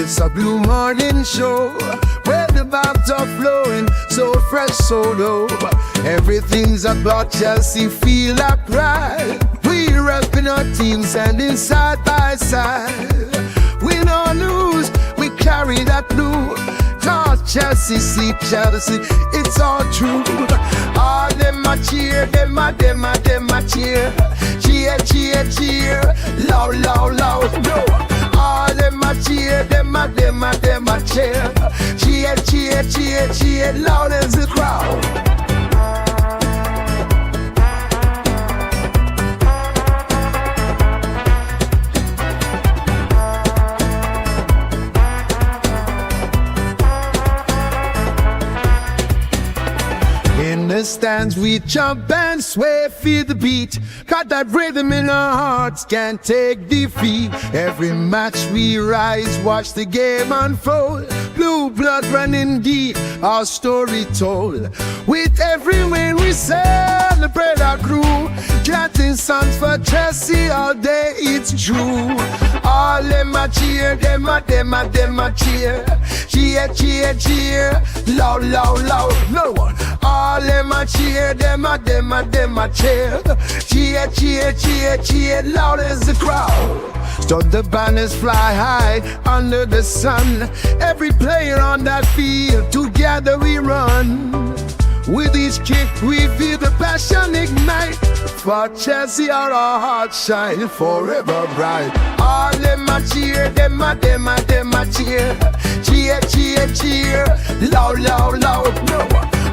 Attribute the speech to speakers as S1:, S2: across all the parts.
S1: It's a blue morning show where the vibes are flowing, so fresh, so low. Everything's about Chelsea, feel like pride. We're repping our team, standing side by side. Win or lose, we carry that blue. Cause Chelsea, see Chelsea, it's all true. All them a cheer, them a cheer. Cheer, cheer, cheer, loud, loud, loud, no. All them a cheer, them a cheer. Cheer, cheer, cheer, cheer, loud as the crowd. In the stands we jump and sway, feel the beat. Got that rhythm in our hearts, can't take defeat. Every match we rise, watch the game unfold. Blue blood running deep, our story told. With every win we celebrate our crew. Chanting songs for Chelsea all day, it's true. All them a cheer, them a cheer. Cheer, cheer, cheer, loud, loud, loud, no one. All them a cheer, them a cheer. Cheer, cheer, cheer, cheer, loud as the crowd. Stop the banners fly high under the sun. Every player on that field, together we run. With each kick we feel the passion ignite. For Chelsea our hearts shine forever bright. All them a cheer, them a cheer. Cheer, cheer, cheer, loud, loud, loud, no.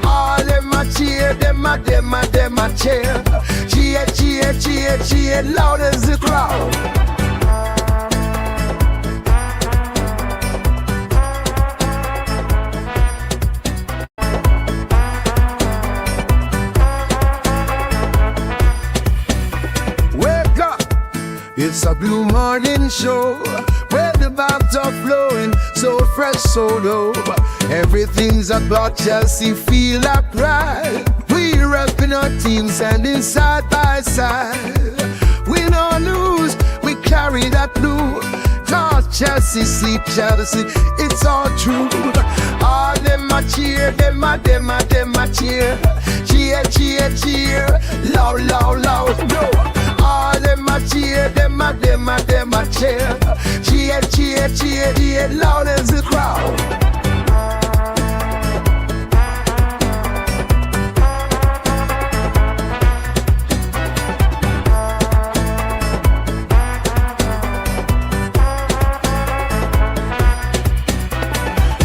S1: All them a cheer, them a cheer. Cheer, cheer, cheer, cheer, loud as the crowd. It's a blue morning show where the vibes are flowing, so fresh, so low. Everything's about Chelsea, feel like pride. We're repping our team, standing side by side. Win or lose, we carry that blue. Cause Chelsea, see Chelsea, it's all true. All them a cheer, them a cheer. Cheer, cheer, cheer, loud, loud, loud, no. All them a cheer, them a cheer. Cheer, cheer, cheer, cheer, loud as the crowd.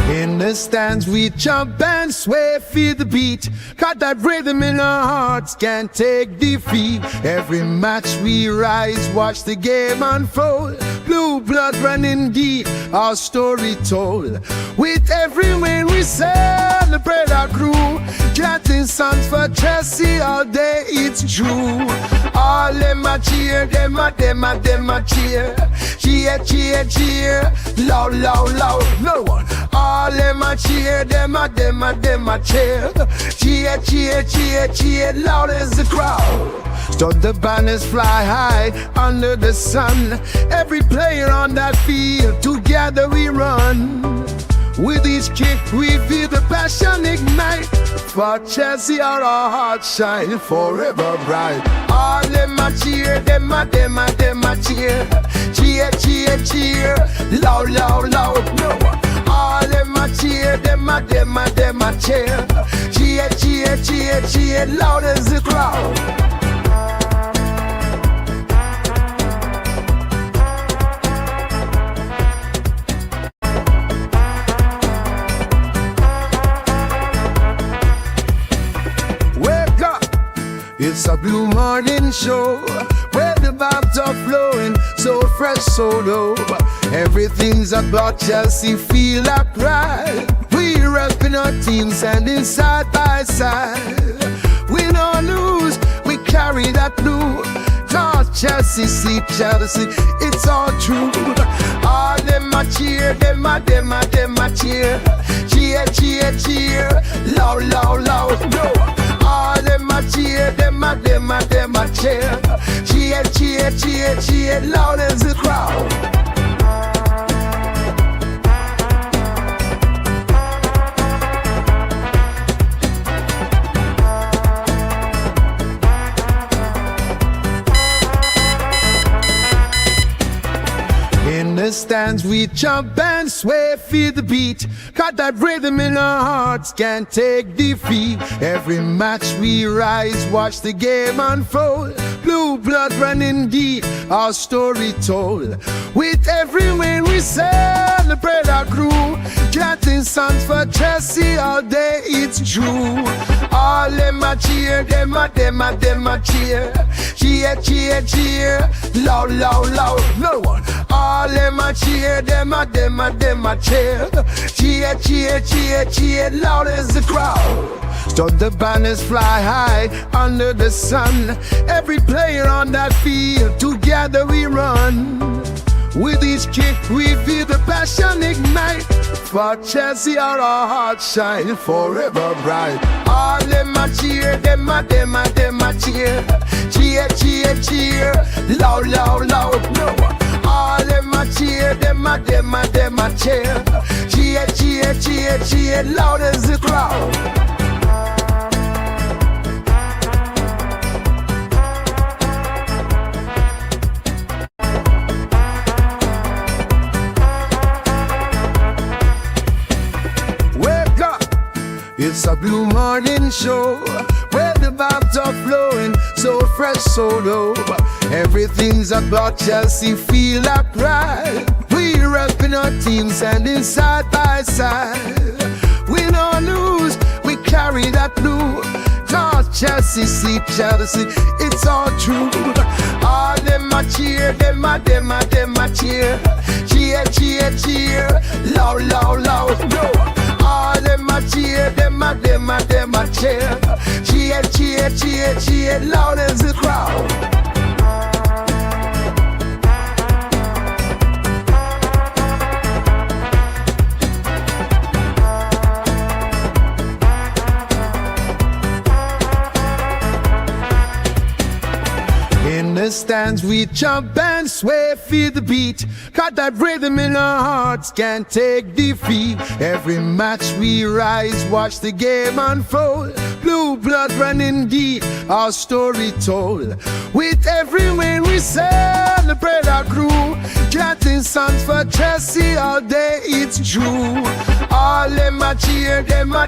S1: In the stands we jump and sway, feel the beat. Got that rhythm in our hearts, can't take defeat. Every match we rise, watch the game unfold. Blue blood running deep, our story told. With every win we celebrate our crew. Chanting songs for Chelsea all day, it's true. All them a cheer, them a cheer. Cheer, cheer, cheer, loud, loud, loud, no one. All them a cheer, them a cheer. Cheer, cheer, cheer, cheer, loud as the crowd. Stop the banners fly high under the sun. Every player on that field, together we run. With each kick we feel the passion ignite. For Chelsea our hearts shine forever bright. All them a cheer, them a cheer. Cheer, cheer, cheer, loud, loud, loud, no. All them a cheer, them a cheer. Cheer, cheer, cheer, cheer, loud as the crowd. It's a blue morning show where the vibes are flowing, so fresh, so low. Everything's about Chelsea, feel like pride. We're repping our team, standing side by side. Win or lose, we carry that blue. Cause Chelsea, see Chelsea, it's all true. All them a cheer, them a cheer. Cheer, cheer, cheer, loud, loud, loud, no. All them a cheer, them a cheer. Cheer, cheer, cheer, cheer, loud as the crowd. stands we jump and sway, feel the beat. Got that rhythm in our hearts, can't take defeat. Every match we rise, watch the game unfold. Blue blood running deep, our story told. With every win we celebrate our crew. Chanting songs for Chelsea all day, it's true. All them a cheer, them a cheer. Cheer, cheer, cheer, loud, loud, loud, no one. All them a cheer, them a cheer. Cheer, cheer, cheer, cheer, loud as the crowd. So the banners fly high under the sun. Every player on that field, together we run. With each kick we feel the passion ignite. For Chelsea our hearts shine forever bright. All them a cheer, them a cheer. Cheer, cheer, cheer, loud, loud, loud, no one. All them a cheer, them a cheer. Cheer, cheer, cheer, cheer, loud as the crowd. It's a blue morning show where the vibes are flowing, so fresh, so low. Everything's about Chelsea, feel that pride. We're repping our team, standing side by side. Win or lose, we carry that blue. Talk Chelsea, see Chelsea, it's all true. All them a cheer, them a cheer. Cheer, cheer, cheer, loud, loud, loud, no. All them a cheer, them a cheer. Cheer, cheer, cheer, cheer, loud as the crowd. In the stands we jump and sway, feel the beat. Got that rhythm in our hearts, can't take defeat. Every match we rise, watch the game unfold. Blue blood running deep, our story told. With every win we celebrate our crew. Chanting songs for Chelsea all day, it's true. All them a cheer, them a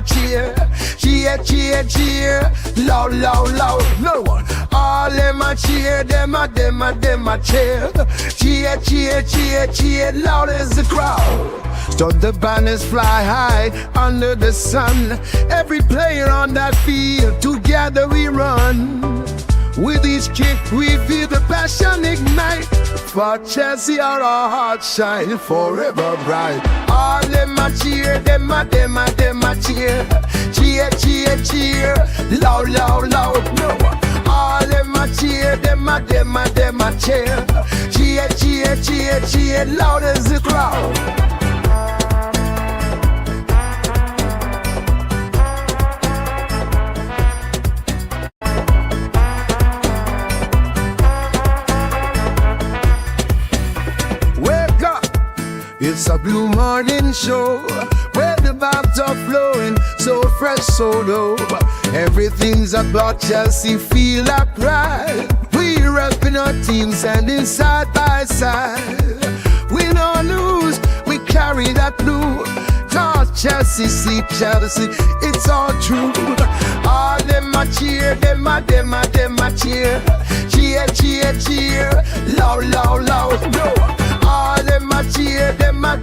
S1: cheer. Cheer, cheer, cheer, loud, loud, loud, no one. All them a cheer, them a cheer. Cheer, cheer, cheer, cheer, loud as the crowd. So the banners fly high under the sun. Every player on that field, together we run. With each kick we feel the passion ignite. For Chelsea our hearts shine forever bright. All them a cheer, them a cheer. Cheer, cheer, cheer, loud, loud, loud, no one. All them a cheer, them a cheer. Cheer, cheer, cheer, cheer, loud as the crowd. It's a blue morning show where the vibes are flowing, so fresh, so low. Everything's about Chelsea, feel that pride. We're repping our team, standing side by side. Win or lose, we carry that blue. Talk Chelsea, see Chelsea, it's all true. All them a cheer, them a cheer. Cheer, cheer, cheer, loud, loud, loud, no. All them a cheer, them a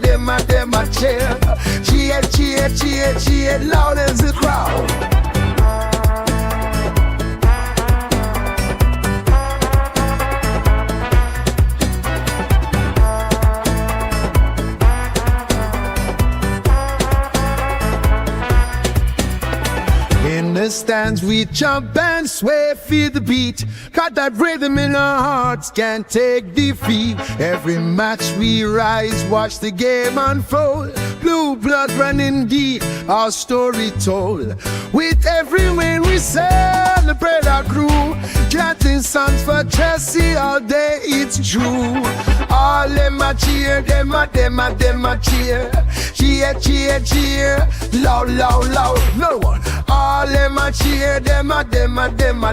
S1: cheer. Cheer, cheer, cheer, cheer, loud as the crowd. In the stands we jump and sway, feel the beat. Got that rhythm in our hearts, can't take defeat. Every match we rise, watch the game unfold. Blue blood running deep, our story told. With every win we celebrate our crew. Chanting songs for Chelsea all day, it's true. All All them a cheer, them a cheer. Cheer, cheer, cheer. Loud, loud, loud. No one. All them a cheer, them a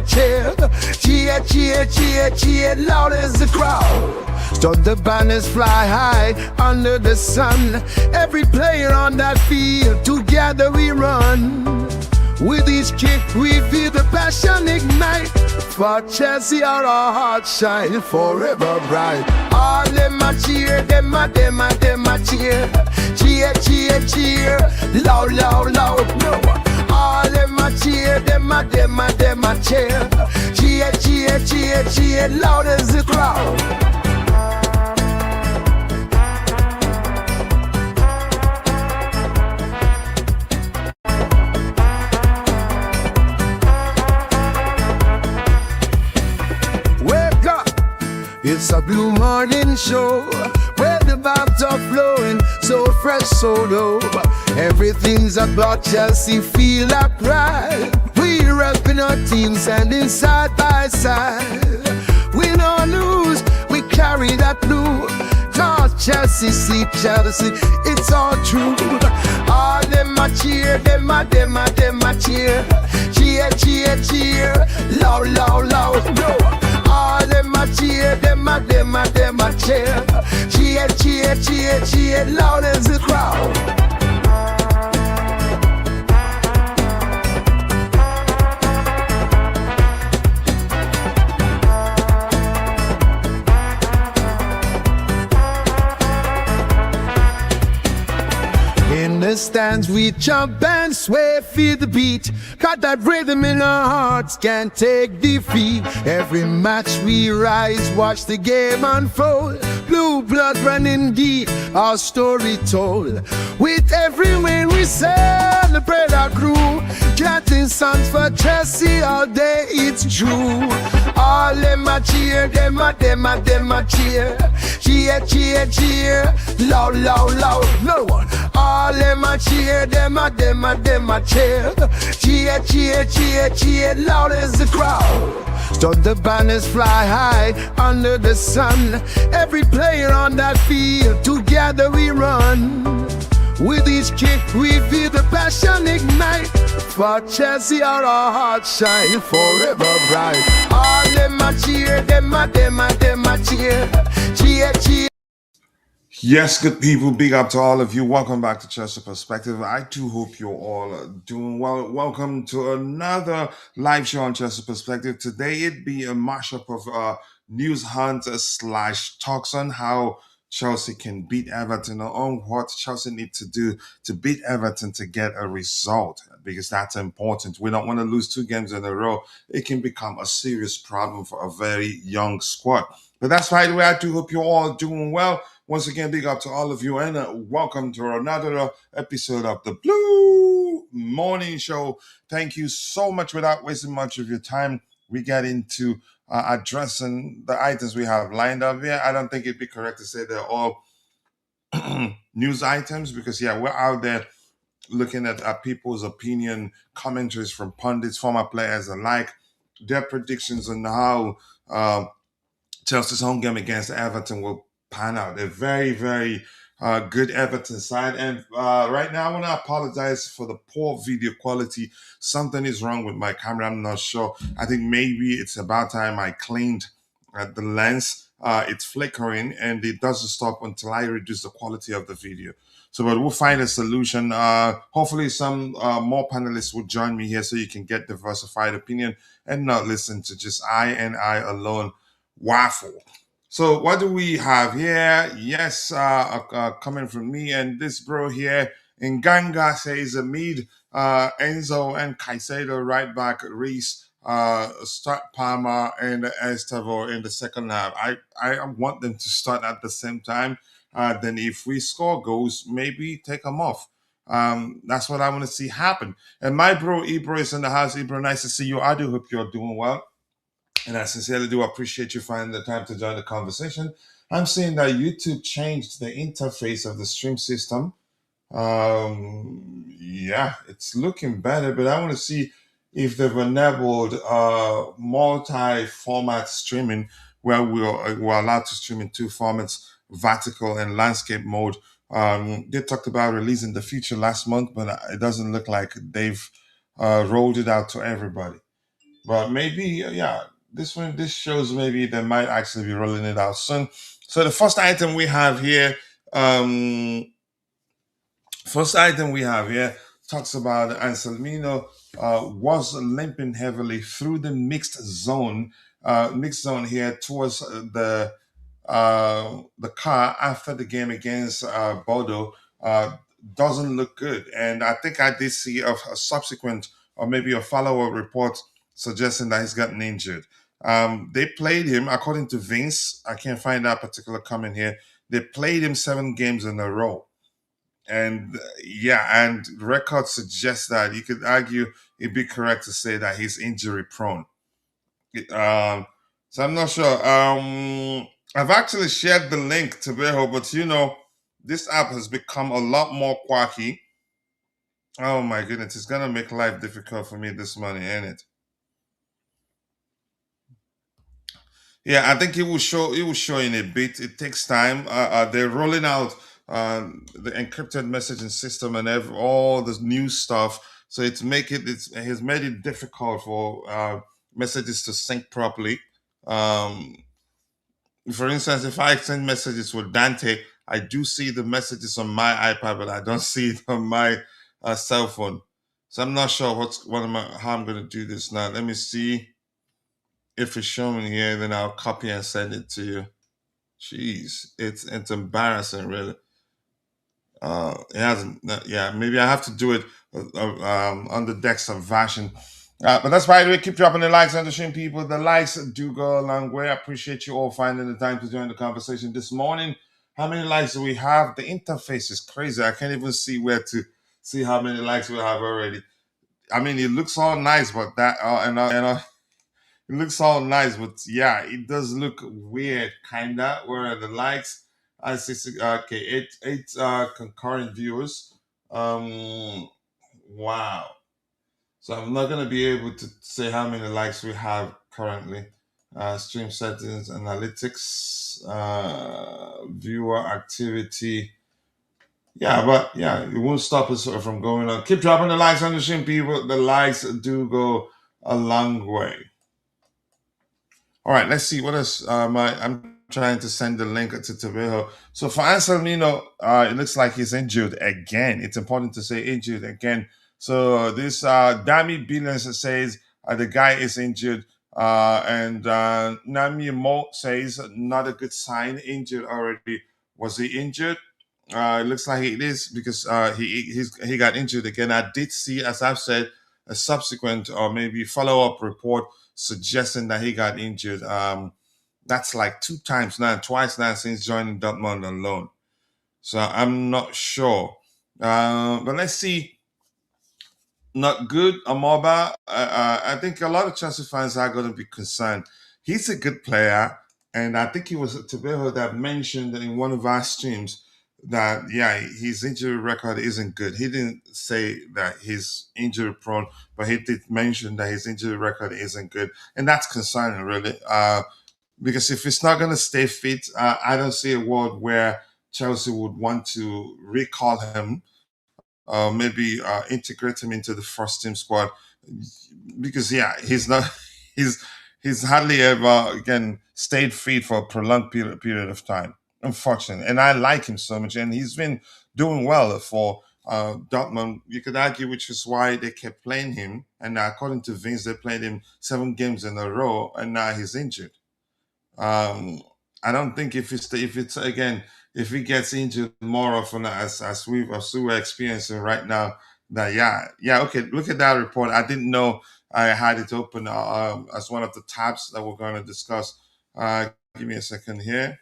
S1: cheer. Cheer, cheer, cheer, cheer. Loud as the crowd. So the banners fly high under the sun. Every player on that field, together we run. With each kick we feel the passion ignite. For Chelsea our hearts shine forever bright. All them a cheer, them a cheer. Cheer, cheer, cheer. Loud, loud, loud. No one. All them a cheer, them a cheer. Cheer, cheer, cheer, cheer. Loud as the crowd. It's a blue morning show where the vibes are flowing, so fresh, so dope. Everything's about Chelsea, feel like pride. We repping our team, standing side by side. Win or lose, we carry that blue. Talk Chelsea, see Chelsea, it's all true. All them a cheer, them a cheer. Cheer, cheer, cheer. Loud, loud, loud. No. All them a cheer, them a cheer. Cheer, cheer, cheer, cheer, loud as the crowd. In the stands we jump and sway, feel the beat. Got that rhythm in our hearts, can't take defeat. Every match we rise, watch the game unfold. Blue blood running deep, our story told. With every win we celebrate our crew. Chanting songs for Chelsea all day, it's true. All them a cheer, them a cheer. Cheer, cheer, cheer. Loud, loud, loud, no one. All them a cheer, them a cheer. Cheer, cheer, cheer, cheer, loud as the crowd. So the banners fly high under the sun. Every player on that field, together we run. With each kick we feel the passion ignite. For Chelsea our hearts shine forever bright. All them a cheer, them a cheer. Cheer, cheer.
S2: Yes, good people, big up to all of you. Welcome back to Chelsea Perspective. I do hope you're all doing well. Welcome to another live show on Chelsea Perspective. Today it'd be a mashup of news hunt / talks on how Chelsea can beat Everton, or on what Chelsea need to do to beat Everton to get a result, because that's important. We don't want to lose 2 games in a row. It can become a serious problem for a very young squad. But that's right. I do hope you're all doing well. Once again, big up to all of you, and welcome to another episode of the Blue Morning Show. Thank you so much. Without wasting much of your time, we get into addressing the items we have lined up here. I don't think it'd be correct to say they're all news items, because, yeah, we're out there looking at people's opinion, commentaries from pundits, former players alike, their predictions on how Chelsea's home game against Everton will pan out. They're very, very good Everton side. And right now, I want to apologize for the poor video quality. Something is wrong with my camera. I'm not sure. I think maybe it's about time I cleaned the lens. It's flickering, and it doesn't stop until I reduce the quality of the video. So, but we'll find a solution. Hopefully some more panelists will join me here so you can get diversified opinion and not listen to just I alone waffle. So what do we have here? Yes, coming from me and this bro here. Nganga says mid Enzo and Caicedo right back, Reese, start Palmer and Estevao in the second half. I want them to start at the same time. Then if we score goals, maybe take them off. That's what I want to see happen. And my bro Ibro is in the house. Ibro, nice to see you. I do hope you're doing well. And I sincerely do appreciate you finding the time to join the conversation. I'm seeing that YouTube changed the interface of the stream system. Yeah, it's looking better, but I want to see if they've enabled multi-format streaming, where we're allowed to stream in two formats, vertical and landscape mode. They talked about releasing the feature last month, but it doesn't look like they've rolled it out to everybody. But maybe, yeah, this shows maybe they might actually be rolling it out soon. So the um, first item we have here talks about Anselmino was limping heavily through the mixed zone here towards the car after the game against Bodo. Doesn't look good, and I think I did see a subsequent or maybe a follow-up report suggesting that he's gotten injured. They played him, according to Vince. I can't find that particular comment here. They played him 7 games in a row, and yeah, and records suggest that you could argue it'd be correct to say that he's injury prone. Um, so I'm not sure. I've actually shared the link to Beho, but this app has become a lot more quirky. Oh my goodness, it's gonna make life difficult for me this morning, ain't it? Yeah, I think it will show. It will show in a bit. It takes time. They're rolling out the encrypted messaging system and all this new stuff. So it has made it difficult for messages to sync properly. Um, for instance, if I send messages with Dante, I do see the messages on my iPad, but I don't see it on my cell phone. So I'm not sure how I'm going to do this now. Let me see if it's showing here. Then I'll copy and send it to you. Jeez, it's embarrassing, really. It hasn't. Yeah, maybe I have to do it on the decks of version. But that's by the way. Keep dropping the likes on the stream, people. The likes do go a long way. I appreciate you all finding the time to join the conversation this morning. How many likes do we have? The interface is crazy. I can't even see where to see how many likes we have already. I mean, it looks all nice, but it looks all nice, but yeah, it does look weird, kinda. Where are the likes? I see. Okay, eight concurrent viewers. Wow. So I'm not gonna be able to say how many likes we have currently. Stream settings, analytics, viewer activity. Yeah, but yeah, it won't stop us from going on. Keep dropping the likes on the stream, people. The likes do go a long way. All right, let's see what else. I'm trying to send the link to Tabejo. So for Anselmino, it looks like he's injured again. It's important to say injured again. So this Dami Billions says the guy is injured, and Nami Mo says not a good sign. Injured already. Was he injured? It looks like it is because he got injured again. I did see, as I've said, a subsequent or maybe follow up report suggesting that he got injured. That's like twice now since joining Dortmund on loan. So I'm not sure. But let's see. Not good, Amoba. I think a lot of Chelsea fans are going to be concerned. He's a good player, and I think it was Tabejo that mentioned in one of our streams that his injury record isn't good. He didn't say that he's injury prone, but he did mention that his injury record isn't good, and that's concerning, really. Because if it's not going to stay fit, I don't see a world where Chelsea would want to recall him, maybe integrate him into the first team squad, because he's not he's hardly ever again stayed fit for a prolonged period of time, unfortunately. And I like him so much, and he's been doing well for Dortmund. You could argue which is why they kept playing him, and according to Vince, they played him 7 games in a row, and now he's injured. I don't think if he gets injured more often as we're experiencing right now, that okay, look at that report. I didn't know I had it open as one of the tabs that we're going to discuss. Give me a second here.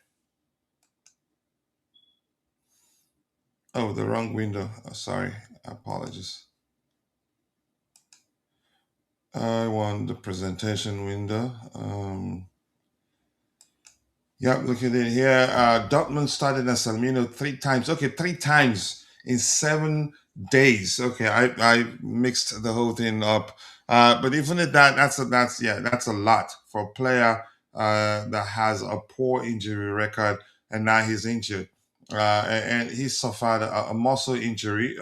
S2: Oh, the wrong window. Sorry, apologies. I want the presentation window. Look at it here. Dortmund started Anelmino 3 times. Okay, 3 times in 7 days. Okay, I mixed the whole thing up. But even at that, that's a lot for a player that has a poor injury record, and now he's injured. And he suffered a muscle injury.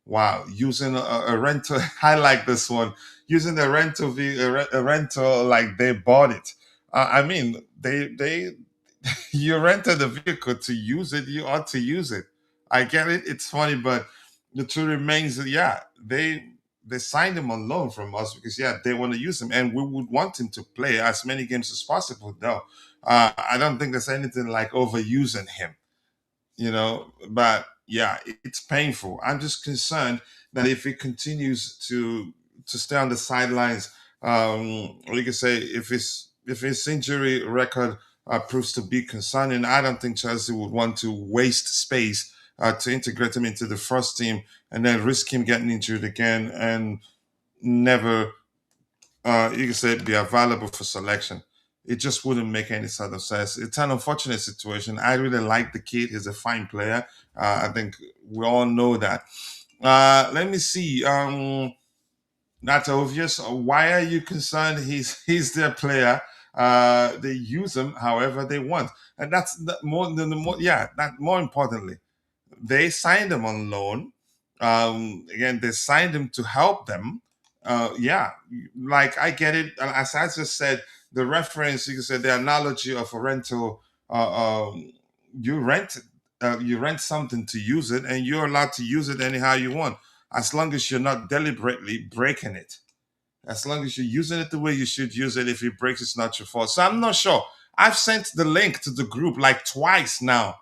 S2: Wow, using a rental. I like this one. Using the rental, a rental like they bought it. I mean, they you rented the vehicle to use it. You ought to use it. I get it. It's funny, but the truth remains that yeah, they signed him on loan from us because yeah, they want to use him, and we would want him to play as many games as possible. Though I don't think there's anything like overusing him, but yeah, it's painful. I'm just concerned that if he continues to stay on the sidelines, or you could say if his injury record proves to be concerning, I don't think Chelsea would want to waste space to integrate him into the first team and then risk him getting injured again and never, you can say, be available for selection. It just wouldn't make any sort of sense. It's an unfortunate situation. I really like the kid. He's a fine player. I think we all know that. Let me see. That's obvious. Why are you concerned? He's their player. They use him however they want, and that's more than the more. Yeah, that more importantly, they signed him on loan. Again, they signed him to help them. Yeah, like I get it. As I just said, the reference, you can say the analogy of a rental. You rent, you rent something to use it, and you're allowed to use it anyhow you want, as long as you're not deliberately breaking it. As long as you're using it the way you should use it, if it breaks, it's not your fault. So I'm not sure. I've sent the link to the group like twice now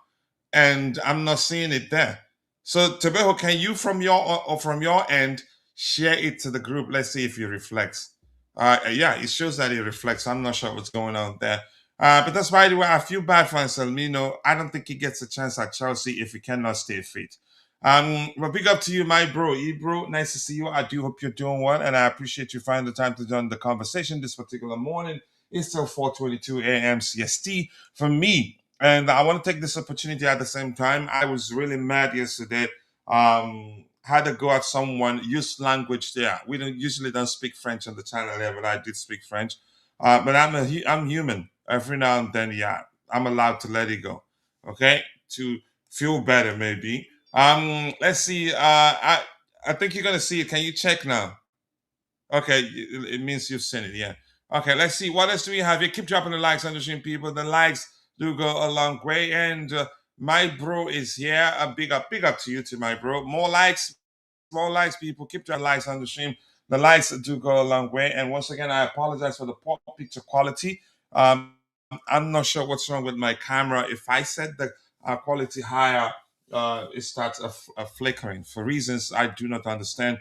S2: and I'm not seeing it there. So Tebeho, can you from your end share it to the group? Let's see if it reflects. Yeah, it shows that it reflects. I'm not sure what's going on there. But that's by the way, I feel bad for Anelmino. I don't think he gets a chance at Chelsea if he cannot stay fit. But big up to you, my bro. Ebro, nice to see you. I do hope you're doing well, and I appreciate you finding the time to join the conversation this particular morning. It's still 4:22 a.m. CST for me. And I want to take this opportunity at the same time. I was really mad yesterday. Had to go at someone, use language there. We don't speak French on the channel there, but I did speak French. But I'm human. Every now and then, yeah, I'm allowed to let it go. Okay, to feel better maybe. Let's see. I think you're gonna see it. Can you check now? Okay, it means you've seen it. Yeah. Okay, let's see. What else do we have here? Keep dropping the likes on the stream, people. The likes do go a long way. And my bro is here. A big up to you, to my bro. More likes, people. Keep dropping likes on the stream. The likes do go a long way. And once again, I apologize for the poor picture quality. I'm not sure what's wrong with my camera. If I set the quality higher, it starts flickering for reasons I do not understand.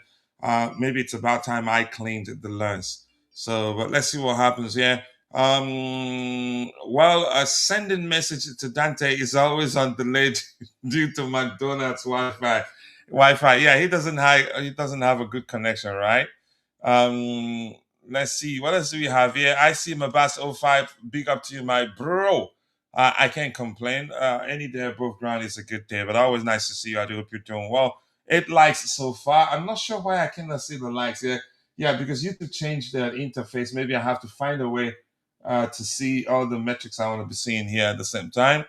S2: Maybe it's about time I cleaned the lens. So, but let's see what happens here. Well, a sending message to Dante is always on delayed due to McDonald's Wi-Fi. Wi-Fi, yeah, he doesn't have a good connection, right? Um, let's see what else do we have here. I see Mabas05. Big up to you, my bro. I can't complain. Any day above ground is a good day, but always nice to see you. I do hope you're doing well. 8 likes so far. I'm not sure why I cannot see the likes here. Yeah, because you could change the interface. Maybe I have to find a way to see all the metrics I want to be seeing here at the same time.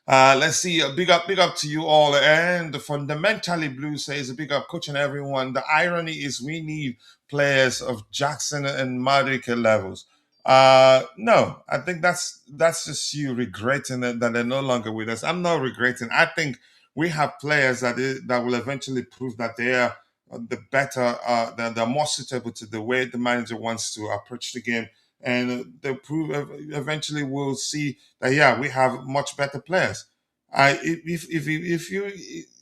S2: Let's see. Big up to you all. And the fundamentally blue says a big up, coach and everyone. The irony is we need players of Jackson and Madueke levels. No, I think that's just you regretting that they're no longer with us. I'm not regretting. I think we have players that will eventually prove that they are the better, they're more suitable to the way the manager wants to approach the game, and they prove eventually we'll see that yeah, we have much better players. If you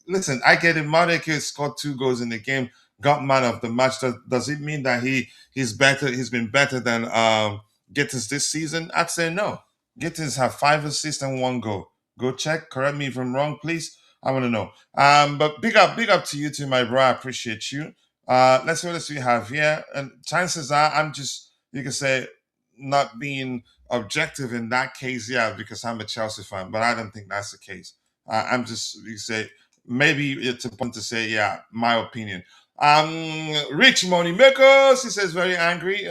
S2: listen, I get it. Madueke scored 2 goals in the game, got man of the match. Does it mean that he's better? He's been better than Gittins this season? I'd say no. Gittins have 5 assists and 1 goal. Go check. Correct me if I'm wrong, please. I want to know. But big up to you too, my bro. I appreciate you. Let's see what else we have here. And chances are, I'm just, you can say, not being objective in that case, yeah, because I'm a Chelsea fan, but I don't think that's the case. I'm just, you say, maybe it's important to say, yeah, my opinion. Rich Money Makers, he says, very angry.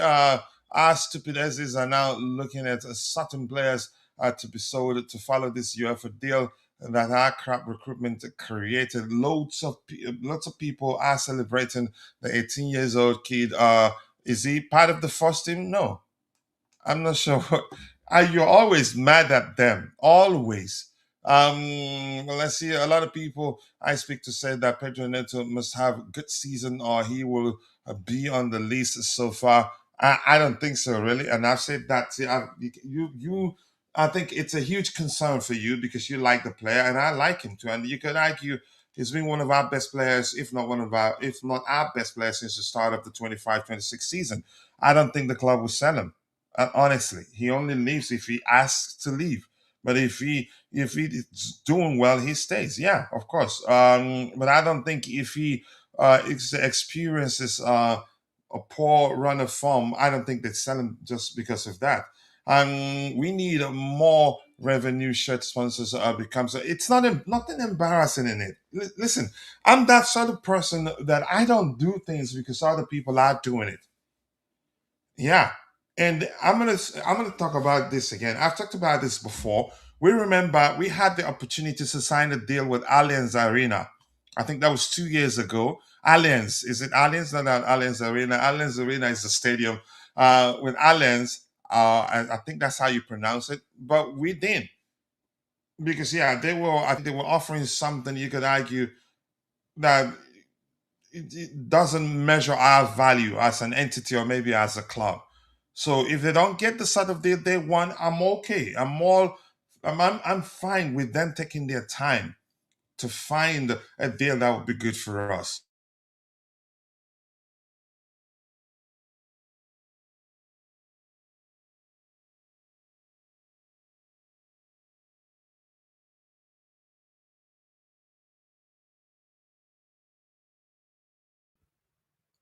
S2: Our stupideses are now looking at certain players to be sold to follow this UEFA deal that our crap recruitment created. Lots of people are celebrating the 18 years old kid. Is he part of the first team? No, I'm not sure. You're always mad at them, always. Let's see. A lot of people I speak to say that Pedro Neto must have a good season, or he will be on the list so far. I don't think so, really. And I've said that. See, I think it's a huge concern for you because you like the player, and I like him too. And you could argue he's been one of our best players, if not our best player since the start of the 25-26 season. I don't think the club will sell him. Honestly, he only leaves if he asks to leave. But if he's doing well, he stays. Yeah, of course. But I don't think if he experiences a poor run of form, I don't think they'd sell him just because of that. We need more revenue shirt sponsors become so it's nothing embarrassing in it. Listen, I'm that sort of person that I don't do things because other people are doing it. Yeah. And I'm gonna talk about this again. I've talked about this before. We remember we had the opportunity to sign a deal with Allianz Arena. I think that was 2 years ago. Allianz, is it Allianz? Not Allianz Arena. Allianz Arena is the stadium. With Allianz, I think that's how you pronounce it. But we didn't because yeah, I think they were offering something you could argue that it doesn't measure our value as an entity or maybe as a club. So if they don't get the sort of deal they want, I'm okay. I'm fine with them taking their time to find a deal that would be good for us.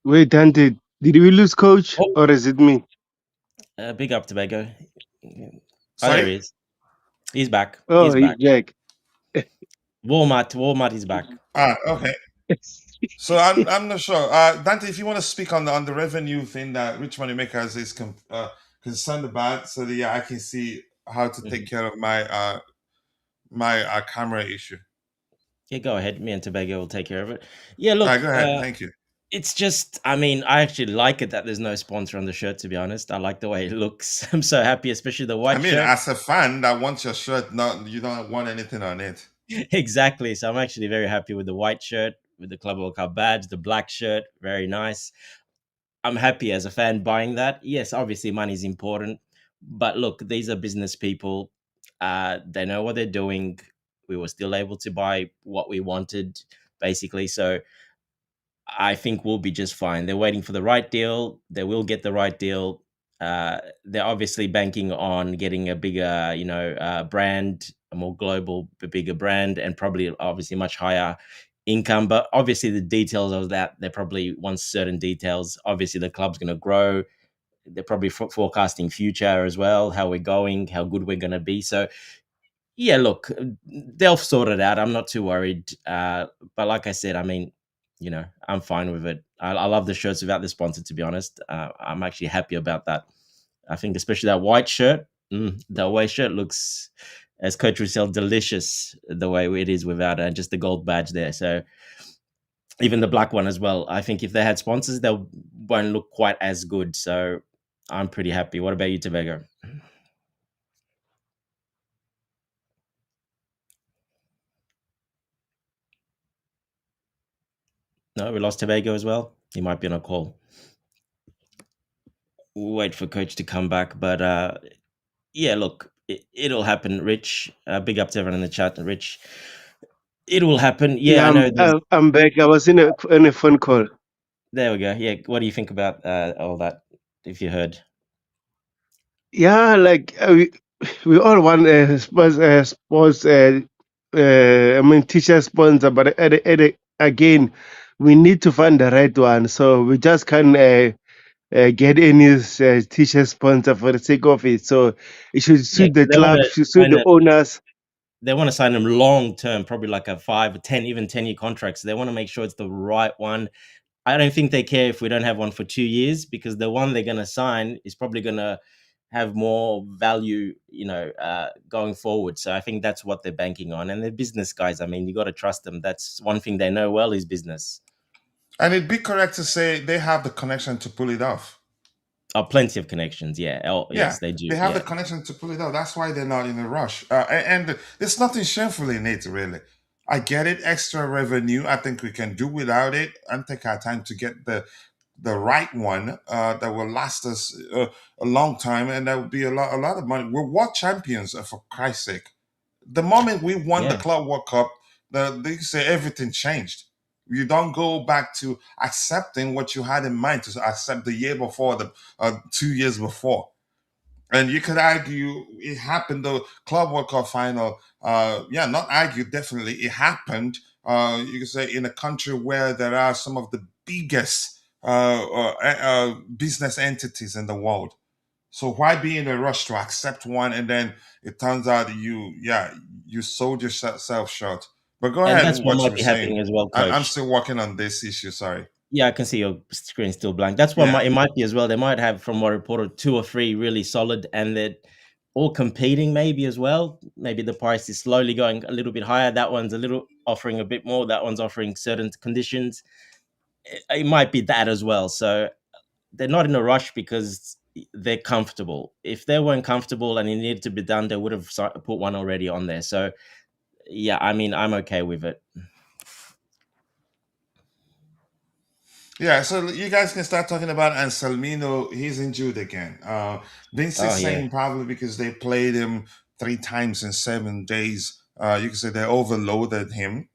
S3: Wait, Dante, did we lose coach
S4: Oh,
S3: or is it me?
S4: big up Tobago. Oh, there
S2: Sorry?
S4: he is. He's back.
S3: Oh,
S4: He's
S3: he's
S4: back.
S3: back.
S4: Walmart is back.
S2: Okay. So I'm not sure. Dante, if you want to speak on the revenue thing that Rich Money Makers is concerned about, so that yeah, I can see how to take
S4: Mhm.
S2: care of my camera issue.
S4: Yeah, go ahead. Me and Tobago will take care of it. Yeah,
S2: All right,
S4: look,
S2: go ahead. Thank you.
S4: it's just, I mean, I actually like it that there's no sponsor on the shirt, to be honest. I like the way it looks. I'm so happy, especially the
S2: I
S4: white
S2: mean,
S4: shirt.
S2: as a fan that wants your shirt, not you don't want anything on it.
S4: Exactly. So I'm actually very happy with the white shirt, with the Club World Cup badge, the black shirt. Very nice. I'm happy as a fan buying that. Yes, obviously money is important, but look, these are business people. They know what they're doing. We were still able to buy what we wanted, basically. So I think we'll be just fine. They're waiting for the right deal. They will get the right deal. They're obviously banking on getting a bigger, brand, a more global, bigger brand, and probably obviously much higher income. But obviously, the details of that, they probably want certain details. Obviously, the club's going to grow. They're probably forecasting future as well, how we're going, how good we're going to be. So yeah, look, they'll sort it out. I'm not too worried. But like I said, I mean, I'm fine with it. I love the shirts without the sponsor, to be honest. I'm actually happy about that. I think, especially that white shirt, the away shirt looks, as Coach would sell, delicious the way it is without just the gold badge there. So even the black one as well. I think if they had sponsors, they won't look quite as good. So I'm pretty happy. What about you, Tobago? No, we lost Tobago as well. He might be on a call. We'll wait for coach to come back. But yeah, look, it'll happen, Rich. Big up to everyone in the chat, Rich. It will happen. Yeah,
S3: Yeah,
S4: I know.
S3: I'm back. I was in a phone call.
S4: There we go. Yeah, what do you think about all that? If you heard,
S3: Yeah, like we all want sports. I mean, teacher sponsor, but again, we need to find the right one. So we just can't get any teacher sponsor for the sake of it. So it should
S4: yeah,
S3: suit the
S4: they want
S3: club,
S4: to
S3: should suit
S4: sign
S3: the
S4: it.
S3: owners.
S4: They want to sign them long term, probably like a 5 or 10, even 10-year contracts. So they want to make sure it's the right one. I don't think they care if we don't have one for 2 years, because the one they're going to sign is probably going to have more value, going forward. So I think that's what they're banking on. And they're business guys. I mean, you got to trust them. That's one thing they know well, is business.
S2: And it'd be correct to say they have the connection to pull it off.
S4: Oh, plenty of connections. Yeah. Oh,
S2: Yeah,
S4: yes, they do.
S2: they have
S4: Yeah.
S2: the connection to pull it off. That's why they're not in a rush. And there's nothing shameful in it, really. I get it, extra revenue. I think we can do without it and take our time to get the right one that will last us a long time, and that will be a lot of money. We're world champions, for Christ's sake. The moment we won the
S4: Yeah.
S2: Club World Cup, they say everything changed. You don't go back to accepting what you had in mind to accept the year before, the 2 years before. And you could argue it happened, the Club World Cup final. Not argue, definitely it happened. You could say in a country where there are some of the biggest business entities in the world. So why be in a rush to accept one, and then it turns out you sold yourself short. But go
S4: And
S2: ahead
S4: that's
S2: with
S4: what
S2: what you
S4: might
S2: were
S4: be
S2: saying.
S4: happening as well,
S2: I'm
S4: coach.
S2: still working on this issue. Sorry.
S4: Yeah, I can see your screen still blank. That's what
S2: Yeah.
S4: it might be as well. They might have, from what I reported, 2 or 3 really solid, and they're all competing maybe as well. Maybe the price is slowly going a little bit higher. That one's a little offering a bit more. That one's offering certain conditions. It might be that as well. So they're not in a rush because they're comfortable. If they weren't comfortable and it needed to be done, they would have put one already on there. So yeah, I mean, I'm okay with it.
S2: Yeah, so you guys can start talking about Anselmino. He's injured again. Vince is
S4: Oh yeah.
S2: saying probably because they played him 3 times in 7 days. You can say they overloaded him.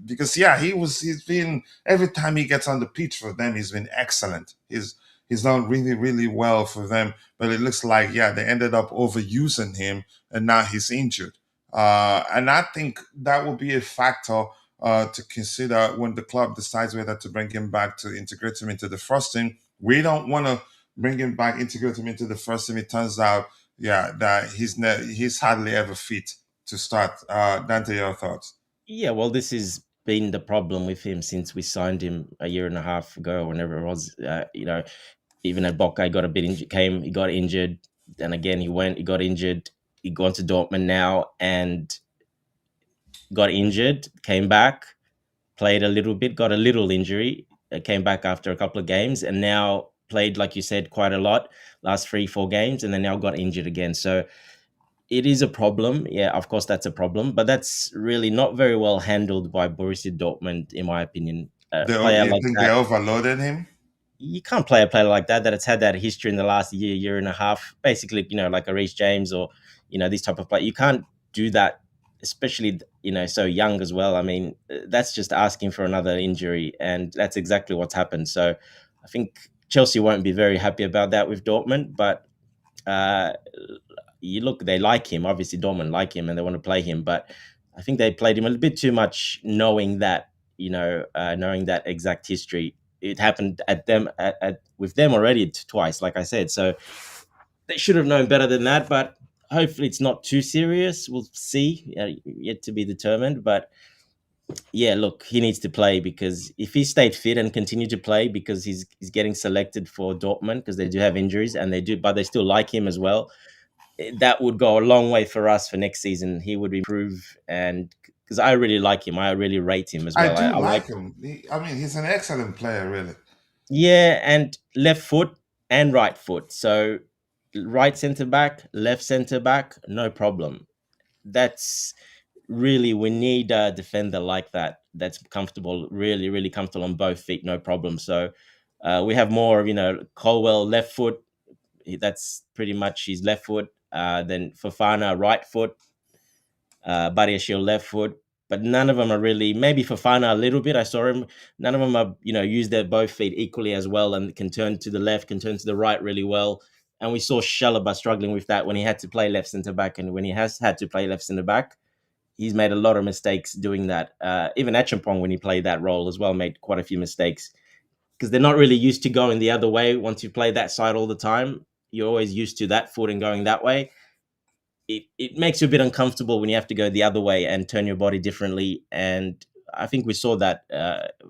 S2: Because he's been, every time he gets on the pitch for them, he's been excellent. He's done really, really well for them. But it looks like they ended up overusing him, and now he's injured. And I think that will be a factor to consider when the club decides whether to bring him back to integrate him into the first team. We don't want to bring him back, integrate him into the first team. It turns out, that he's hardly ever fit to start. Dante, your thoughts?
S4: Yeah, well, this has been the problem with him since we signed him a year and a half ago, whenever it was. Even at Boca, he got a bit injured. He got injured. Then again, he got injured. He gone to Dortmund now and got injured. Came back, played a little bit, got a little injury. Came back after a couple of games, and now played, like you said, quite a lot last 3-4 games, and then now got injured again. So it is a problem. Yeah, of course, that's a problem, but that's really not very well handled by Borussia Dortmund, in my opinion. A player
S2: You
S4: like
S2: think they
S4: that,
S2: overloaded him?
S4: you can't play a player like that that's had that history in the last year and a half, basically, like a Reece James or, this type of player. You can't do that, especially, so young as well. I mean, that's just asking for another injury, and that's exactly what's happened. So I think Chelsea won't be very happy about that with Dortmund, but they like him. Obviously, Dortmund like him and they want to play him, but I think they played him a little bit too much, knowing that exact history. It happened with them already twice, like I said. So they should have known better than that. But hopefully, it's not too serious. We'll see. Yet to be determined. But yeah, look, he needs to play, because if he stayed fit and continued to play, because he's getting selected for Dortmund, because they do have injuries and but they still like him as well. That would go a long way for us for next season. He would improve, and because I really like him, I really rate him as
S2: I
S4: well.
S2: do
S4: I like,
S2: like him. He's an excellent player, really.
S4: yeah, and left foot and right foot. So right centre back, left centre back, no problem. That's really, we need a defender like that. That's comfortable, really, really comfortable on both feet, no problem. So we have more of, Colwell left foot. That's pretty much his left foot. Then Fofana right foot, Badiashile left foot, but none of them are really. Maybe Fofana a little bit. I saw him. None of them are, use their both feet equally as well, and can turn to the left, can turn to the right really well. And we saw Chalobah struggling with that when he had to play left centre back, and when he has had to play left centre back, he's made a lot of mistakes doing that. Even Achampong, when he played that role as well, made quite a few mistakes, because they're not really used to going the other way. Once you play that side all the time, you're always used to that foot and going that way. It makes you a bit uncomfortable when you have to go the other way and turn your body differently. And I think we saw that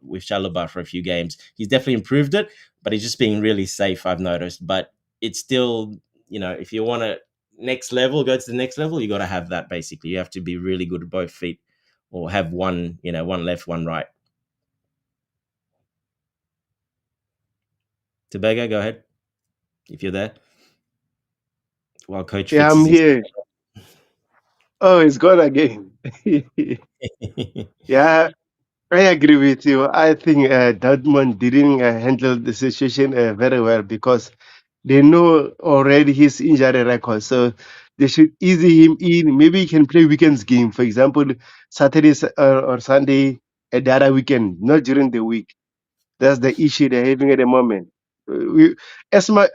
S4: with Chalobah for a few games. He's definitely improved it, but he's just being really safe, I've noticed. But it's still, if you want to next level, go to the next level, you got to have that basically. You have to be really good at both feet or have one, one left, one right. Tobago, go ahead if you're there. While Coach
S3: Yeah, I'm
S4: fixes his.
S3: here. Oh, it's gone again. Yeah, I agree with you. I think Dortmund didn't handle the situation very well because they know already his injury record. So they should ease him in. Maybe he can play weekends game, for example, Saturday or Sunday at the other weekend, not during the week. That's the issue they're having at the moment. We, as my,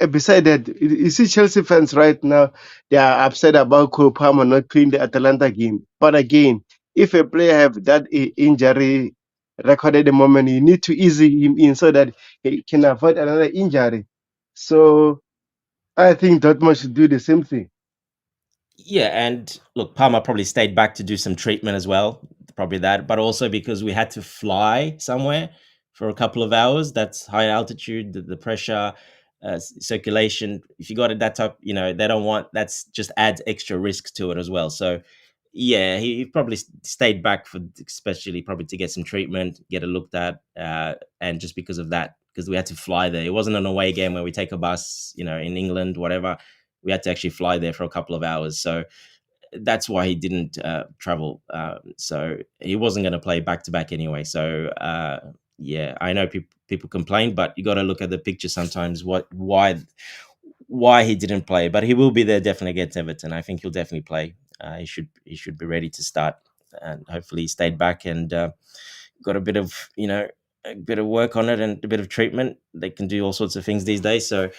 S3: beside that, you see Chelsea fans right now, they are upset about Cole Palmer not playing the Atalanta game. But again, if a player have that injury record at the moment, you need to ease him in so that he can avoid another injury. So I think Dortmund should do the same thing.
S4: Yeah, and look, Palmer probably stayed back to do some treatment as well, probably that, but also because we had to fly somewhere for a couple of hours. That's high altitude, the pressure, circulation. If you got it that type, they don't want. That's just adds extra risk to it as well. So, yeah, he probably stayed back for, especially probably to get some treatment, get it looked at, and just because of that, because we had to fly there. It wasn't an away game where we take a bus, in England, whatever. We had to actually fly there for a couple of hours. So that's why he didn't travel. So he wasn't going to play back to back anyway. So yeah, I know people complain, but you got to look at the picture sometimes. Why he didn't play? But he will be there definitely against Everton. I think he'll definitely play. He should be ready to start, and hopefully he stayed back and got a bit of a bit of work on it and a bit of treatment. They can do all sorts of things these days. So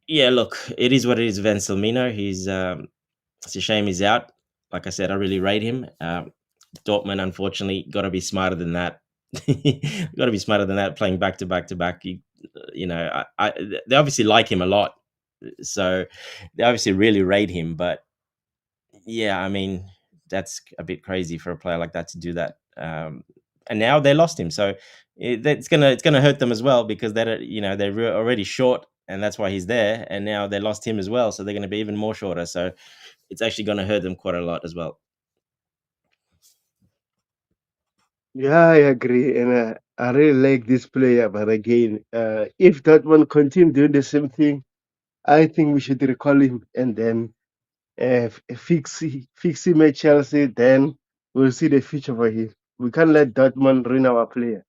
S4: yeah, look, it is what it is. Anelmino, it's a shame he's out. Like I said, I really rate him. Dortmund, unfortunately, got to be smarter than that. Got to be smarter than that. Playing back to back to back, they obviously like him a lot, so they obviously really rate him. But yeah, I mean, that's a bit crazy for a player like that to do that. And now they lost him, so it's gonna hurt them as well because they're already short, and that's why he's there. And now they lost him as well, so they're going to be even more shorter. So it's actually going to hurt them quite a lot as well.
S3: Yeah, I agree. And I really like this player. But again, if Dortmund continue doing the same thing, I think we should recall him and then fix him at Chelsea, then we'll see the future for him. We can't let Dortmund ruin our player.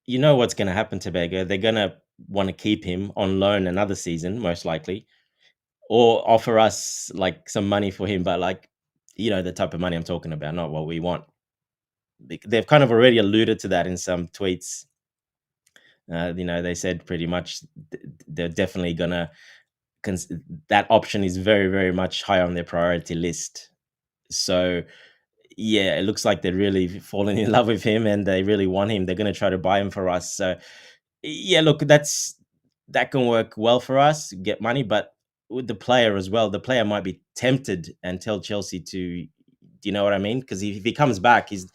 S4: You know what's going to happen to Berger? They're going to want to keep him on loan another season, most likely, or offer us like some money for him, but like the type of money I'm talking about, not what we want. They've kind of already alluded to that in some tweets. They said pretty much they're definitely gonna. That option is very, very much high on their priority list. So yeah, it looks like they're really falling in love with him and they really want him. They're going to try to buy him for us. So yeah, look, that can work well for us, get money, but with the player as well, the player might be tempted and tell Chelsea to, do you know what I mean? Because if he comes back, he's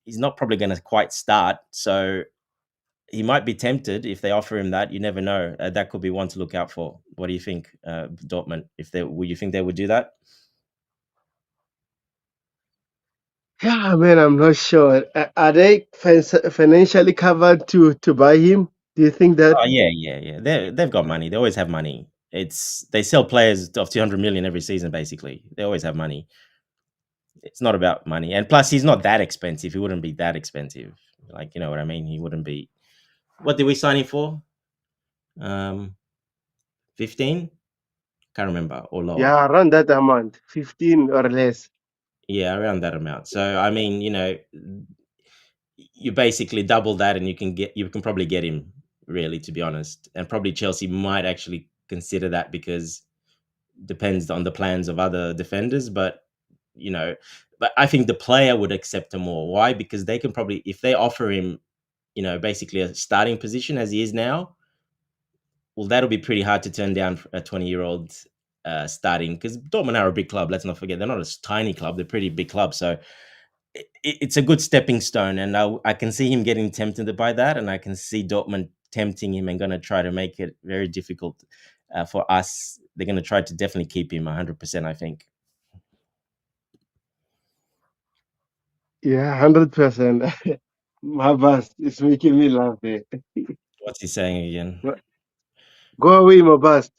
S4: not probably going to quite start. So he might be tempted if they offer him that. You never know. That could be one to look out for. What do you think, Dortmund? Would you think they would do that?
S3: Yeah, man, I'm not sure. Are they financially covered to buy him? Do you think that?
S4: Oh yeah. They've got money. They always have money. They sell players of 200 million every season. Basically, they always have money. It's not about money, and plus, he's not that expensive. He wouldn't be that expensive. Like, you know what I mean? He wouldn't be. What did we sign him for? 15? Can't remember, or lower.
S3: Yeah, around that amount, 15 or less.
S4: Yeah, around that amount. So I mean, you basically double that, and you can probably get him, really, to be honest. And probably Chelsea might actually consider that because depends on the plans of other defenders, but but I think the player would accept him more. Why? Because they can probably, if they offer him, basically a starting position as he is now, well, that'll be pretty hard to turn down a 20-year-old starting, because Dortmund are a big club. Let's not forget, they're not a tiny club; they're a pretty big club. So it's a good stepping stone, and I can see him getting tempted by that, and I can see Dortmund tempting him and going to try to make it very difficult for us. They're going to try to definitely keep him 100%, I think.
S3: Yeah, 100%. My bust. It's making me laugh.
S4: What's he saying again?
S3: Go away, my bust.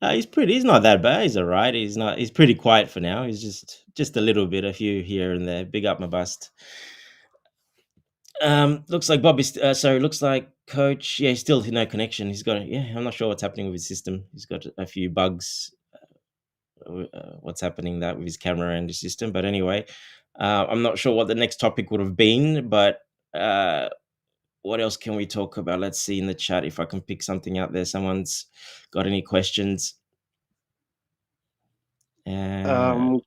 S4: He's not that bad. He's all right. He's pretty quiet for now. He's just a little bit, a few here and there. Big up my bust. Looks like looks like coach. Yeah, he's still no connection. I'm not sure what's happening with his system. He's got a few bugs. What's happening that with his camera and his system. But anyway, I'm not sure what the next topic would have been. But what else can we talk about? Let's see in the chat if I can pick something out there. Someone's got any questions?
S3: Eh,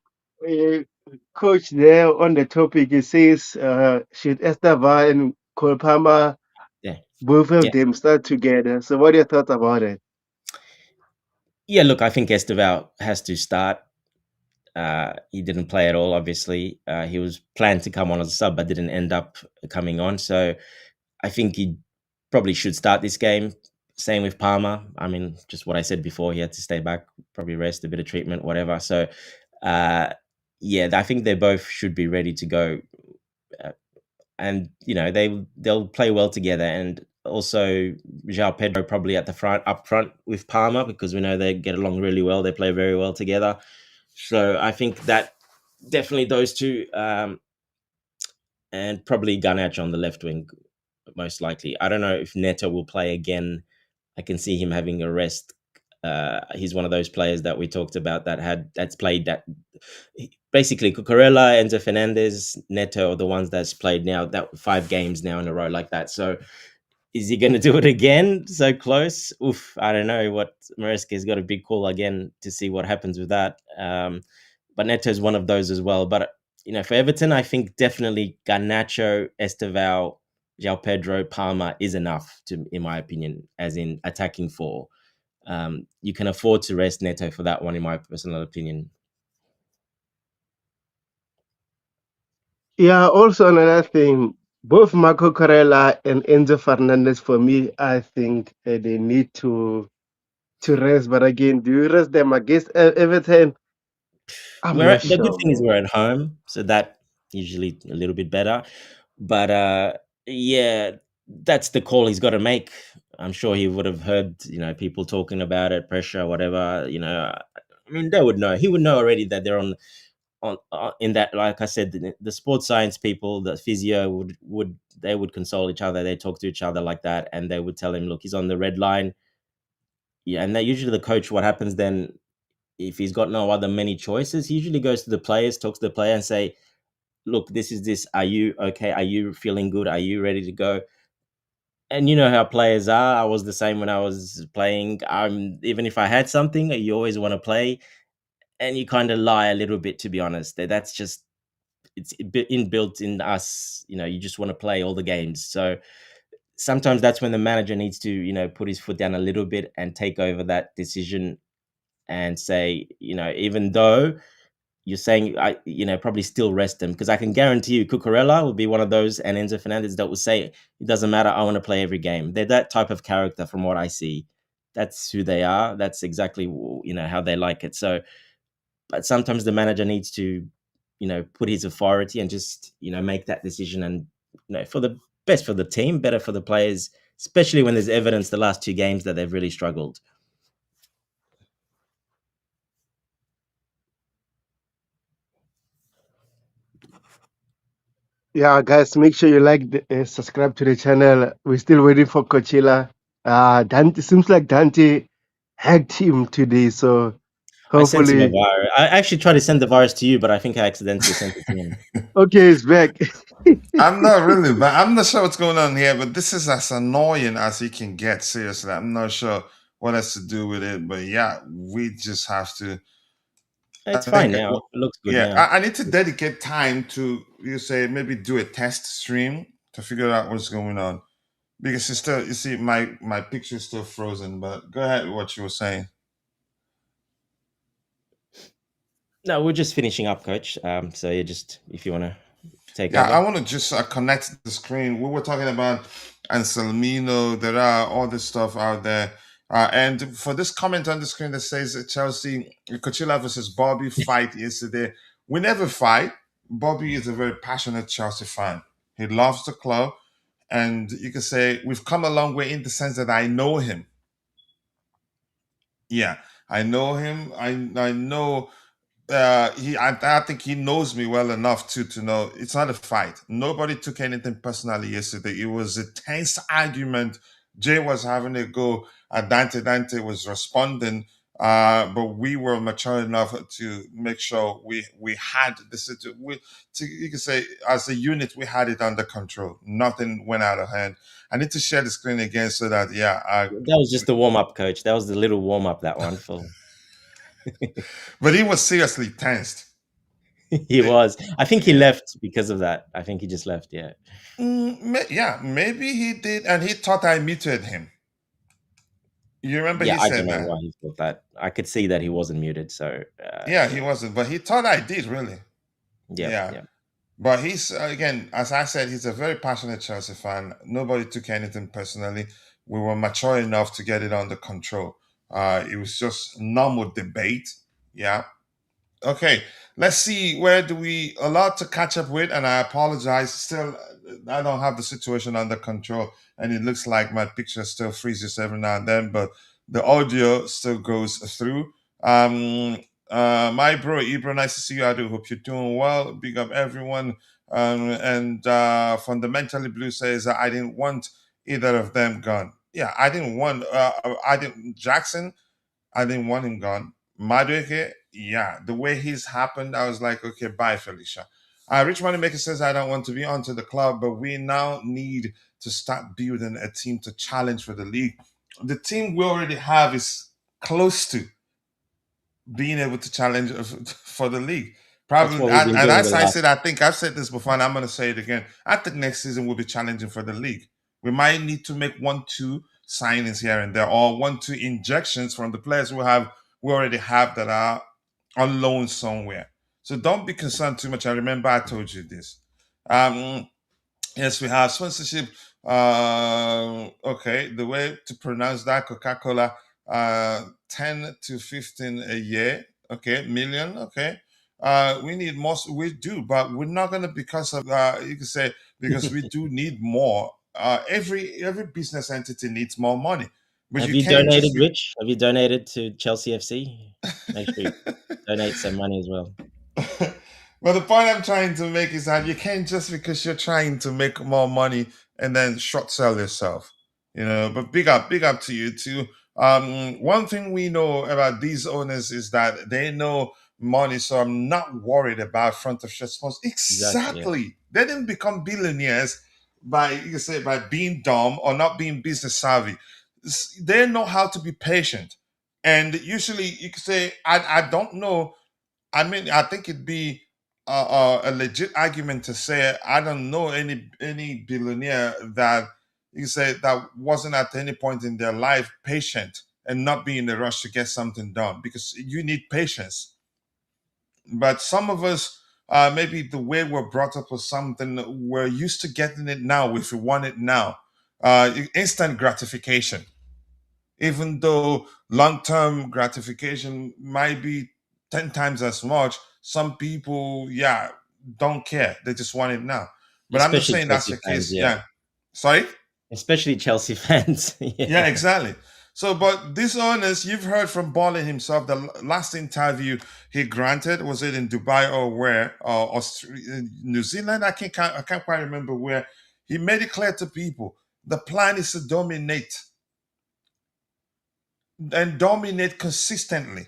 S3: Coach, there on the topic, it says, should Estevao and Cole Palmer,
S4: Yeah.
S3: both of
S4: Yeah.
S3: them start together? So, what are your thoughts about it?
S4: Yeah, look, I think Estevao has to start. He didn't play at all, obviously. He was planned to come on as a sub, but didn't end up coming on. So I think he probably should start this game. Same with Palmer. I mean, just what I said before, he had to stay back, probably rest, a bit of treatment, whatever. So, yeah, I think they both should be ready to go. And, they'll play well together. And also, João Pedro probably up front with Palmer, because we know they get along really well. They play very well together. So I think that definitely those two, and probably Garnacho on the left wing, most likely. I don't know if Neto will play again. I can see him having a rest. He's one of those players that we talked about that's played that. Basically, Cucurella, Enzo Fernandez, Neto are the ones that's played now that 5 games now in a row like that. So is he going to do it again so close? Oof, I don't know. What Maresca's got a big call again to see what happens with that. But Neto is one of those as well. But, for Everton, I think definitely Garnacho, Estevao, João Pedro, Palmer is enough, in my opinion, as in attacking 4. You can afford to rest Neto for that one, in my personal opinion.
S3: Yeah, also another thing, both Marco Corella and Enzo Fernandez, for me, I think they need to rest. But again, do you rest them against Everton? I'm not
S4: The good
S3: sure,
S4: thing is
S3: man.
S4: we're at home, so that usually a little bit better. But yeah, that's the call he's got to make. I'm sure he would have heard, people talking about it, pressure, whatever. I mean, they would know. He would know already that they're on in that. Like I said, the sports science people, the physio they would console each other. They talk to each other like that, and they would tell him, look, he's on the red line. Yeah, and that usually the coach. What happens then? If he's got no other many choices, he usually goes to the players, talks to the player, and say, "Look, this is this. Are you okay? Are you feeling good? Are you ready to go?" And you know how players are. I was the same when I was playing. Even if I had something, you always want to play, and you kind of lie a little bit, to be honest. That's just it's inbuilt in us. You just want to play all the games. So sometimes that's when the manager needs to, put his foot down a little bit and take over that decision and say, even though you're saying, probably still rest them, because I can guarantee you Cucurella will be one of those, and Enzo Fernandez that will say, it doesn't matter, I want to play every game. They're that type of character from what I see. That's who they are. That's exactly, how they like it. So, but sometimes the manager needs to, put his authority and just, make that decision, and, for the best for the team, better for the players, especially when there's evidence the last 2 games that they've really struggled.
S3: Yeah, guys, make sure you subscribe to the channel. We're still waiting for Coachella. Dante seems like Dante hacked him today, so
S4: I sent him a
S3: hopefully,
S4: virus. I actually tried to send the virus to you, but I think I accidentally sent it to him.
S3: okay, he's back.
S2: I'm not really, but I'm not sure what's going on here. But this is as annoying as it can get. Seriously, I'm not sure what has to do with it. But yeah, we just have to. I
S4: It's fine
S2: think,
S4: now. It looks good
S2: yeah,
S4: now.
S2: I need to dedicate time to maybe do a test stream to figure out what's going on, because it's still, you see, my picture's still frozen. But go ahead, what you were saying.
S4: No, we're just finishing up, Coach. So you just if you want to take
S2: Yeah, I
S4: over.
S2: want to just connect the screen. We were talking about Anselmino. There are all this stuff out there. And for this comment on the screen that says Chelsea, Coachella versus Bobby fight yesterday. We never fight. Bobby is a very passionate Chelsea fan. He loves the club. And you can say we've come a long way in the sense that I know him. Yeah, I know him. I know I think he knows me well enough to know it's not a fight. Nobody took anything personally yesterday. It was a tense argument. Jay was having a go. Dante was responding, but we were mature enough to make sure we had the situation. You can say as a unit we had it under control. Nothing went out of hand. I need to share the screen again so that
S4: That was just the warm up, Coach. That was the little warm up. That one for.
S2: but he was seriously tensed.
S4: He was. I think he left because of that. I think he just left. Yeah.
S2: Yeah, maybe he did, and he thought I muted him. You remember
S4: Yeah,
S2: he
S4: I
S2: said
S4: don't know
S2: that?
S4: why he thought that. I could see that he wasn't muted. So
S2: Yeah, he wasn't, but he thought I did, really.
S4: yeah.
S2: But he's, again, as I said, he's a very passionate Chelsea fan. Nobody took anything personally. We were mature enough to get it under control. It was just normal debate. Yeah. Okay, let's see. Where do we a lot to catch up with? And I apologize. Still, I don't have the situation under control, and it looks like my picture still freezes every now and then, but the audio still goes through. My bro Ibro, nice to see you. I do hope you're doing well. Big up everyone. And fundamentally blue says I didn't want either of them gone. Yeah, I didn't want. I didn't Jackson. I didn't want him gone. Madueke, yeah, the way he's happened, I was like, okay, bye, Felicia. Rich Moneymaker says, I don't want to be onto the club, but we now need to start building a team to challenge for the league. The team we already have is close to being able to challenge for the league.
S4: That's
S2: Probably,
S4: what we've been
S2: and
S4: doing
S2: as
S4: the
S2: I
S4: last.
S2: said, I think I've said this before, and I'm going to say it again. I think next season we'll be challenging for the league. We might need to make 1-2 signings here and there, or 1-2 injections from the players we already have that are on loan somewhere. So don't be concerned too much. I remember I told you this. Yes, we have sponsorship. Okay, the way to pronounce that Coca-Cola, 10 to 15 a year. Okay, million. Okay. We need more. We do, but we're not gonna because of you can say because we do need more. Every business entity needs more money, but
S4: Have
S2: you
S4: you
S2: can't
S4: donated,
S2: just
S4: Rich? Have you donated to Chelsea FC? Make sure you donate some money as well.
S2: Well, the point I'm trying to make is that you can't just because you're trying to make more money and then short sell yourself, But big up to you too. One thing we know about these owners is that they know money, so I'm not worried about front of shirt sponsors.
S4: Exactly. Yeah.
S2: Exactly, they didn't become billionaires by you can say by being dumb or not being business savvy. They know how to be patient, and usually you can say I don't know. I mean, I think it'd be a legit argument to say I don't know any billionaire that you say that wasn't at any point in their life patient and not be in a rush to get something done because you need patience. But some of us, maybe the way we're brought up or something, we're used to getting it now if we want it now. Instant gratification, even though long-term gratification might be 10 times as much, some people don't care, they just want it now. But I'm not
S4: Especially
S2: saying that's
S4: Chelsea
S2: the
S4: fans.
S2: case.
S4: Yeah.
S2: Sorry.
S4: Especially Chelsea fans.
S2: Yeah, exactly. So but these owners, you've heard from Ballin himself, the last interview he granted, was it in Dubai or where, New Zealand, I can't quite remember where. He made it clear to people the plan is to dominate and dominate consistently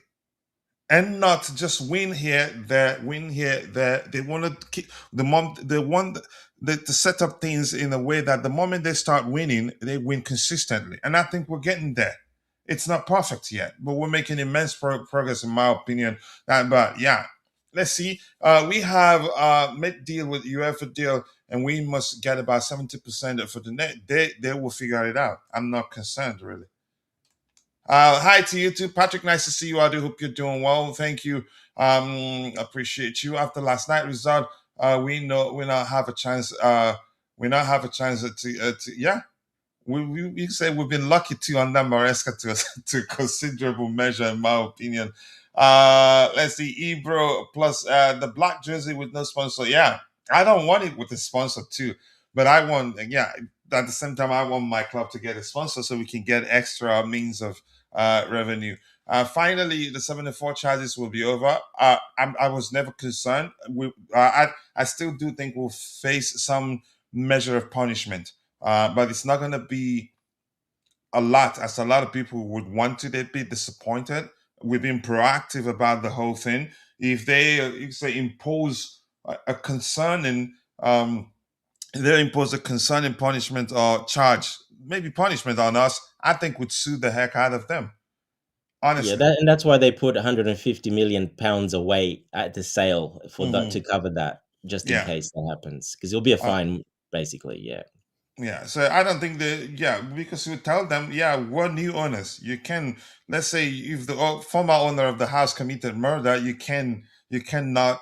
S2: and not just win here, there, win here, there. They want to keep they want to set up things in a way that the moment they start winning, they win consistently. And I think we're getting there. It's not perfect yet, but we're making immense progress, in my opinion. But yeah, let's see. We have made deal with UEFA deal, and we must get about 70% for the net. They will figure it out. I'm not concerned really. Hi to you too, Patrick. Nice to see you. I do hope you're doing well. Thank you. Appreciate you. After last night result, we know we now have a chance. Yeah. We say we've been lucky to under Maresca to considerable measure, in my opinion. Let's see, Ebro plus the black jersey with no sponsor. Yeah, I don't want it with a sponsor too, but I want, yeah, at the same time I want my club to get a sponsor so we can get extra means of revenue. Finally, the 74 charges will be over. I was never concerned. I still do think we'll face some measure of punishment, but it's not going to be a lot, as a lot of people would want to. They'd be disappointed. We've been proactive about the whole thing. If they impose a concerning, they impose a concerning punishment or charge, maybe punishment on us, I think would sue the heck out of them.
S4: Yeah,
S2: Honestly.
S4: and that's why they put 150 million pounds away at the sale for that, to cover that, just in
S2: Yeah.
S4: case that happens, because it'll be a
S2: Uh,
S4: fine, basically. Yeah.
S2: Yeah, so I don't think because we tell them, yeah, we're new owners. You can, let's say, if the former owner of the house committed murder, you cannot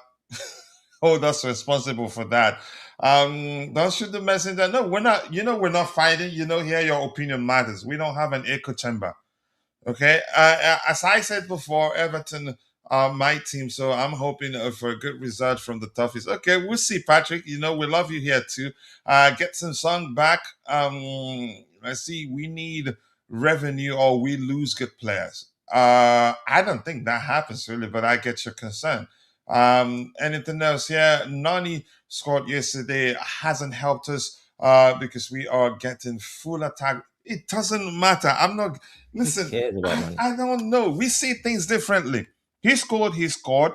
S2: hold us responsible for that. Don't shoot the messenger. No, we're not. We're not fighting. Here your opinion matters. We don't have an echo chamber. Okay. As I said before, Everton are my team, so I'm hoping for a good result from the toughest. Okay, we'll see, Patrick. We love you here too. Get some song back. Let's see. We need revenue, or we lose good players. I don't think that happens really, but I get your concern. Anything else? Yeah, Nani scored yesterday hasn't helped us because we are getting full attack. It doesn't matter. I'm not.
S4: Who
S2: Listen,
S4: cares about money?
S2: I don't know. We see things differently. He scored. He scored.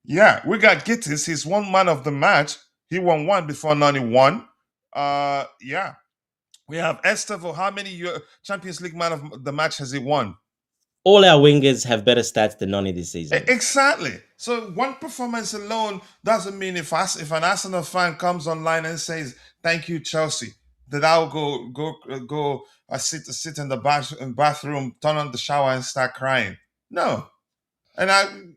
S2: Yeah, we got Gittis. He's one man of the match. He won one before Nani won. Yeah. We have Estevao. How many Champions League man of the match has he won?
S4: All our wingers have better stats than Noni this season.
S2: Exactly. So one performance alone doesn't mean if an Arsenal fan comes online and says thank you Chelsea, that I'll go sit in the bathroom, turn on the shower and start crying. No, and I'm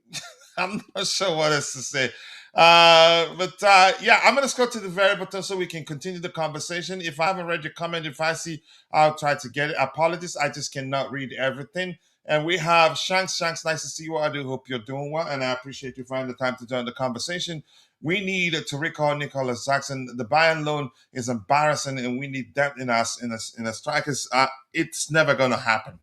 S2: not sure what else to say. But yeah, I'm gonna scroll to the very bottom so we can continue the conversation. If I haven't read your comment, if I see, I'll try to get it. Apologies, I just cannot read everything. And we have Shanks. Shanks, nice to see you. I do hope you're doing well, and I appreciate you finding the time to join the conversation. We need to recall Nicholas Jackson. The Bayern loan is embarrassing, and we need depth in us in a strikers. It's never gonna happen.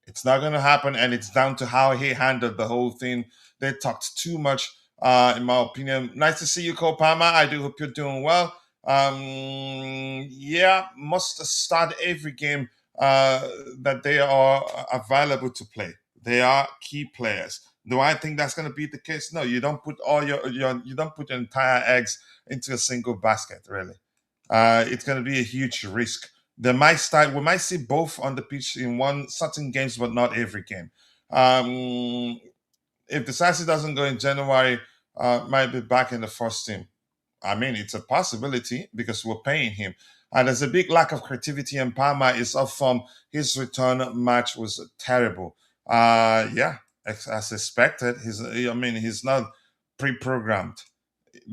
S2: It's not going to happen, and it's down to how he handled the whole thing. They talked too much, in my opinion. Nice to see you, Kopama. I do hope you're doing well. Yeah, must start every game that they are available to play. They are key players. Do I think that's going to be the case? No, you don't put all your you don't put your entire eggs into a single basket. Really, it's going to be a huge risk. We might see both on the pitch in one certain games, but not every game. If the Sassy doesn't go in January, might be back in the first team. I mean, it's a possibility because we're paying him. And there's a big lack of creativity, and Palma is off from his return match was terrible. Yeah, as expected. He's not pre-programmed.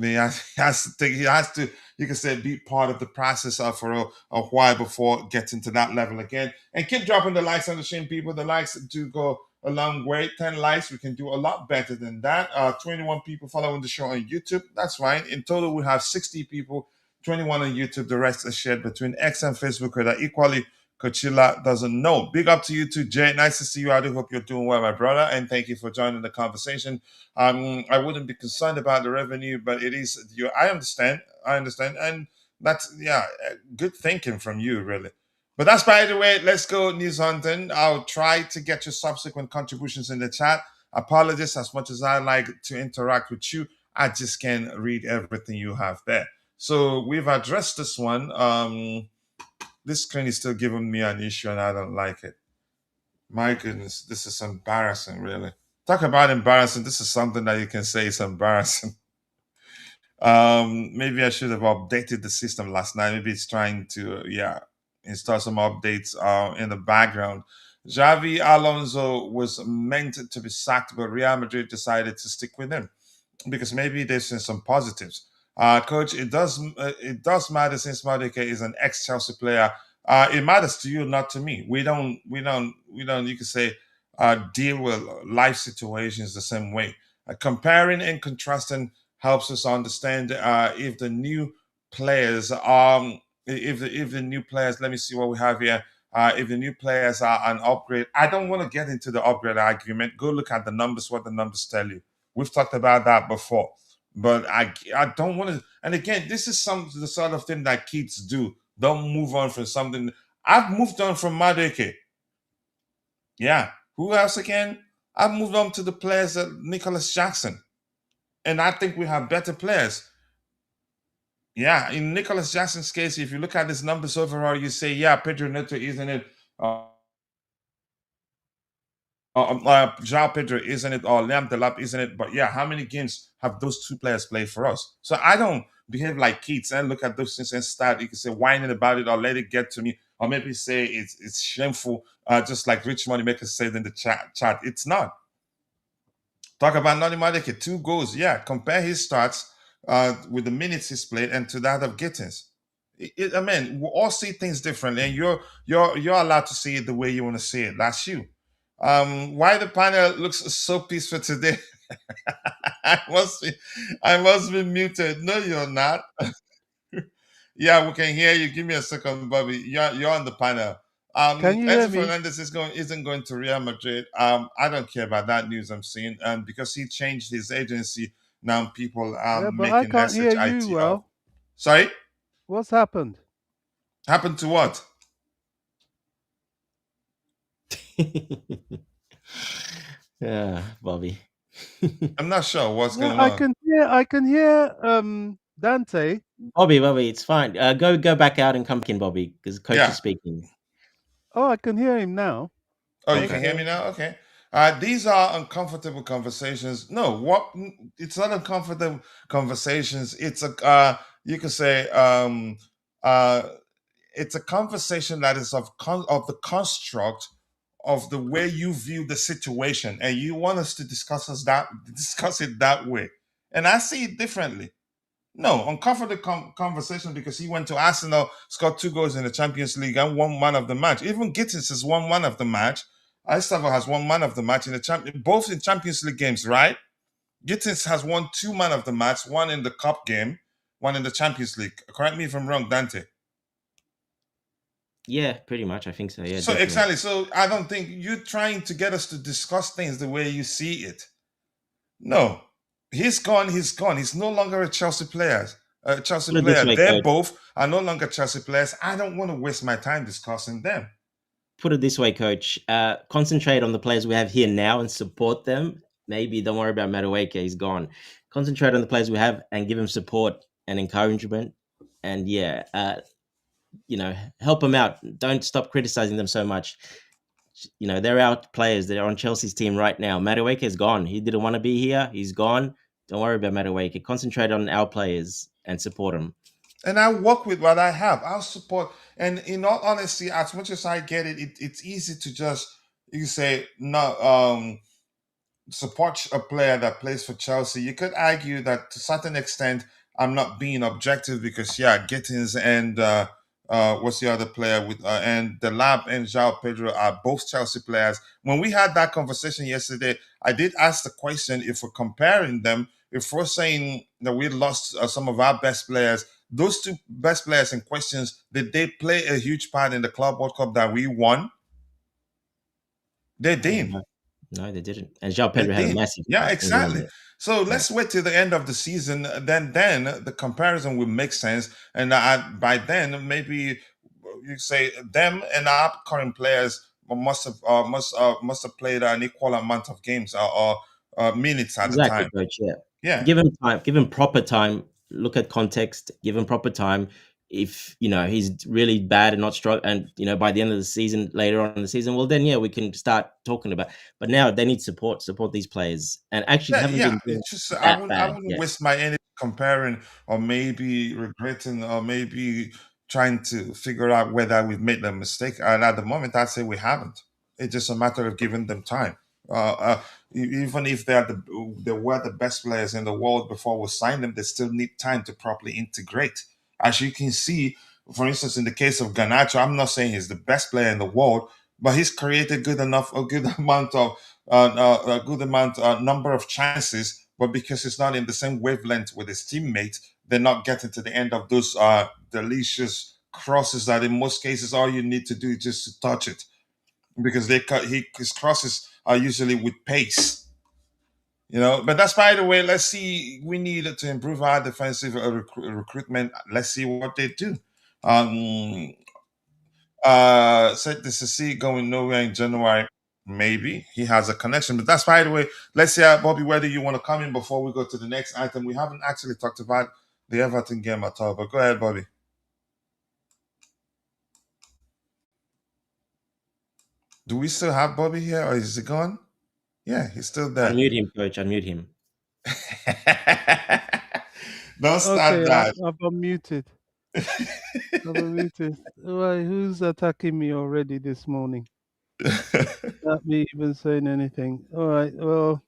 S2: He has to, you can say, be part of the process for a while before getting to that level again. And keep dropping the likes on the stream, people. The likes do go a long way. 10 likes, we can do a lot better than that. 21 people following the show on YouTube. That's fine. In total, we have 60 people, 21 on YouTube. The rest are shared between X and Facebook, where equally Coachella doesn't know. Big up to you too, Jay. Nice to see you. I do hope you're doing well, my brother, and thank you for joining the conversation. I wouldn't be concerned about the revenue, but it is you. I understand, and that's good thinking from you, really. But that's by the way. Let's go news hunting. I'll try to get your subsequent contributions in the chat. Apologies, as much as I like to interact with you, I just can't read everything you have there. So we've addressed this one. This screen is still giving me an issue, and I don't like it. My goodness, this is embarrassing, really. Talk about embarrassing. This is something that you can say is embarrassing. Maybe I should have updated the system last night. Maybe it's trying to, install some updates in the background. Xavi Alonso was meant to be sacked, but Real Madrid decided to stick with him because maybe they've seen some positives. Coach, it does matter since Madueke is an ex-Chelsea player. It matters to you, not to me. We don't. You could say deal with life situations the same way. Comparing and contrasting helps us understand if the new players if the new players. Let me see what we have here. If the new players are an upgrade, I don't want to get into the upgrade argument. Go look at the numbers. What the numbers tell you. We've talked about that before. But I don't want to. And again, this is the sort of thing that kids do. Don't move on from something. I've moved on from Madueke. Yeah. Who else again? I've moved on to the players that Nicholas Jackson. And I think we have better players. Yeah, in Nicholas Jackson's case, if you look at his numbers overall, you say, yeah, Pedro Neto, isn't it? João Pedro, isn't it? Or Liam Delap, isn't it? But yeah, how many games have those two players played for us? So I don't behave like kids and look at those things and start, you can say, whining about it or let it get to me, or maybe say it's shameful, just like Rich Moneymaker said in the chat. It's not. Talk about Nani Madeke, 2 goals. Yeah, compare his starts with the minutes he's played and to that of Gittins. I mean, we all see things differently, and you're allowed to see it the way you want to see it. That's you. Why the panel looks so peaceful today? I must be muted. No, you're not. Yeah, we can hear you. Give me a second, Bobby. You're on the panel.
S3: Can you hear
S2: Enzo
S3: me?
S2: Fernandez isn't going to Real Madrid. I don't care about that news I'm seeing. Because he changed his agency, now people are
S3: Yeah, but I
S2: making
S3: can't hear you
S2: SHIT.
S3: well.
S2: Sorry?
S3: What's happened?
S2: Happened to what?
S4: Yeah, Bobby.
S2: I'm not sure what's
S3: Yeah,
S2: going
S3: I
S2: on.
S3: can hear Dante.
S4: Bobby, it's fine. Go back out and come back in, Bobby, because coach
S2: Yeah.
S4: is speaking.
S3: Oh, I can hear him now.
S2: Oh, you can hear me now? Okay. These are uncomfortable conversations. No, it's not uncomfortable conversations. It's you can say uh it's a conversation that is of the construct of the way you view the situation, and you want us to discuss it that way. And I see it differently. No, uncomfortable conversation because he went to Arsenal, scored 2 goals in the Champions League, and won man of the match. Even Gittins has won man of the match. Estevao has won man of the match in both in Champions League games, right? Gittins has won 2 man of the match, one in the cup game, one in the Champions League. Correct me if I'm wrong, Dante.
S4: Yeah, pretty much. I think so. Yeah,
S2: So
S4: definitely.
S2: exactly. So I don't think you're trying to get us to discuss things the way you see it. No, he's gone. He's gone. He's no longer a Chelsea player.
S4: Put it this way,
S2: They
S4: coach.
S2: both are no longer Chelsea players. I don't want to waste my time discussing them.
S4: Put it this way, coach. Concentrate on the players we have here now and support them. Maybe don't worry about Madueke. He's gone. Concentrate on the players we have and give him support and encouragement. And yeah, help them out. Don't stop criticizing them so much. They're our players. They're on Chelsea's team right now. Madueke is gone. He didn't want to be here. He's gone. Don't worry about Madueke. Concentrate on our players and support them.
S2: And I work with what I have. I'll support. And in all honesty, as much as I get it, it's easy to just you say no. Support a player that plays for Chelsea. You could argue that to a certain extent, I'm not being objective because Gittins and what's the other player with and the Lab and João Pedro are both Chelsea players. When we had that conversation yesterday, I did ask the question if we're comparing them, if we're saying that we lost some of our best players, those 2 best players in questions, did they play a huge part in the Club World Cup that we won? They didn't.
S4: No, they didn't. And João Pedro had a massive
S2: Yeah,
S4: impact.
S2: exactly. So let's wait till the end of the season. Then the comparison will make sense, and by then maybe you say them and our current players must have played an equal amount of games or minutes at the time.
S4: Coach. Yeah.
S2: Yeah.
S4: Give him time. Give him proper time. Look at context. Give him proper time. If he's really bad and not strong, and by the end of the season, later on in the season, well, then we can start talking about. But now they need support these players, and actually haven't been doing
S2: It's just
S4: that
S2: I wouldn't waste my energy comparing or maybe regretting or maybe trying to figure out whether we've made a mistake. And at the moment, I'd say we haven't. It's just a matter of giving them time. Even if they were the best players in the world before we signed them, they still need time to properly integrate. As you can see, for instance, in the case of Garnacho, I'm not saying he's the best player in the world, but he's created a good amount of number of chances. But because he's not in the same wavelength with his teammates, they're not getting to the end of those delicious crosses that in most cases all you need to do is just to touch it, because his crosses are usually with pace. But that's, by the way. Let's see. We need to improve our defensive recruitment. Let's see what they do. Um, Said this is see going nowhere in January. Maybe he has a connection, but that's, by the way. Let's see, Bobby, whether you want to come in before we go to the next item. We haven't actually talked about the Everton game at all, but go ahead, Bobby. Do we still have Bobby here, or is he gone? Yeah, he's still there.
S4: Unmute him, coach. Unmute him.
S2: Don't start
S5: Okay,
S2: that.
S5: I've unmuted. I've unmuted. Why, who's attacking me already this morning? Not me even saying anything. All right. Well,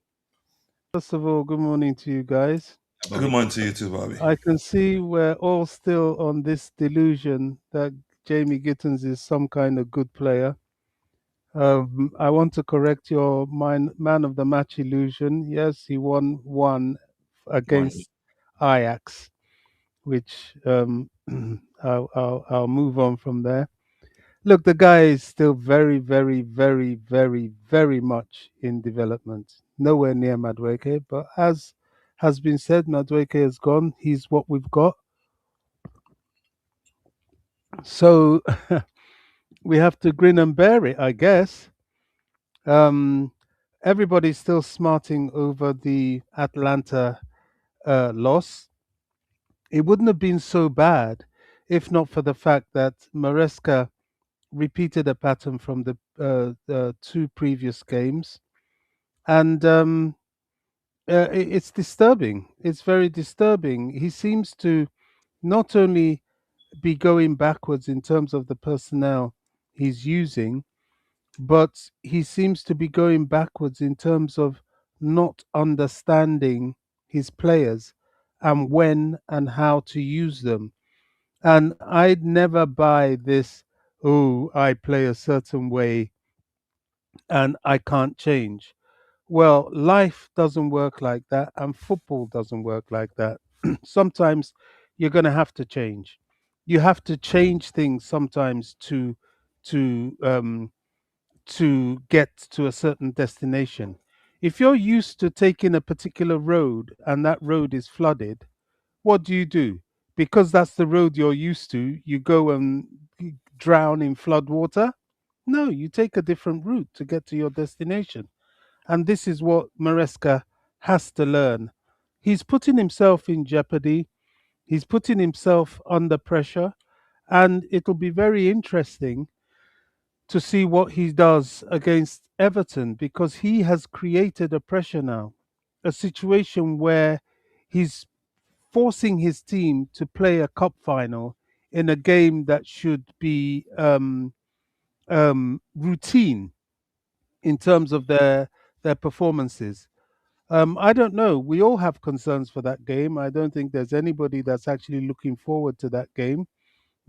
S5: first of all, good morning to you guys.
S2: Good morning to you too, Bobby.
S5: I can see we're all still on this delusion that Jamie Gittins is some kind of good player. I want to correct your man of the match illusion. Yes, he won one against Ajax, which I'll move on from there. Look, the guy is still very, very, very, very, very much in development. Nowhere near Madueke, but as has been said, Madueke is gone. He's what we've got. So we have to grin and bear it, I guess. Everybody's still smarting over the Atalanta loss. It wouldn't have been so bad if not for the fact that Maresca repeated a pattern from the two previous games, and it's disturbing. It's very disturbing. He seems to not only be going backwards in terms of the personnel he's using, but he seems to be going backwards in terms of not understanding his players and when and how to use them. And I'd never buy this, oh, I play a certain way and I can't change. Well, life doesn't work like that, and football doesn't work like that. Sometimes you're going to have to change. You have to change things sometimes to to get to a certain destination. If you're used to taking a particular road and that road is flooded, what do? Because that's the road you're used to, you go and drown in flood water? No, you take a different route to get to your destination. And this is what Maresca has to learn. He's putting himself in jeopardy, he's putting himself under pressure, and it'll be very interesting to see what he does against Everton because he has created a pressure now, a situation where he's forcing his team to play a cup final in a game that should be routine in terms of their performances. I don't know. We all have concerns for that game. I don't think there's anybody that's actually looking forward to that game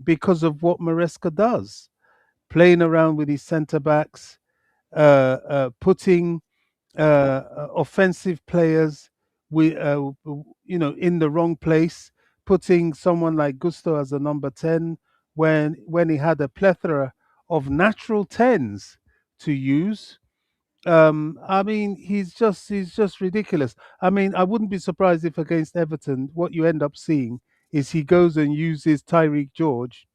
S5: because of what Maresca does, playing around with his centre backs, putting offensive players in the wrong place, putting someone like Gusto as a number 10 when he had a plethora of natural 10s to use. I mean, he's just ridiculous. I mean, I wouldn't be surprised if against Everton, what you end up seeing is he goes and uses Tyreek George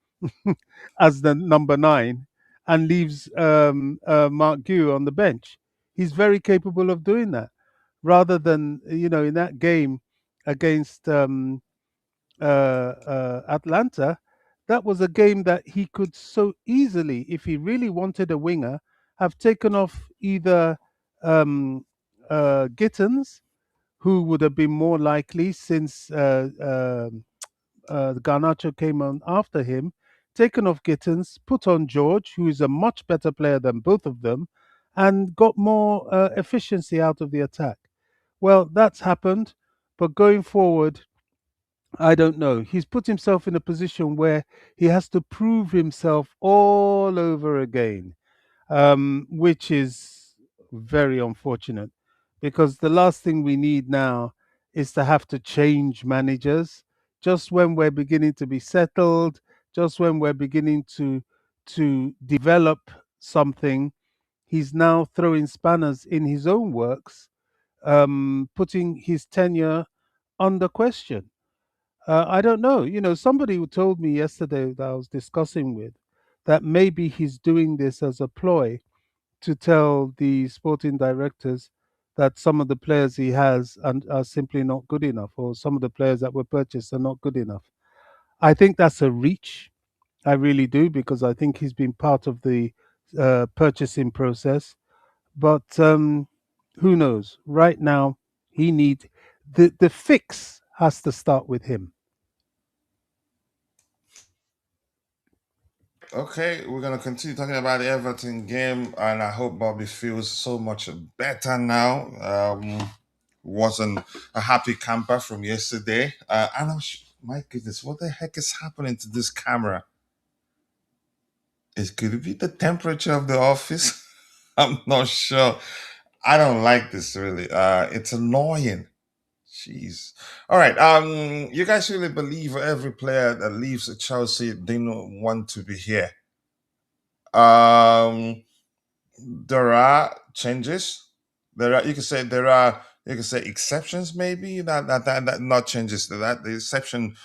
S5: as the number 9 and leaves Mark Gue on the bench. He's very capable of doing that, rather than in that game against Atlanta. That was a game that he could so easily, if he really wanted a winger, have taken off either Gittins, who would have been more likely since Garnacho came on after him, taken off Gittins, put on George, who is a much better player than both of them, and got more efficiency out of the attack. Well, that's happened, but going forward, I don't know. He's put himself in a position where he has to prove himself all over again, which is very unfortunate because the last thing we need now is to have to change managers just when we're beginning to be settled, just when we're beginning to develop something. He's now throwing spanners in his own works, putting his tenure under question. I don't know. Somebody who told me yesterday that I was discussing with that maybe he's doing this as a ploy to tell the sporting directors that some of the players he has are simply not good enough, or some of the players that were purchased are not good enough. I think that's a reach. I really do, because I think he's been part of the purchasing process. But who knows? Right now, he need the fix has to start with him.
S2: Okay, we're gonna continue talking about the Everton game, and I hope Bobby feels so much better now. Wasn't a happy camper from yesterday, and my goodness, what the heck is happening to this camera? Could it be the temperature of the office? I'm not sure. I don't like this really. It's annoying. Jeez. All right. You guys really believe every player that leaves Chelsea didn't want to be here? Um, there are changes. There are, you can say exceptions maybe, that not changes, that the exception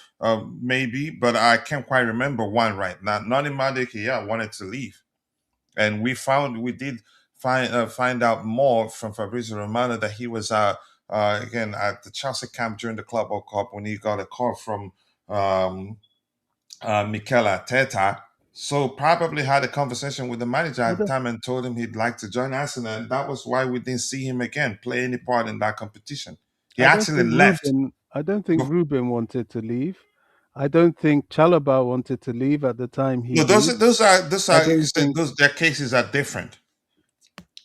S2: maybe, but I can't quite remember one right now. Nani Madueke, yeah, wanted to leave, and we did find out more from Fabrizio Romano that he was again at the Chelsea camp during the Club World Cup when he got a call from um, Mikel Arteta. So probably had a conversation with the manager
S5: I
S2: at the
S5: don't,
S2: time and told him he'd like to join Arsenal, and that was why we didn't see him again play any part in that competition. He
S5: I don't
S2: actually
S5: think
S2: left.
S5: Ruben. I don't think
S2: Bef-
S5: Ruben wanted to leave. I don't think Chalobah wanted to leave at the time he
S2: No,
S5: leave.
S2: those
S5: I
S2: are, you can
S5: don't
S2: say
S5: think
S2: those their cases are different.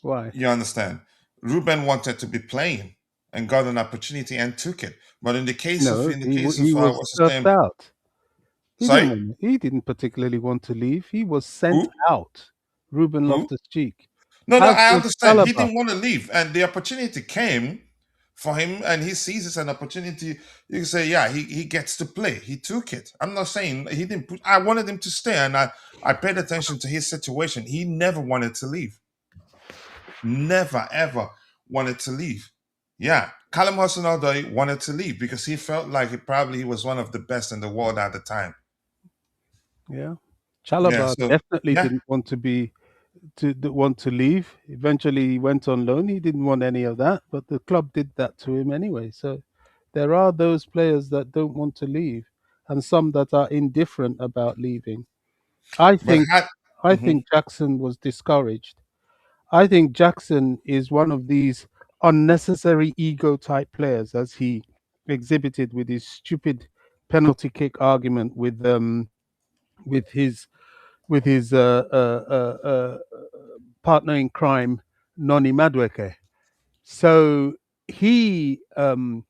S5: why.
S2: You understand? Ruben wanted to be playing and got an opportunity and took it. But
S5: No,
S2: in the case of
S5: he was
S2: what's his
S5: turfed
S2: name?
S5: out.
S2: Sorry,
S5: He didn't particularly want to leave. He was sent
S2: who?
S5: out. Ruben
S2: Who?
S5: Loftus-Cheek,
S2: No,
S5: as
S2: I
S5: was
S2: understand. He
S5: Chalobah.
S2: didn't want to leave, and the opportunity came for him, and he sees it as an opportunity. You can say, yeah, he gets to play. He took it. I'm not saying he didn't. I wanted him to stay, and I paid attention to his situation. He never wanted to leave. Never ever wanted to leave. Yeah, Callum Hudson-Odoi wanted to leave because he felt like he was one of the best in the world at the time.
S5: Yeah,
S2: Yeah,
S5: Chalobah
S2: so
S5: definitely
S2: yeah,
S5: didn't want to leave. Eventually, he went on loan. He didn't want any of that, but the club did that to him anyway. So there are those players that don't want to leave, and some that are indifferent about leaving. I
S2: but
S5: think
S2: had
S5: I
S2: mhm.
S5: think Jackson was discouraged. I think Jackson is one of these unnecessary ego type players, as he exhibited with his stupid penalty kick argument with his with his partner in crime, Noni Madueke. So he um,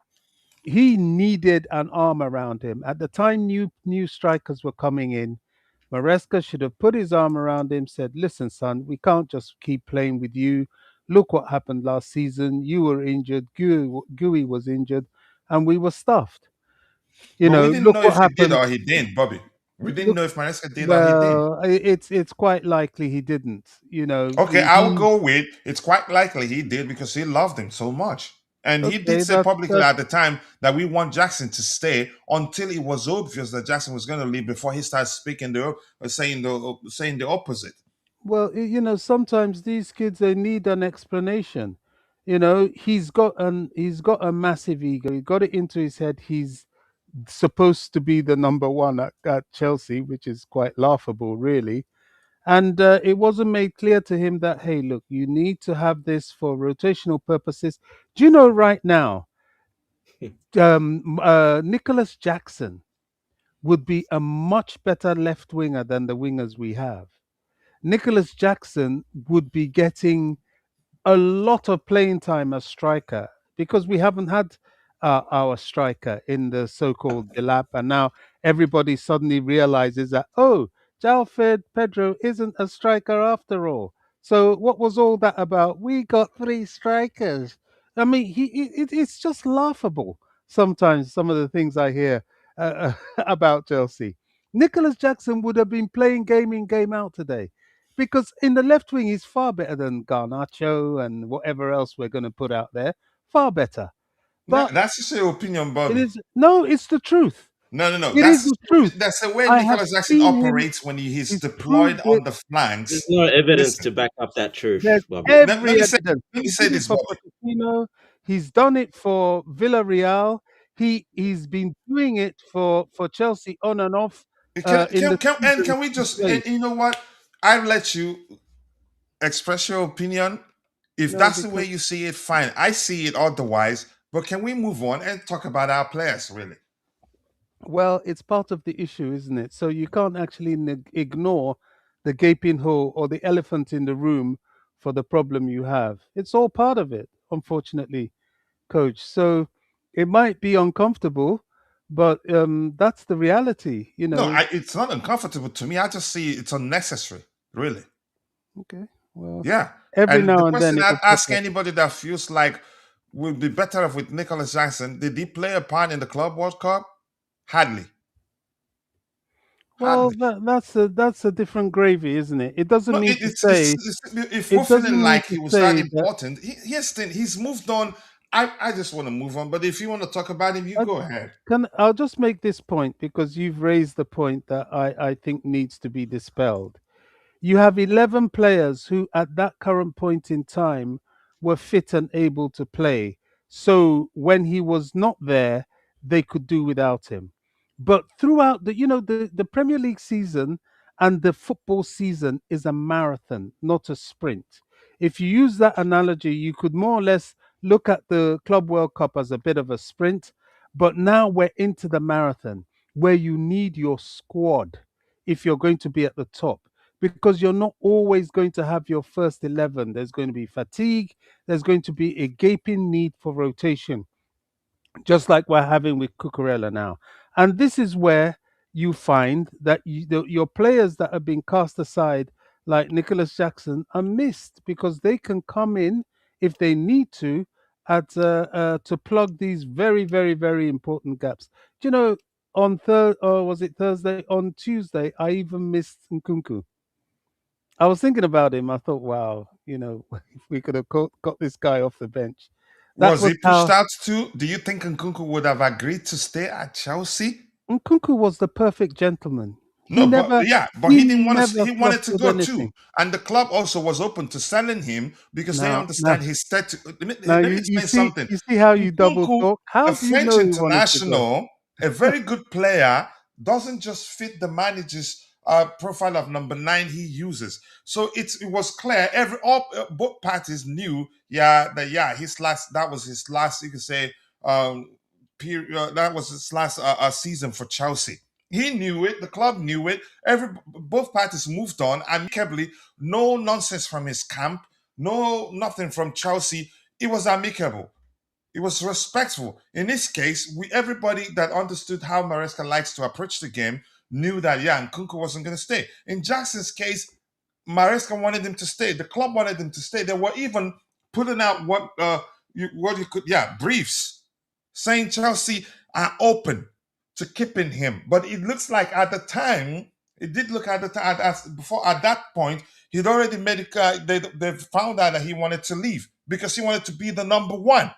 S5: he needed an arm around him. At the time new strikers were coming in, Maresca should have put his arm around him, said, "Listen, son, we can't just keep playing with you. Look what happened last season. You were injured, Gui was injured, and we were stuffed.
S2: But we didn't
S5: Look
S2: know if
S5: what
S2: he did
S5: happened.
S2: or he didn't, Bobby. We didn't
S5: Look,
S2: know if Maresca did or he didn't.
S5: well, it's quite likely he didn't.
S2: Okay, I'll go with it's quite likely he did because he loved him so much. And he did
S5: Okay,
S2: say publicly
S5: that's
S2: at the time that we want Jackson to stay until it was obvious that Jackson was going to leave before he started speaking saying the opposite.
S5: well, sometimes these kids they need an explanation. He's got a massive ego. He got it into his head. He's supposed to be the number one at Chelsea, which is quite laughable, really. And it wasn't made clear to him that, hey, look, you need to have this for rotational purposes. Do you know right now, Nicholas Jackson would be a much better left winger than the wingers we have. Nicholas Jackson would be getting a lot of playing time as striker because we haven't had our striker in the so-called Delap, and now everybody suddenly realizes that Jalfed Pedro isn't a striker after all. So what was all that about? We got three strikers. I mean, it's just laughable sometimes. Some of the things I hear about Chelsea. Nicholas Jackson would have been playing game in game out today because in the left wing he's far better than Garnacho and whatever else we're going to put out there. Far better. But
S2: That's just your opinion,
S5: it
S2: Bobby.
S5: is no, it's the truth.
S2: No.
S5: It is the truth.
S2: That's the way
S5: I have
S2: Nicholas Jackson
S5: seen him.
S2: operates when he's
S5: He's
S2: deployed
S5: proved
S2: on
S5: it.
S2: the
S4: There's
S2: flanks.
S4: no evidence
S2: Listen,
S4: to back up that truth,
S5: There's
S4: Bobby.
S2: let
S5: every
S2: me say
S5: evidence.
S2: let me
S5: He
S2: say
S5: did it
S2: this,
S5: for
S2: Bobby.
S5: Pochettino. He's done it for Villarreal. He's been doing it for Chelsea on and off in the seasons
S2: Can we
S5: he
S2: just, and
S5: played.
S2: you know what? I'll let you express your opinion. If
S5: No,
S2: that's the way
S5: because
S2: you see it, fine. I see it otherwise. But can we move on and talk about our players, really?
S5: well, it's part of the issue, isn't it? So you can't actually ignore the gaping hole or the elephant in the room for the problem you have. It's all part of it, unfortunately, coach. So it might be uncomfortable, but that's the reality, you
S2: No,
S5: know.
S2: it's not uncomfortable to me. I just see it's unnecessary, really.
S5: Okay, well,
S2: Yeah.
S5: every
S2: And the
S5: now and then
S2: question
S5: it
S2: I'd
S5: will pop
S2: ask
S5: up.
S2: anybody that feels like would be better off with Nicholas Jackson, did he play a part in the Club World Cup? Hardly.
S5: Well,
S2: Hardly.
S5: that's a different gravy, isn't it? It doesn't
S2: No,
S5: mean to say
S2: if we're
S5: it
S2: feeling
S5: doesn't mean
S2: like
S5: to
S2: he was that
S5: say that.
S2: important, he's moved on. I just want to move on. But if you want to talk about him, you
S5: I,
S2: go ahead.
S5: I'll just make this point because you've raised the point that I think needs to be dispelled. You have 11 players who, at that current point in time, were fit and able to play. So when he was not there, they could do without him. But throughout the Premier League season and the football season is a marathon, not a sprint. If you use that analogy, you could more or less look at the Club World Cup as a bit of a sprint. But now we're into the marathon where you need your squad if you're going to be at the top because you're not always going to have your first 11. There's going to be fatigue, there's going to be a gaping need for rotation, just like we're having with Cucurella now. And this is where you find that your players that have been cast aside, like Nicholas Jackson, are missed because they can come in if they need to plug these very, very, very important gaps. Do you know, on or was it Thursday? On Tuesday, I even missed Nkunku. I was thinking about him. I thought, wow, if we could have got this guy off the bench. That
S2: Was
S5: was
S2: he pushed
S5: how
S2: out too? Do you think Nkunku would have agreed to stay at Chelsea?
S5: Nkunku was the perfect gentleman.
S2: No, but yeah, but
S5: He
S2: he didn't want to.
S5: never
S2: He wanted
S5: fussed
S2: to
S5: with
S2: go too,
S5: anything.
S2: and the club also was open to selling him because they
S5: Now, now,
S2: understand his stat.
S5: now,
S2: Let me explain something.
S5: you see how you double
S2: Nkunku,
S5: talk.
S2: a
S5: How do you
S2: French
S5: know he wanted to go?
S2: international, a very good player, doesn't just fit the manager's profile of number 9 he uses. So it was clear. Both parties knew, his last, that was his last. You could say period. That was his last season for Chelsea. He knew it. The club knew it. Both parties moved on amicably. No nonsense from his camp. No nothing from Chelsea. It was amicable. It was respectful. In this case, everybody that understood how Maresca likes to approach the game knew that Nkunku wasn't going to stay. In Jackson's case, Maresca wanted him to stay. The club wanted him to stay. They were even putting out briefs saying Chelsea are open to keeping him. But it looks like at the time, it did look at the time before at that point, he'd already made it. They found out that he wanted to leave because he wanted to be the number 1.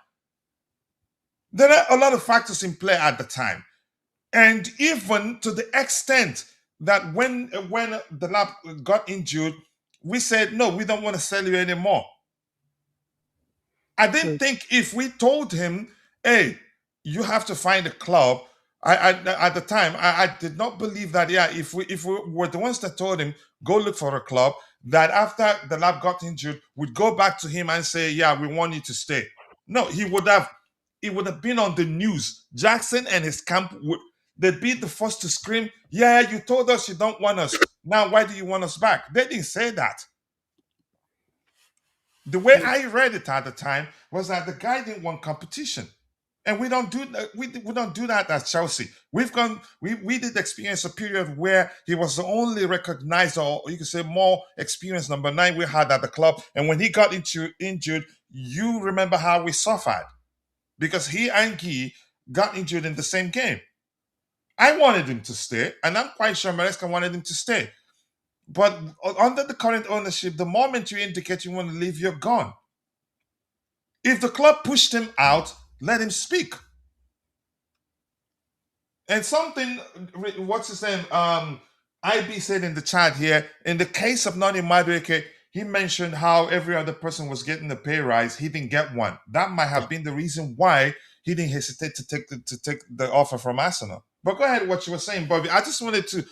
S2: There are a lot of factors in play at the time. And even to the extent that when the lab got injured, we said, no, we don't want to sell you anymore. I didn't
S5: So,
S2: think if we told him, hey, you have to find a club. At the time, I did not believe that, if we were the ones that told him, go look for a club, that after the lab got injured, we'd go back to him and say, yeah, we want you to stay. No, it would have been on the news. Jackson and his camp would, they'd be the first to scream, "Yeah, you told us you don't want us. Now, why do you want us back?" They didn't say that. The way I read it at the time was that the guy didn't want competition. And we don't do that. We don't do that at Chelsea. We did experience a period where he was the only recognized, or you could say more experienced number 9 we had at the club. And when he got injured, you remember how we suffered because he and Guy got injured in the same game. I wanted him to stay, and I'm quite sure Maresca wanted him to stay. But under the current ownership, the moment you indicate you want to leave, you're gone. If the club pushed him out, let him speak. And something, what's his name? IB said in the chat here, in the case of Nani Madueke, he mentioned how every other person was getting a pay rise. He didn't get one. That might have been the reason why he didn't hesitate to take the offer from Arsenal. But go ahead, what you were saying, Bobby. I just wanted to.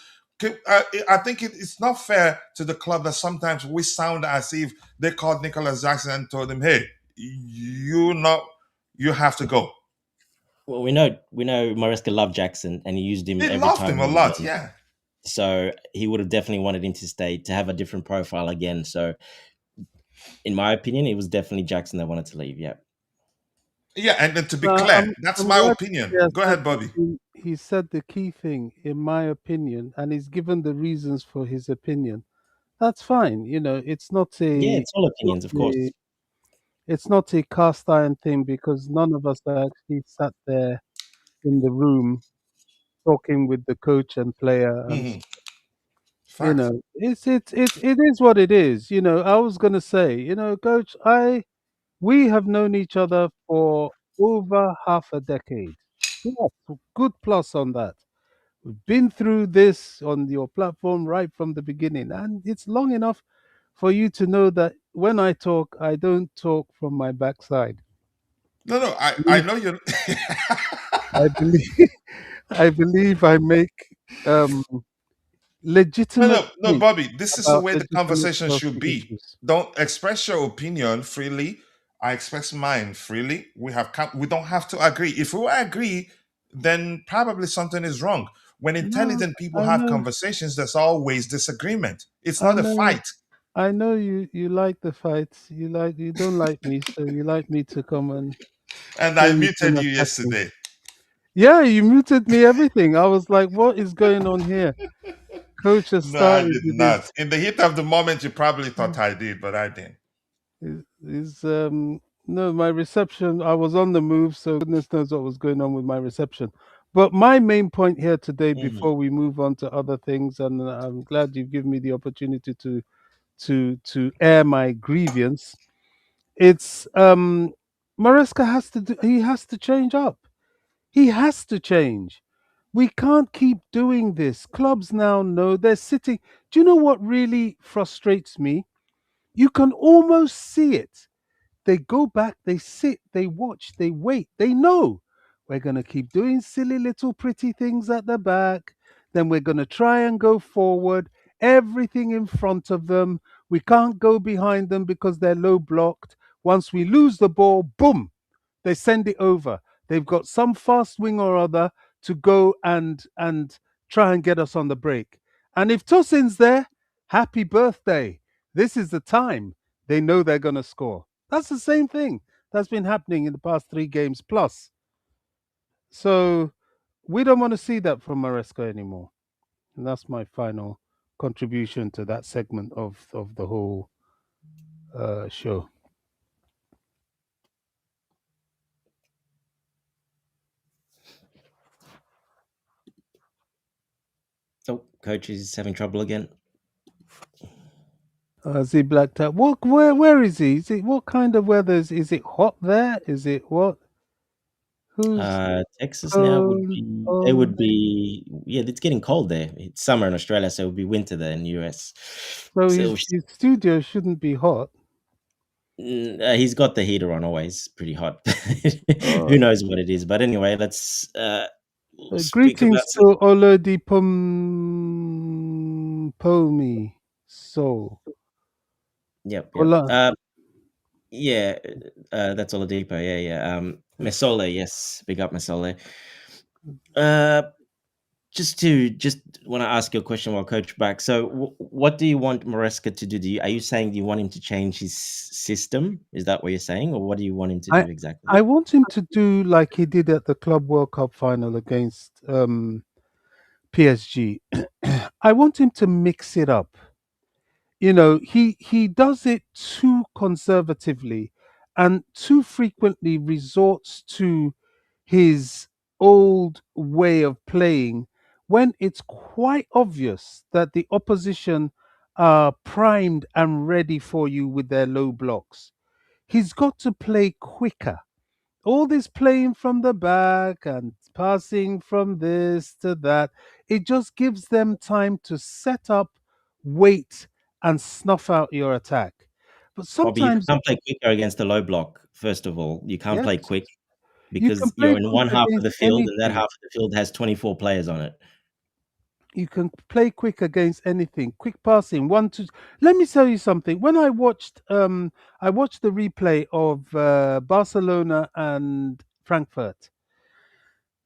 S2: I think it's not fair to the club that sometimes we sound as if they called Nicholas Jackson and told him, "Hey, you have to go."
S4: Well, we know Maresca loved Jackson, and he used him
S2: They
S4: every
S2: loved
S4: time.
S2: him a lot, yeah.
S4: So he would have definitely wanted him to stay, to have a different profile again. So, in my opinion, it was definitely Jackson that wanted to leave. Yeah.
S2: Yeah, and to be clear, that's my opinion. Go ahead, Bobby.
S5: He said the key thing, in my opinion, and he's given the reasons for his opinion. That's fine. It's not
S4: it's all opinions, of course.
S5: It's not a cast iron thing because none of us actually sat there in the room talking with the coach and player. And it is what it is. I was gonna say, coach, we have known each other for over half a decade. Yes, good plus on that. We've been through this on your platform right from the beginning, and it's long enough for you to know that when I talk, I don't talk from my backside.
S2: No, I know you're.
S5: I believe I believe I make legitimate.
S2: No, Bobby. This is the way the
S5: legitimate
S2: conversation should be.
S5: issues.
S2: Don't express your opinion freely. I express mine freely. We don't have to agree. If we agree, then probably something is wrong. When intelligent people have conversations, there's always disagreement. It's not a fight.
S5: I know you like the fights. You don't like me, so you like me to come and.
S2: And I muted you yesterday.
S5: Yeah, you muted me. Everything. I was like, "What is going on here?" Coach has started.
S2: No, I did not. In the heat of the moment, you probably thought I did, but I didn't.
S5: No, my reception. I was on the move, so goodness knows what was going on with my reception. But my main point here today, before we move on to other things, and I'm glad you've given me the opportunity to air my grievance. It's Maresca has to do. He has to change up. He has to change. We can't keep doing this. Clubs now know they're sitting. Do you know what really frustrates me? You can almost see it. They go back, they sit, they watch, they wait. They know we're going to keep doing silly little pretty things at the back. Then we're going to try and go forward. Everything in front of them. We can't go behind them because they're low blocked. Once we lose the ball, boom, they send it over. They've got some fast wing or other to go and try and get us on the break. And if Tosin's there, happy birthday. This is the time they know they're going to score. That's the same thing that's been happening in the past 3 games plus. So we don't want to see that from Maresca anymore. And that's my final contribution to that segment of the whole show.
S4: Oh, coach is having trouble again.
S5: Is he blacked out? Where is he? What kind of weather is it hot there? Is it what? Who's
S4: Texas now would be. It would be. Yeah, it's getting cold there. It's summer in Australia, so it would be winter there in the US.
S5: So his studio shouldn't be hot.
S4: He's got the heater on always, pretty hot. Who knows what it is? But anyway, let's.
S5: Greetings to Olodipum Pomi So.
S4: Yep. Yeah, that's Oladipo. Yeah. Mesole, yes, big up Mesole. just want to ask you a question while coach back. So, what do you want Maresca to do? Are you saying you want him to change his system? Is that what you're saying, or what do you want him to
S5: I
S4: do exactly?
S5: I want him to do like he did at the Club World Cup final against PSG. I want him to mix it up. You know, he does it too conservatively and too frequently resorts to his old way of playing when it's quite obvious that the opposition are primed and ready for you with their low blocks. He's got to play quicker. All this playing from the back and passing from this to that, it just gives them time to set up, wait, and snuff out your attack. But
S4: Bobby, you
S5: sometimes,
S4: can't play quicker against the low block. First of all, you can't
S5: yes,
S4: play quick
S5: you can
S4: because
S5: play
S4: you're in
S5: quick
S4: one half of
S5: against
S4: the field, and that
S5: anything.
S4: half of the field has 24 players on it.
S5: You can play quick against anything. Quick passing, one, two. Let me tell you something. When I watched the replay of Barcelona and Frankfurt.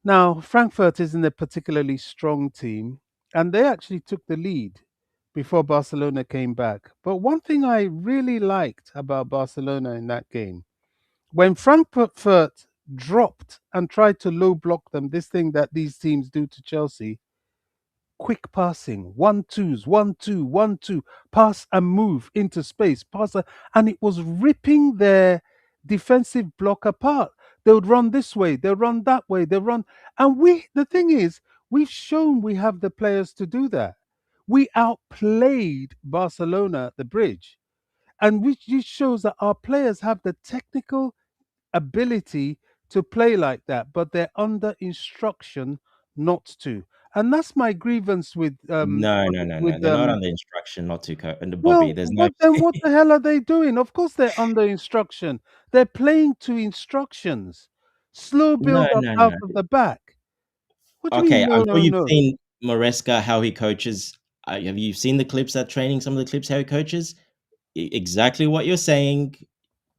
S5: Now, Frankfurt isn't a particularly strong team, and they actually took the lead before Barcelona came back. But one thing I really liked about Barcelona in that game, when Frankfurt dropped and tried to low block them, this thing that these teams do to Chelsea, quick passing, 1-2s, 1-2, 1-2, pass and move into space, and it was ripping their defensive block apart. They would run this way, they'll run that way, they'll run. And the thing is, we've shown we have the players to do that. We outplayed Barcelona at the bridge, and which just shows that our players have the technical ability to play like that, but they're under instruction not to. And that's my grievance
S4: No, no, no, no.
S5: with
S4: They're not under instruction not to and Bobby.
S5: well,
S4: There's no.
S5: what then? What the hell are they doing? Of course, they're under instruction. They're playing to instructions. Slow
S4: No,
S5: build up
S4: no,
S5: out
S4: no.
S5: of the back. What do you
S4: Okay,
S5: mean? No,
S4: I'm sure
S5: no,
S4: you've
S5: no.
S4: seen Maresca how he coaches. Have you seen the clips at training? Some of the clips how he coaches. Exactly what you're saying.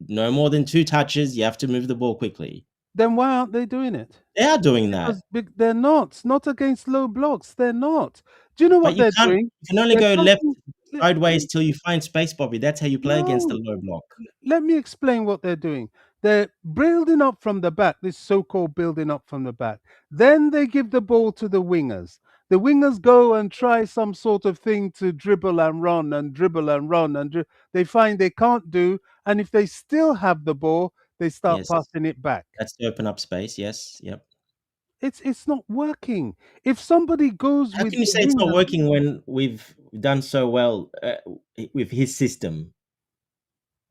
S4: No more than 2 touches. You have to move the ball quickly.
S5: Then why aren't they doing it?
S4: They are doing that,
S5: Because they're not against low blocks. They're not. Do you know
S4: but
S5: what
S4: you
S5: they're
S4: can't.
S5: doing?
S4: You can only
S5: They're
S4: go left,
S5: cutting.
S4: sideways till you find space, Bobby. That's how you play against the
S5: No,
S4: low block.
S5: let me explain what they're doing. They're building up from the back, this so called building up from the back. Then they give the ball to the wingers. The wingers go and try some sort of thing to dribble and run and dribble and run. They find they can't do. And if they still have the ball, they start
S4: Yes,
S5: passing it back.
S4: that's to open up space. Yes, yep.
S5: It's not working. If somebody goes
S4: How
S5: with
S4: can you
S5: the
S4: say it's not
S5: wingers
S4: working when we've done so well with his system?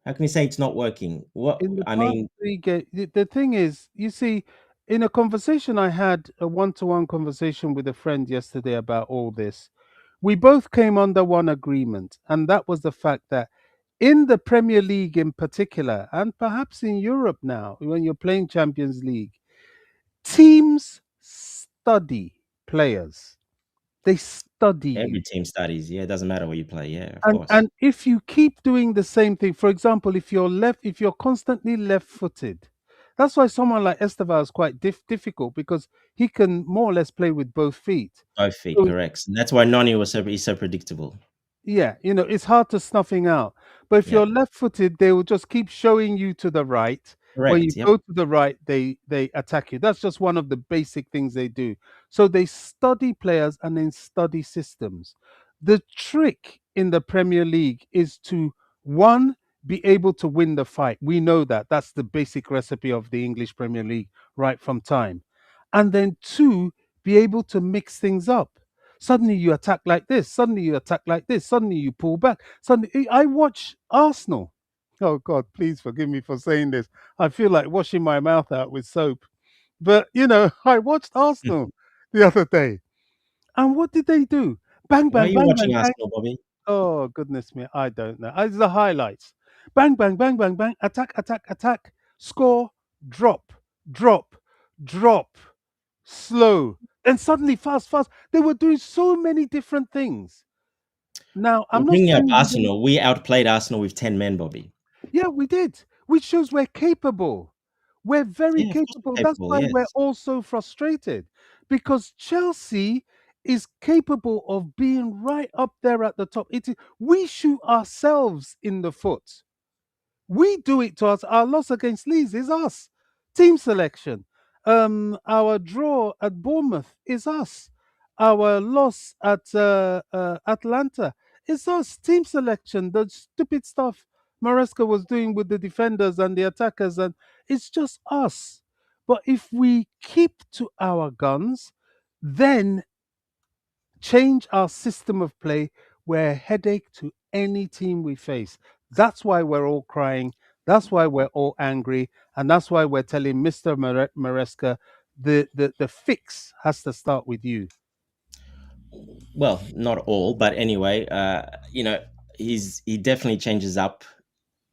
S4: How can you say it's not working? What
S5: in the
S4: I
S5: past
S4: mean,
S5: 3 games, the thing is, you see, in a conversation I had, a one-to-one conversation with a friend yesterday about all this, we both came under one agreement, and that was the fact that in the Premier League in particular, and perhaps in Europe now, when you're playing Champions League, teams study players. They study you.
S4: every team studies. Yeah, it doesn't matter where you play. Yeah, of
S5: And
S4: course.
S5: and if you keep doing the same thing, for example, if you're constantly left-footed, that's why someone like Estevao is quite difficult because he can more or less play with both feet.
S4: Both feet,
S5: So
S4: correct. And that's why Nani he's so predictable.
S5: yeah, it's hard to snuffing out. But if
S4: Yeah,
S5: you're left-footed, they will just keep showing you to the right. When you
S4: correct. Yep.
S5: go to the right, they attack you. That's just one of the basic things they do. So they study players and then study systems. The trick in the Premier League is to one be able to win the fight. We know that. That's the basic recipe of the English Premier League right from time. And then two, be able to mix things up. Suddenly you attack like this. Suddenly you attack like this. Suddenly you pull back. Suddenly I watch Arsenal. Oh God, please forgive me for saying this. I feel like washing my mouth out with soap. But I watched Arsenal the other day. And what did they do? Bang,
S4: Why are
S5: bang,
S4: you
S5: bang,
S4: watching
S5: bang, bang.
S4: Arsenal, Bobby?
S5: Oh goodness me, I don't know. It's the highlights. Bang, bang, bang, bang, bang. Attack, attack, attack. Score, drop, drop, drop. Slow. Then suddenly fast, fast. They were doing so many different things. Now,
S4: Well,
S5: I'm not
S4: bringing up
S5: saying we don't.
S4: Arsenal, we outplayed Arsenal with 10 men, Bobby.
S5: Yeah, we did, which shows we're capable. We're very
S4: Yeah, of course
S5: capable.
S4: we're
S5: That's
S4: capable.
S5: why we're
S4: Yes.
S5: all so frustrated because Chelsea is capable of being right up there at the top. We shoot ourselves in the foot. We do it to us. Our loss against Leeds is us. Team selection. Our draw at Bournemouth is us. Our loss at Atalanta is us. Team selection. The stupid stuff Maresca was doing with the defenders and the attackers, and it's just us. But if we keep to our guns, then change our system of play, we're a headache to any team we face. That's why we're all crying. That's why we're all angry. And that's why we're telling Mr. Maresca the fix has to start with you.
S4: Well, not all, but anyway, he definitely changes up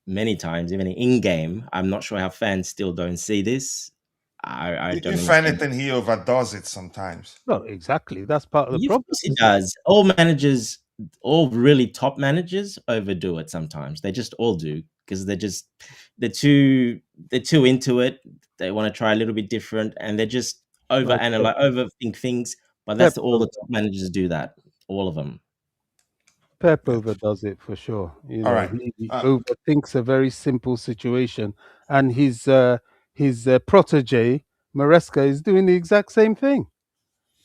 S4: many times, even in game. I'm not sure how fans still don't see this. I don't
S2: If
S4: understand.
S2: anything, he overdoes it sometimes.
S5: No, exactly. That's part of the
S4: Of
S5: problem.
S4: course he does. All managers, all really top managers overdo it sometimes. They just all do because they're too into it. They want to try a little bit different and they're just overthink things. But
S5: Pep,
S4: that's all the top managers do that. All of them.
S5: Pep
S2: Yeah.
S5: overdoes it for sure.
S2: All right.
S5: He overthinks a very simple situation, and his protege Maresca is doing the exact same thing,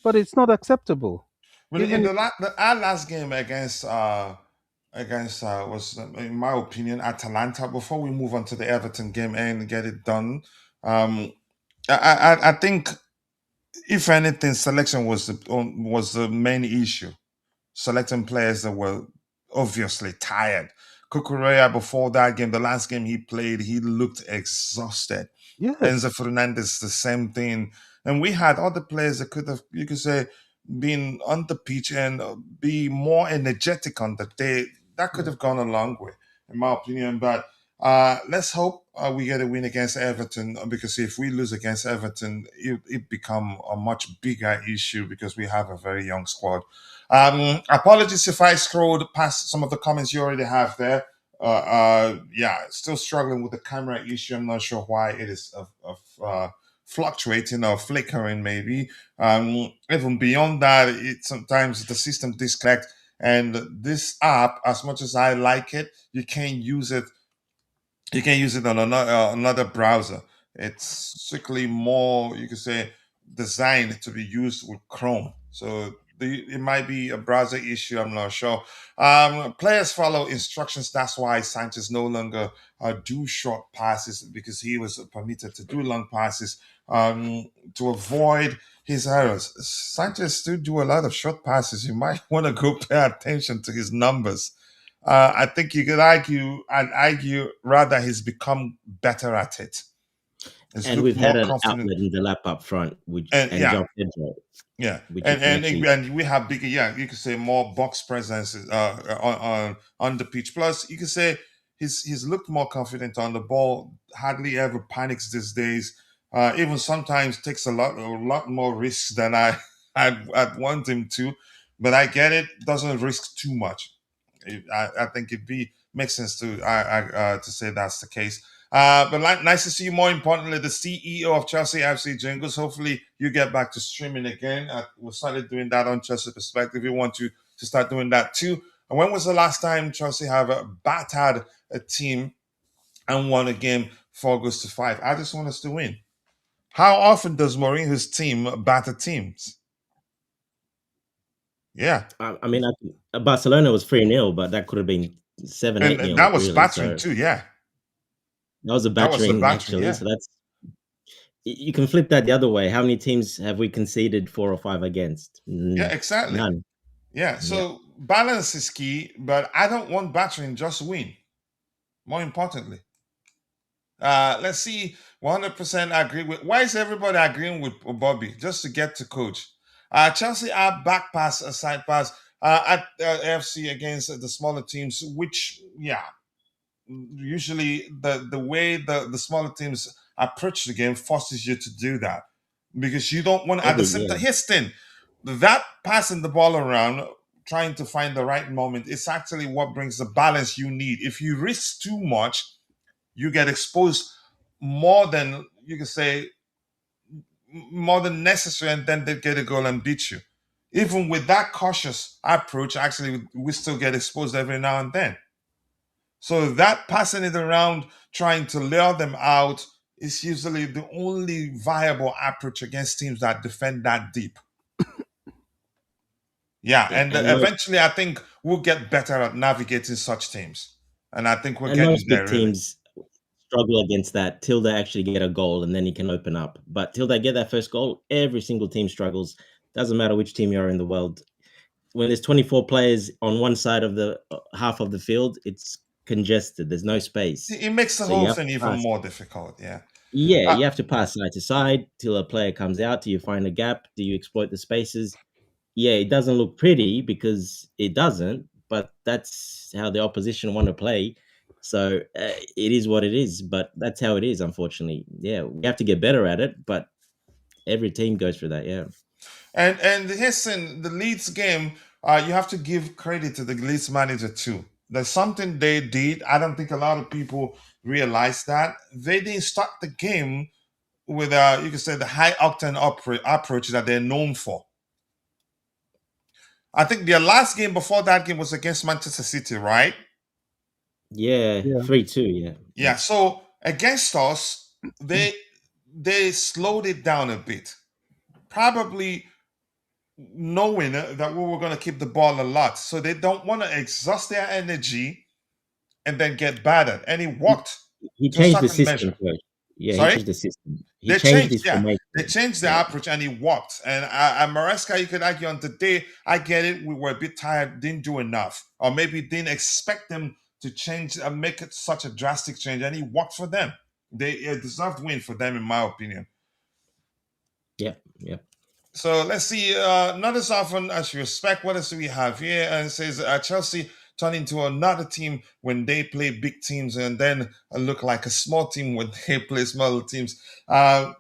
S5: but it's not acceptable.
S2: Well, in
S5: Even
S2: our last game against was, in my opinion, Atalanta. Before we move on to the Everton game and get it done, I think if anything, selection was the main issue. Selecting players that were obviously tired. Cucurella, before that game, the last game he played, he looked exhausted.
S5: yes,
S2: Enzo Fernandez, the same thing. And we had other players that could have, you could say, been on the pitch and be more energetic on the day. That could have gone a long way, in my opinion. But let's hope we get a win against Everton, because if we lose against Everton, it become a much bigger issue because we have a very young squad. Apologies if I scrolled past some of the comments you already have there. Yeah, still struggling with the camera issue. I'm not sure why it is fluctuating or flickering, maybe. Even beyond that, sometimes the system disconnect. And this app, as much as I like it, you can't use it. You can use it on another browser. It's strictly more, you could say, designed to be used with Chrome. So it might be a browser issue. I'm not sure. Players follow instructions. That's why Sanchez no longer do short passes, because he was permitted to do long passes to avoid his errors. Sanchez still do a lot of short passes. You might want to go pay attention to his numbers. I think you could argue rather he's become better at it.
S4: And we've had an outlet in the lap up front, and João Pedro.
S2: Yeah,
S4: which
S2: and we have bigger, you could say more box presence on the pitch. Plus, you could say he's looked more confident on the ball. Hardly ever panics these days. Even sometimes takes a lot more risks than I'd want him to. But I get it. Doesn't risk too much. I think makes sense to say that's the case. But nice to see you. More importantly, the CEO of Chelsea FC Jingles. Hopefully, you get back to streaming again. We started doing that on Chelsea Perspective. We want you to start doing that too. And when was the last time Chelsea have battered a team and won a game 4-5? I just want us to win. How often does Mourinho's team batter teams? Yeah.
S4: I mean, Barcelona was 3-0, but that could have been 7-8.
S2: And that was really, battering too, yeah.
S4: That was a battering, actually. Yeah. So you can flip that the other way. How many teams have we conceded 4 or 5 against?
S2: Yeah, exactly.
S4: None.
S2: Yeah, so balance is key, but I don't want battering, just win. More importantly. Let's see, 100% agree with. Why is everybody agreeing with Bobby? Just to get to coach. Chelsea are back pass, a side pass at AFC against the smaller teams, which, usually the way the smaller teams approach the game forces you to do that, because you don't want to, at the same time, here's thing, that passing the ball around, trying to find the right moment, it's actually what brings the balance you need. If you risk too much, you get exposed more than, you can say, more than necessary, and then they get a goal and beat you. Even with that cautious approach, actually, we still get exposed every now and then. So that passing it around, trying to lure them out, is usually the only viable approach against teams that defend that deep. Yeah,
S4: Yeah,
S2: and
S4: and
S2: eventually, I think we'll get better at navigating such teams, and I think we're getting
S4: most big
S2: there. Really,
S4: teams struggle against that till they actually get a goal, and then you can open up. But till they get that first goal, every single team struggles. Doesn't matter which team you are in the world. When there's 24 players on one side of the half of the field, it's congested. There's no space,
S2: it makes the
S4: so you
S2: whole
S4: have
S2: thing
S4: to
S2: even
S4: pass.
S2: more difficult. Yeah.
S4: Yeah,
S2: Uh,
S4: you have to pass side to side till a player comes out. Do you find a gap? Do you exploit the spaces? Yeah, it doesn't look pretty because it doesn't, but that's how the opposition want to play. So it is what it is, but that's how it is, unfortunately. Yeah, we have to get better at it, but every team goes through that. Yeah.
S2: and listen, the Leeds game, you have to give credit to the Leeds manager too. There's something they did. I don't think a lot of people realize that they didn't start the game with you could say the high octane approach that they're known for. I think their last game before that game was against Manchester City, right?
S4: Yeah,
S5: Yeah.
S4: 3-2. Yeah.
S2: Yeah. So against us, they slowed it down a bit, probably knowing that we were going to keep the ball a lot. So they don't want to exhaust their energy and then get battered. And it worked
S4: He
S2: to a
S4: changed the
S2: certain
S4: system
S2: measure.
S4: first. Yeah, he
S2: Sorry?
S4: changed the system. He
S2: They
S4: changed
S2: changed,
S4: his
S2: yeah.
S4: formation.
S2: They changed the
S4: Yeah.
S2: approach and it worked. And Maresca, you could argue on the day, I get it, we were a bit tired, didn't do enough. Or maybe didn't expect them to change and make it such a drastic change. And it worked for them. They deserved win for them, in my opinion.
S4: Yeah. Yeah.
S2: So let's see. Not as often as you expect. What else do we have here? And it says Chelsea turn into another team when they play big teams, and then look like a small team when they play smaller teams. I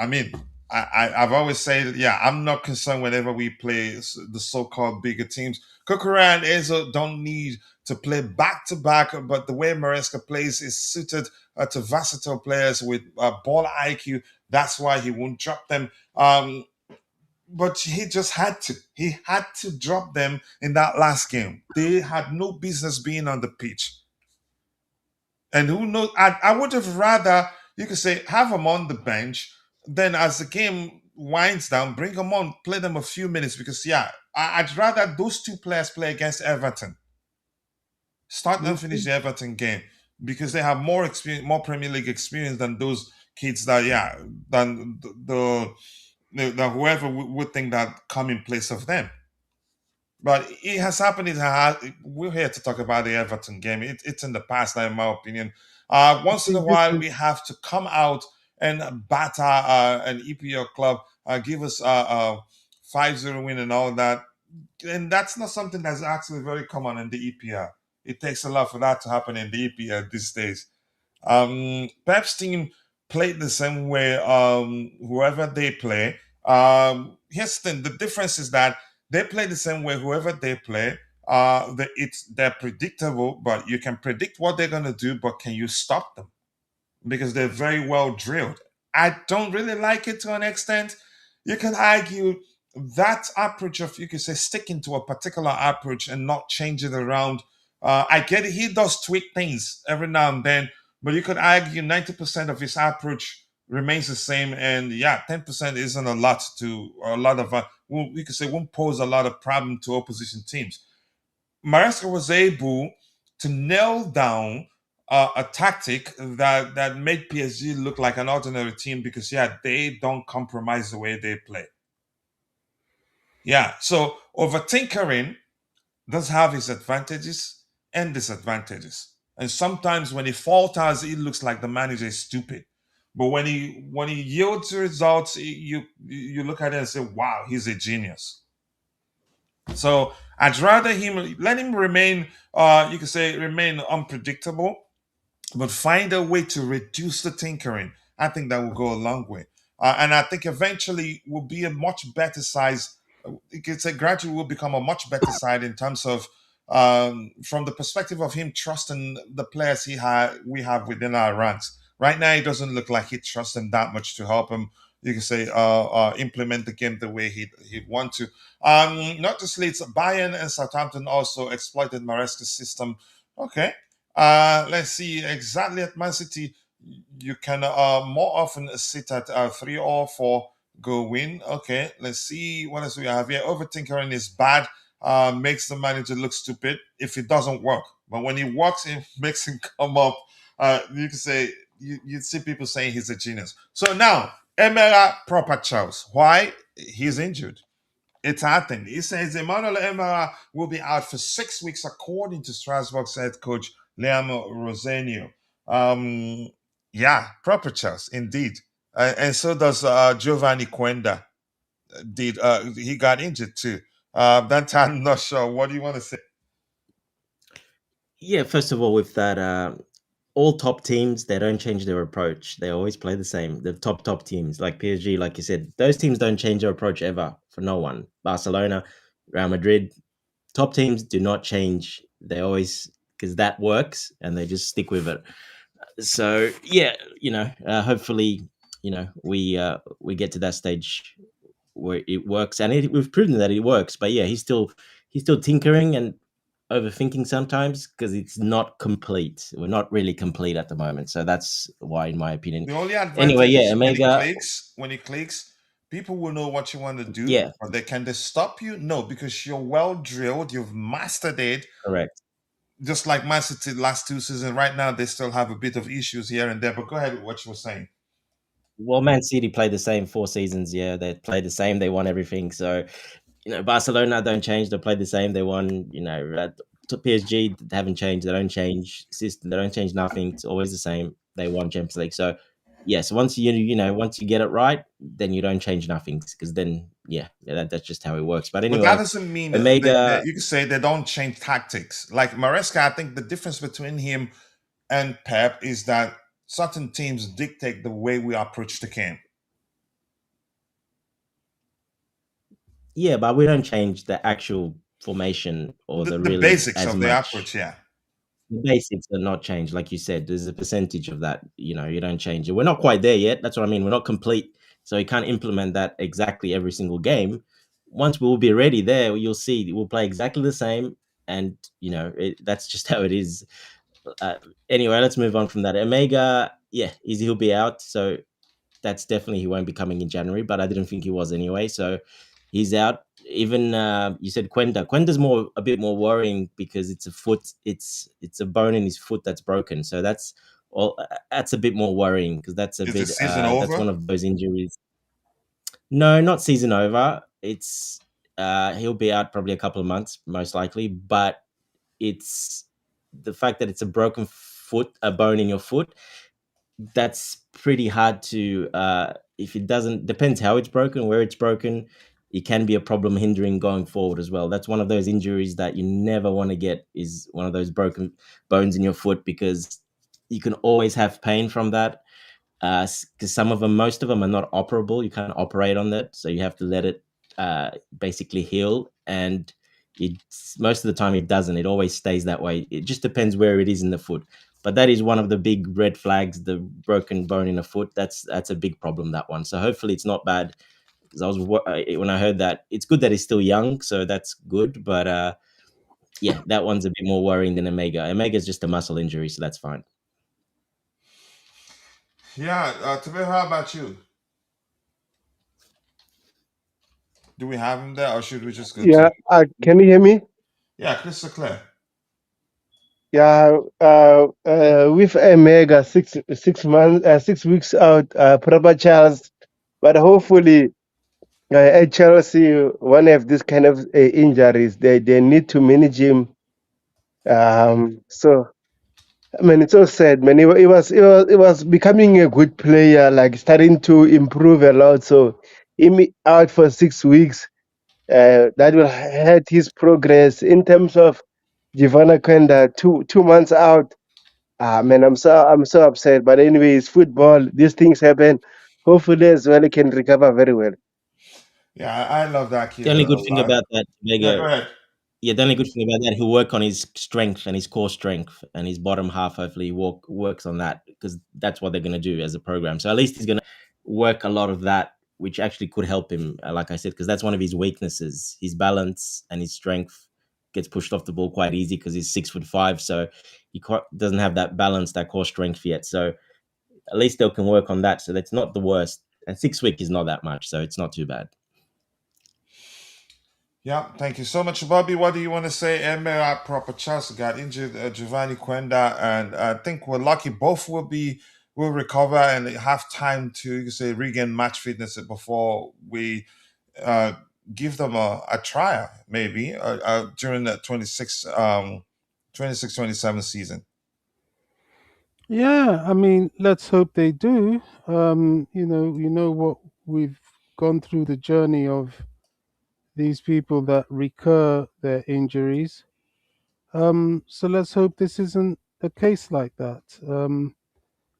S2: mean, I've always said, yeah, I'm not concerned whenever we play the so-called bigger teams. Kokora and Enzo don't need to play back to back, but the way Maresca plays is suited to versatile players with ball IQ. That's why he won't drop them. But he just had to. He had to drop them in that last game. They had no business being on the pitch. And who knows? I would have rather, you could say, have them on the bench. Then as the game winds down, bring them on, play them a few minutes. Because, yeah, I'd rather those two players play against Everton. Start and finish the Everton game. Because they have more experience, more Premier League experience than those kids that, yeah, than the whoever would think that come in place of them. But it has happened. We're here to talk about the Everton game. It's in the past now, in my opinion. Once in a while, we have to come out and batter an EPL club, give us a 5-0 win and all that. And that's not something that's actually very common in the EPL. It takes a lot for that to happen in the EPL these days. Pep's team played the same way. Whoever they play. Here's the thing: the difference is that they play the same way. Whoever they play, they're predictable, but you can predict what they're gonna do. But can you stop them? Because they're very well drilled. I don't really like it to an extent. You can argue that approach of, you could say, sticking to a particular approach and not change it around. I get it. He does tweak things every now and then, but you could argue 90% of his approach remains the same. And yeah, 10% isn't a lot of, we could say, won't pose a lot of problem to opposition teams. Maresca was able to nail down a tactic that made PSG look like an ordinary team because, yeah, they don't compromise the way they play. Yeah, so over tinkering does have its advantages and disadvantages. And sometimes when he falters, it looks like the manager is stupid. But when he yields results, you look at it and say, "Wow, he's a genius." So I'd rather let him remain. You could say remain unpredictable, but find a way to reduce the tinkering. I think that will go a long way. And I think eventually will be a much better size. You could say gradually will become a much better side in terms of from the perspective of him trusting the players we have within our ranks. Right now, it doesn't look like he trusts them that much to help him you can say implement the game the way he'd want to. Not just Leeds, Bayern and Southampton also exploited Maresca's system. Okay. Let's see exactly at Man City. You can more often sit at 3 or 4 go win. Okay, let's see what else we have here. Overtinkering is bad. Makes the manager look stupid if it doesn't work. But when he works, it makes him come up. You can say you'd see people saying he's a genius. So now Emera proper Charles. Why? He's injured. It's happening. He says Emmanuel Emera will be out for 6 weeks, according to Strasbourg's head coach Liam Rosenio. Yeah, proper Charles, indeed. And so does Giovanni Quenda. Did he got injured too? That time, I'm not sure. What do you want to say?
S4: Yeah, first of all, with that, all top teams, they don't change their approach. They always play the same. The top teams like PSG, like you said, those teams don't change their approach ever for no one. Barcelona, Real Madrid, top teams do not change. They always, because that works, and they just stick with it. So yeah, hopefully, we get to that stage where it works, and we've proven that it works. But yeah, he's still tinkering and overthinking sometimes because it's not complete. We're not really complete at the moment, so that's why, in my opinion.
S2: The only
S4: Anyway,
S2: advantage
S4: yeah,
S2: is
S4: Omega.
S2: when he clicks, people will know what you want to do.
S4: Yeah,
S2: But can they stop you? No, because you're well drilled, you've mastered it.
S4: correct.
S2: Just like Man City last 2 seasons, right now they still have a bit of issues here and there. But go ahead with what you were saying.
S4: Well, Man City played the same 4 seasons. Yeah, they played the same. They won everything. So Barcelona don't change. They play the same. They won. To PSG, they haven't changed. They don't change system. They don't change nothing. It's always the same. They won Champions League. So yes, once you get it right, then you don't change nothing because then that's just how it works. But
S2: But that
S4: anyway,
S2: doesn't mean
S4: Omega.
S2: you can say they don't change tactics. Like Maresca, I think the difference between him and Pep is that certain teams dictate the way we approach the game.
S4: Yeah, but we don't change the actual formation or
S2: The,
S4: the
S2: the
S4: really
S2: basics
S4: as
S2: of the
S4: much.
S2: approach, yeah.
S4: The basics are not changed, like you said. There's a percentage of that. You don't change it. We're not quite there yet. That's what I mean. We're not complete, so you can't implement that exactly every single game. Once we'll be ready, there you'll see we'll play exactly the same, and that's just how it is. Anyway, let's move on from that. Omega, yeah, he'll be out, so that's definitely he won't be coming in January. But I didn't think he was anyway, so he's out. Even you said Quenda. Quenda's a bit more worrying because it's a foot. It's a bone in his foot that's broken. So that's a bit more worrying because that's
S2: Is the season over?
S4: that's one of those injuries. No, not season over. It's he'll be out probably a couple of months, most likely. But it's the fact that it's a broken foot, a bone in your foot. That's pretty hard to if it doesn't depends how it's broken, where it's broken. It can be a problem hindering going forward as well. That's one of those injuries that you never want to get, is one of those broken bones in your foot, because you can always have pain from that. Because most of them are not operable. You can't operate on that, so you have to let it basically heal. And most of the time it doesn't. It always stays that way. It just depends where it is in the foot. But that is one of the big red flags, the broken bone in the foot. That's a big problem, that one. So hopefully it's not bad. Because when I heard that, it's good that he's still young, so that's good. But yeah, that one's a bit more worrying than Omega. Omega is just a muscle injury, so that's fine.
S2: Yeah, Tabe, how about you? Do we have him there, or should we just go
S3: Yeah,
S2: to?
S3: can you hear me?
S2: Yeah, crystal clear.
S3: Yeah, with Omega 6 months, 6 weeks out, proper Charles, but hopefully at Chelsea, one of these kind of injuries, they need to manage him. So I mean, it's so sad, man. He was becoming a good player, like starting to improve a lot. So him out for 6 weeks, that will hurt his progress in terms of Giovanna Quenda. 2 months out. Man, I'm so upset. But anyways, football, these things happen. Hopefully, as well, he can recover very well.
S2: Yeah, I love that kid
S4: The only
S2: a
S4: good thing
S2: lot.
S4: about that,
S2: Yeah, go
S4: Omega,
S2: ahead.
S4: yeah, the only good thing about that, he'll work on his strength and his core strength and his bottom half. Hopefully, he works on that, because that's what they're going to do as a program. So at least he's going to work a lot of that, which actually could help him, like I said, because that's one of his weaknesses. His balance and his strength gets pushed off the ball quite easy because he's 6'5", so he doesn't have that balance, that core strength yet. So at least they can work on that. So that's not the worst. And 6 weeks is not that much, so it's not too bad.
S2: Yeah, thank you so much, Bobby. What do you want to say? Emera proper Chelsea got injured, Giovanni Quenda, and I think we're lucky both will recover and have time to, you say, regain match fitness before we uh, give them a trial, maybe during the 26-27 season.
S5: Yeah, I mean, let's hope they do. You know what we've gone through the journey of these people that recur their injuries. So let's hope this isn't a case like that.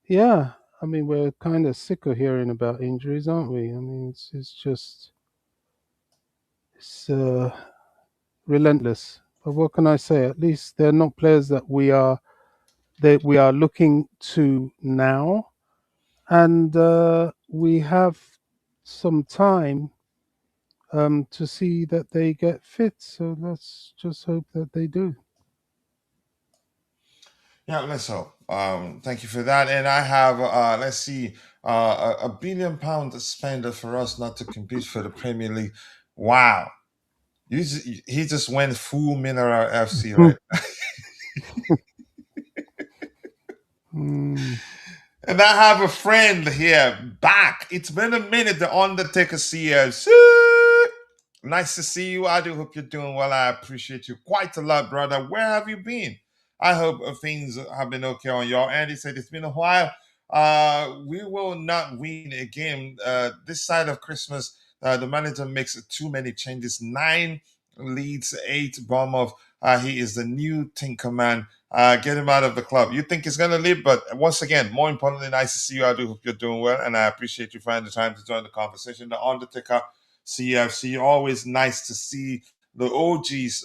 S5: Yeah, I mean, we're kind of sick of hearing about injuries, aren't we? I mean, it's just it's relentless. But what can I say? At least they're not players that we are looking to now, and we have some time to see that they get fit. So let's just hope that they do.
S2: Yeah, let's hope. Thank you for that. And I have, let's see, £1 billion spender for us not to compete for the Premier League. Wow. He just went full Mineral FC, right?
S5: Mm.
S2: And I have a friend here back. It's been a minute. The Undertaker CS. Nice to see you. I do hope you're doing well. I appreciate you quite a lot, brother. Where have you been? I hope things have been okay on your end. He said it's been a while. We will not win a game this side of Christmas. The manager makes too many changes. 9 leads, 8 Bournemouth. He is the new Tinker Man. Get him out of the club. You think he's going to leave, but once again, more importantly, nice to see you. I do hope you're doing well, and I appreciate you finding the time to join the conversation. The Undertaker CFC, always nice to see the OGs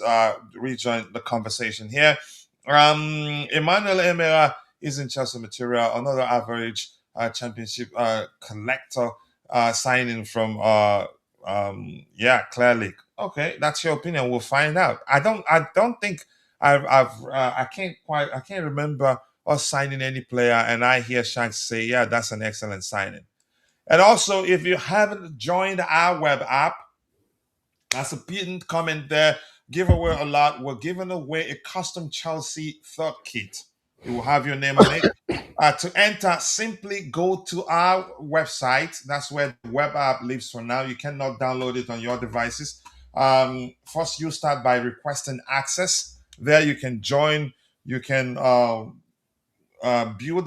S2: rejoin the conversation here. Emmanuel Emera is in Chelsea material, another average championship collector signing from Clare League. Okay, that's your opinion. We'll find out. I don't think I can't remember us signing any player, and I hear Shanks say, yeah, that's an excellent signing. And also, if you haven't joined our web app, that's a pinned comment there. Give away a lot. We're giving away a custom Chelsea third kit. It will have your name on it. To enter, simply go to our website. That's where the web app lives for now. You cannot download it on your devices. First, you start by requesting access. There, you can join. You can build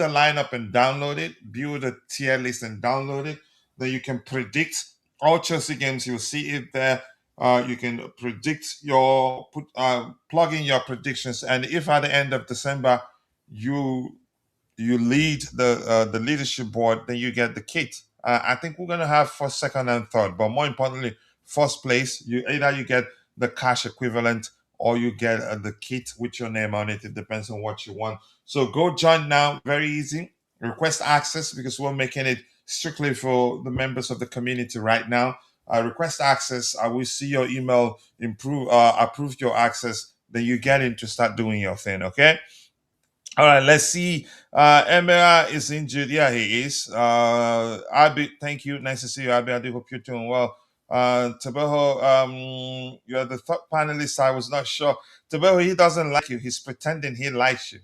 S2: a lineup and download it, build a tier list and download it. Then you can predict all Chelsea games. You'll see it there. You can predict plug in your predictions, and if at the end of December you lead the leadership board, then you get the kit. I think we're gonna have first, second, and third, but more importantly, first place, you get the cash equivalent or you get the kit with your name on it. It depends on what you want. So go join now. Very easy. Request access because we're making it strictly for the members of the community right now. Request access. I will see your email approve your access. Then you get in to start doing your thing. Okay. All right, let's see. Emera is injured. Yeah, he is. Abi, thank you. Nice to see you, Abi. I do hope you're doing well. Tabeho, you're the third panelist. I was not sure. Tabeho, he doesn't like you. He's pretending he likes you.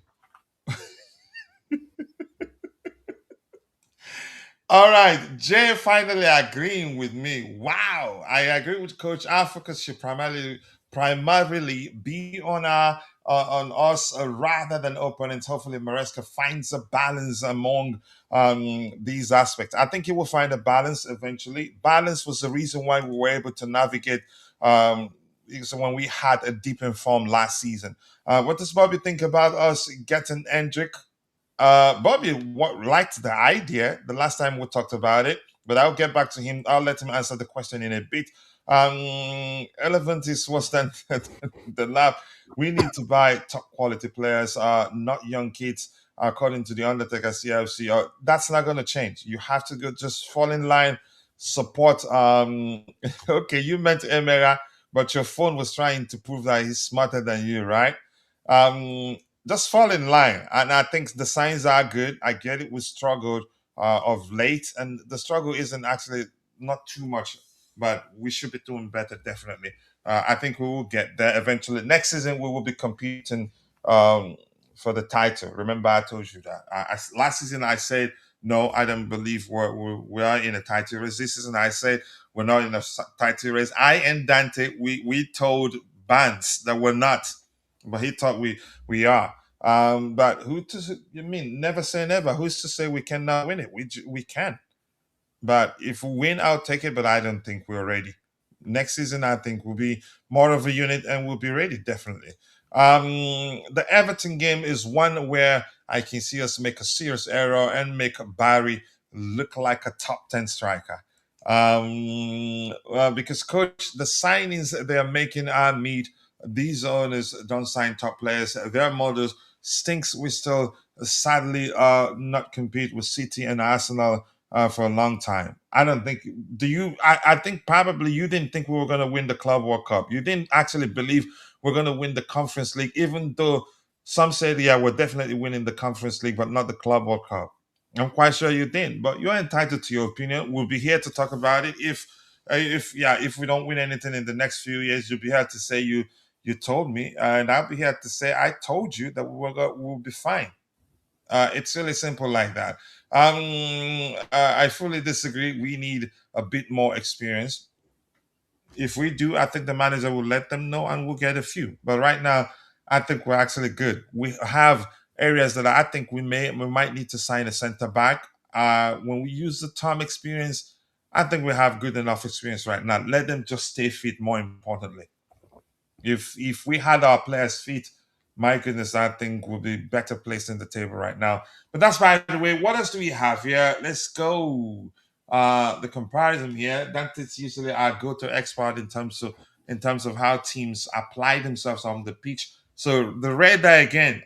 S2: All right, Jay finally agreeing with me. Wow, I agree with Coach. Our focus should primarily be on us rather than opponents. Hopefully, Maresca finds a balance among these aspects. I think he will find a balance eventually. Balance was the reason why we were able to navigate. So when we had a deep in form last season. What does Bobby think about us getting Hendrick? Bobby liked the idea the last time we talked about it, but I'll get back to him. I'll let him answer the question in a bit. Elephant is worse than the lab. We need to buy top quality players, not young kids. according to the Undertaker CFC. That's not going to change. You have to go just fall in line, support. Okay, you meant Emera, but your phone was trying to prove that he's smarter than you, right? Just fall in line. And I think the signs are good. I get it. We struggled of late, and the struggle isn't actually not too much, but we should be doing better, definitely. I think we will get there eventually. Next season, we will be competing for the title. Remember, I told you that. Last season, I said, no, I don't believe we are in a title race. This season, I said, we're not in a title race. I and Dante, we told Bands that we're not, but he thought we are. But you mean never say never? Who's to say we cannot win it? We can. But if we win, I'll take it. But I don't think we're ready. Next season, I think we'll be more of a unit and we'll be ready, definitely. The Everton game is one where I can see us make a serious error and make Barry look like a top 10 striker. Because, coach, the signings they're making are meat. These owners don't sign top players. Their models stinks. We still sadly not compete with City and Arsenal for a long time. I don't think. Do you? I think probably you didn't think we were going to win the Club World Cup. You didn't actually believe we're going to win the Conference League, even though some said, "Yeah, we're definitely winning the Conference League, but not the Club World Cup." I'm quite sure you didn't, but you're entitled to your opinion. We'll be here to talk about it. If we don't win anything in the next few years, you'll be here to say you told me, and I'll be here to say I told you that we'll be fine. It's really simple like that. I fully disagree. We need a bit more experience. If we do, I think the manager will let them know and we'll get a few. But right now, I think we're actually good. We have areas that I think we might need to sign a center back. When we use the term experience, I think we have good enough experience right now. Let them just stay fit, more importantly. If we had our players fit, my goodness, I think we'll be better placed in the table right now. But that's by the way. What else do we have here? Let's go. The comparison here. That is usually our go-to expert in terms of how teams apply themselves on the pitch. So the red eye again.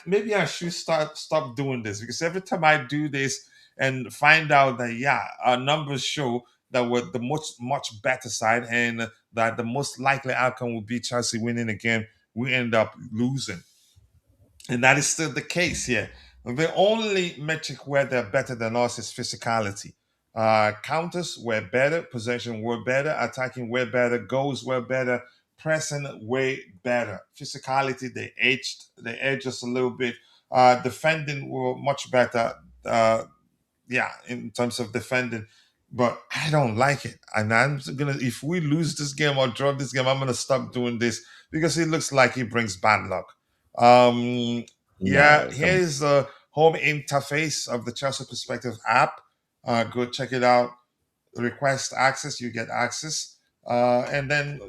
S2: Maybe I should stop doing this because every time I do this and find out that our numbers show that we're the much better side and that the most likely outcome will be Chelsea winning again, we end up losing. And that is still the case here. The only metric where they're better than us is physicality. Counters were better, possession were better, attacking were better, goals were better, pressing way better. Physicality, they edged us a little bit. Defending were much better. In terms of defending, but I don't like it. And if we lose this game or draw this game, I'm gonna stop doing this because it looks like it brings bad luck.
S4: No, come
S2: Here's the home interface of the Chelsea Perspective app. Go check it out. Request access, you get access. And then,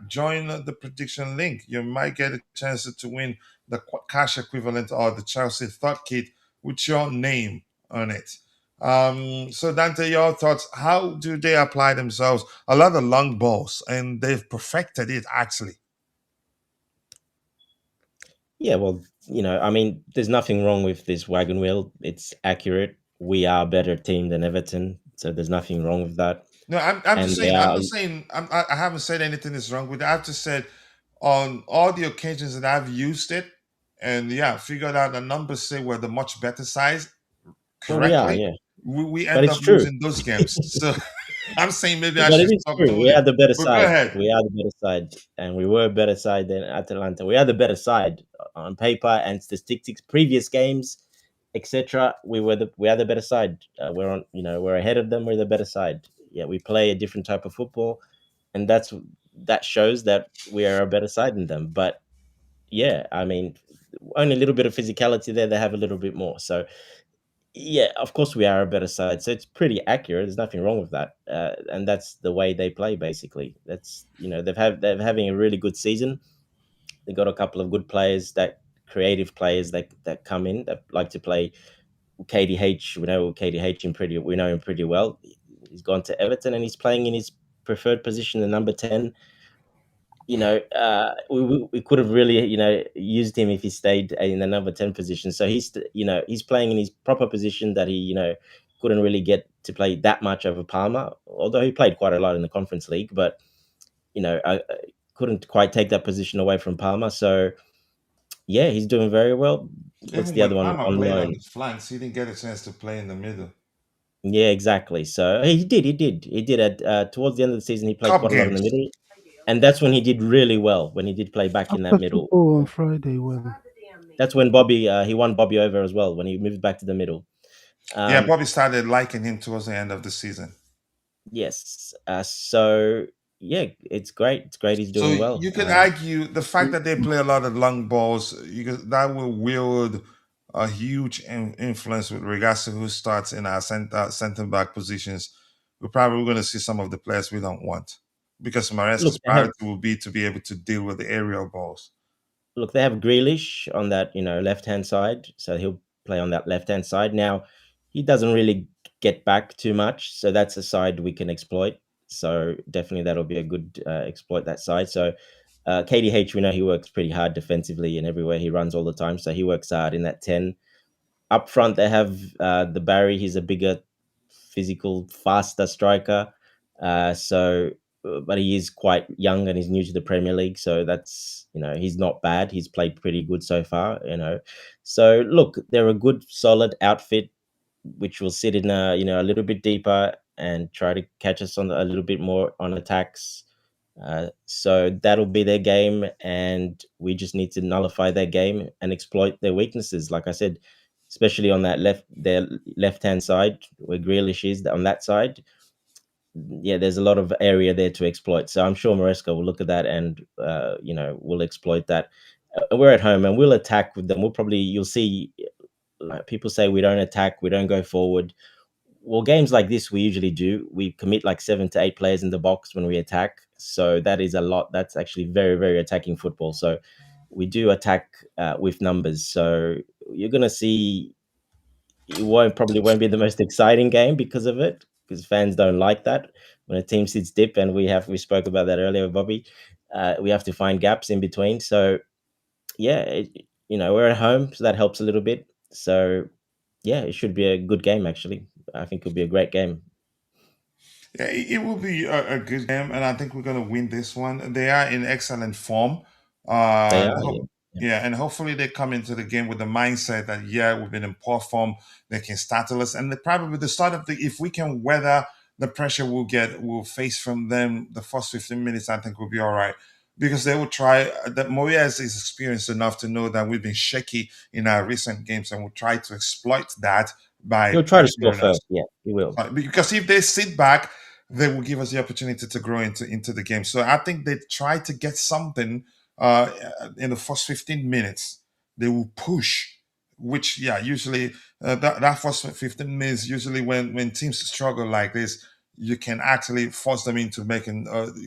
S2: join the prediction link. You might get a chance to win the cash equivalent or the Chelsea Thought Kit with your name on it. So Dante, your thoughts? How do they apply themselves? A lot of long balls, and they've perfected it actually.
S4: Yeah, well, I mean, there's nothing wrong with this wagon wheel. It's accurate. We are a better team than Everton, so there's nothing wrong with that.
S2: No, I'm
S4: And
S2: just
S4: they
S2: saying. I'm
S4: are,
S2: not saying. I haven't said anything is wrong with it. I've just said on all the occasions that I've used it, and figured out the numbers say we're the much better size
S4: well, we are,
S2: correctly.
S4: yeah,
S2: We
S4: but
S2: end
S4: it's
S2: up
S4: true.
S2: losing those games. So I'm saying maybe I
S4: But it
S2: should
S4: is
S2: stop
S4: true.
S2: doing
S4: We
S2: it.
S4: are the better
S2: But go
S4: side.
S2: ahead.
S4: We are the better side, and we were a better side than Atalanta. We are the better side on paper and statistics. Previous games, etc. We are the better side. We're ahead of them. We're the better side. Yeah, we play a different type of football, and that shows that we are a better side than them. But yeah, I mean, only a little bit of physicality there. They have a little bit more. So yeah, of course we are a better side. So it's pretty accurate. There's nothing wrong with that, and that's the way they play. Basically, that's they're having a really good season. They got a couple of good players, that creative players that come in that like to play. KDH, we know him pretty well. He's gone to Everton and he's playing in his preferred position, the number 10. we could have really, used him if he stayed in the number 10 position. So he's playing in his proper position that he, couldn't really get to play that much over Palmer, although he played quite a lot in the Conference League, but, I couldn't quite take that position away from Palmer. So, yeah, he's doing very well. What's
S2: Even
S4: the other
S2: when
S4: one
S2: Palmer
S4: on
S2: played on
S4: loan?
S2: the flanks, he didn't get a chance to play in the middle.
S4: Yeah, exactly. So he did at towards the end of the season. He played
S2: Cup
S4: quite a lot in the
S2: games.
S4: middle, and that's when he did really well. When he did play back in that
S5: After
S4: middle,
S5: football on Friday, when
S4: that's when Bobby he won Bobby over as well when he moved back to the middle.
S2: Yeah,
S4: Um,
S2: Bobby started liking him towards the end of the season.
S4: yes. So yeah, it's great. It's great. He's
S2: So
S4: doing well.
S2: you could argue the fact that they play a lot of long balls, that will wield a huge influence with regards to who starts in our center back positions. We're probably going to see some of the players we don't want because
S4: Look,
S2: Maresca's
S4: they have
S2: priority will be to be able to deal with the aerial balls.
S4: Grealish on that, left hand side, so he'll play on that left hand side. Now, he doesn't really get back too much, so that's a side we can exploit. So definitely that'll be a good exploit that side. So KDH, we know he works pretty hard defensively and everywhere he runs all the time, so he works hard in that 10. Up front, they have the Barry. He's a bigger, physical, faster striker. But he is quite young and he's new to the Premier League. So that's, he's not bad. He's played pretty good so far, So look, they're a good, solid outfit, which will sit in a little bit deeper and try to catch us on a little bit more on attacks. So that'll be their game, and we just need to nullify their game and exploit their weaknesses. Like I said, especially on their left hand side where Grealish is on that side. Yeah, there's a lot of area there to exploit. So I'm sure Maresca will look at that and we'll exploit that. We're at home and we'll attack with them. You'll see, like, people say we don't attack, we don't go forward. Well, games like this, we usually do. We commit like 7 to 8 players in the box when we attack. So that is a lot. That's actually very, very attacking football. So we do attack with numbers. So you're going to see probably won't be the most exciting game because of it, because fans don't like that when a team sits deep. And we spoke about that earlier, Bobby. We have to find gaps in between. So yeah, we're at home, so that helps a little bit. So yeah, it should be a good game. Actually, I think it'll be a great game.
S2: Yeah, it will be a good game, and I think we're going to win this one. They are in excellent form.
S4: They
S2: Uh,
S4: are,
S2: ho-
S4: yeah.
S2: yeah, and hopefully they come into the game with the mindset that, yeah, we've been in poor form. They can startle us, and probably the start of if we can weather the pressure we'll face from them the first 15 minutes, I think we'll be all right. Because they will try. That Moyes is experienced enough to know that we've been shaky in our recent games, and will try to exploit that by
S4: He'll try to score
S2: pressuring us.
S4: first. Yeah, he will.
S2: Because if they sit back, they will give us the opportunity to grow into the game. So I think they try to get something uh, in the first 15 minutes. They will push, which usually that first 15 minutes, usually when teams struggle like this, you can actually force them into making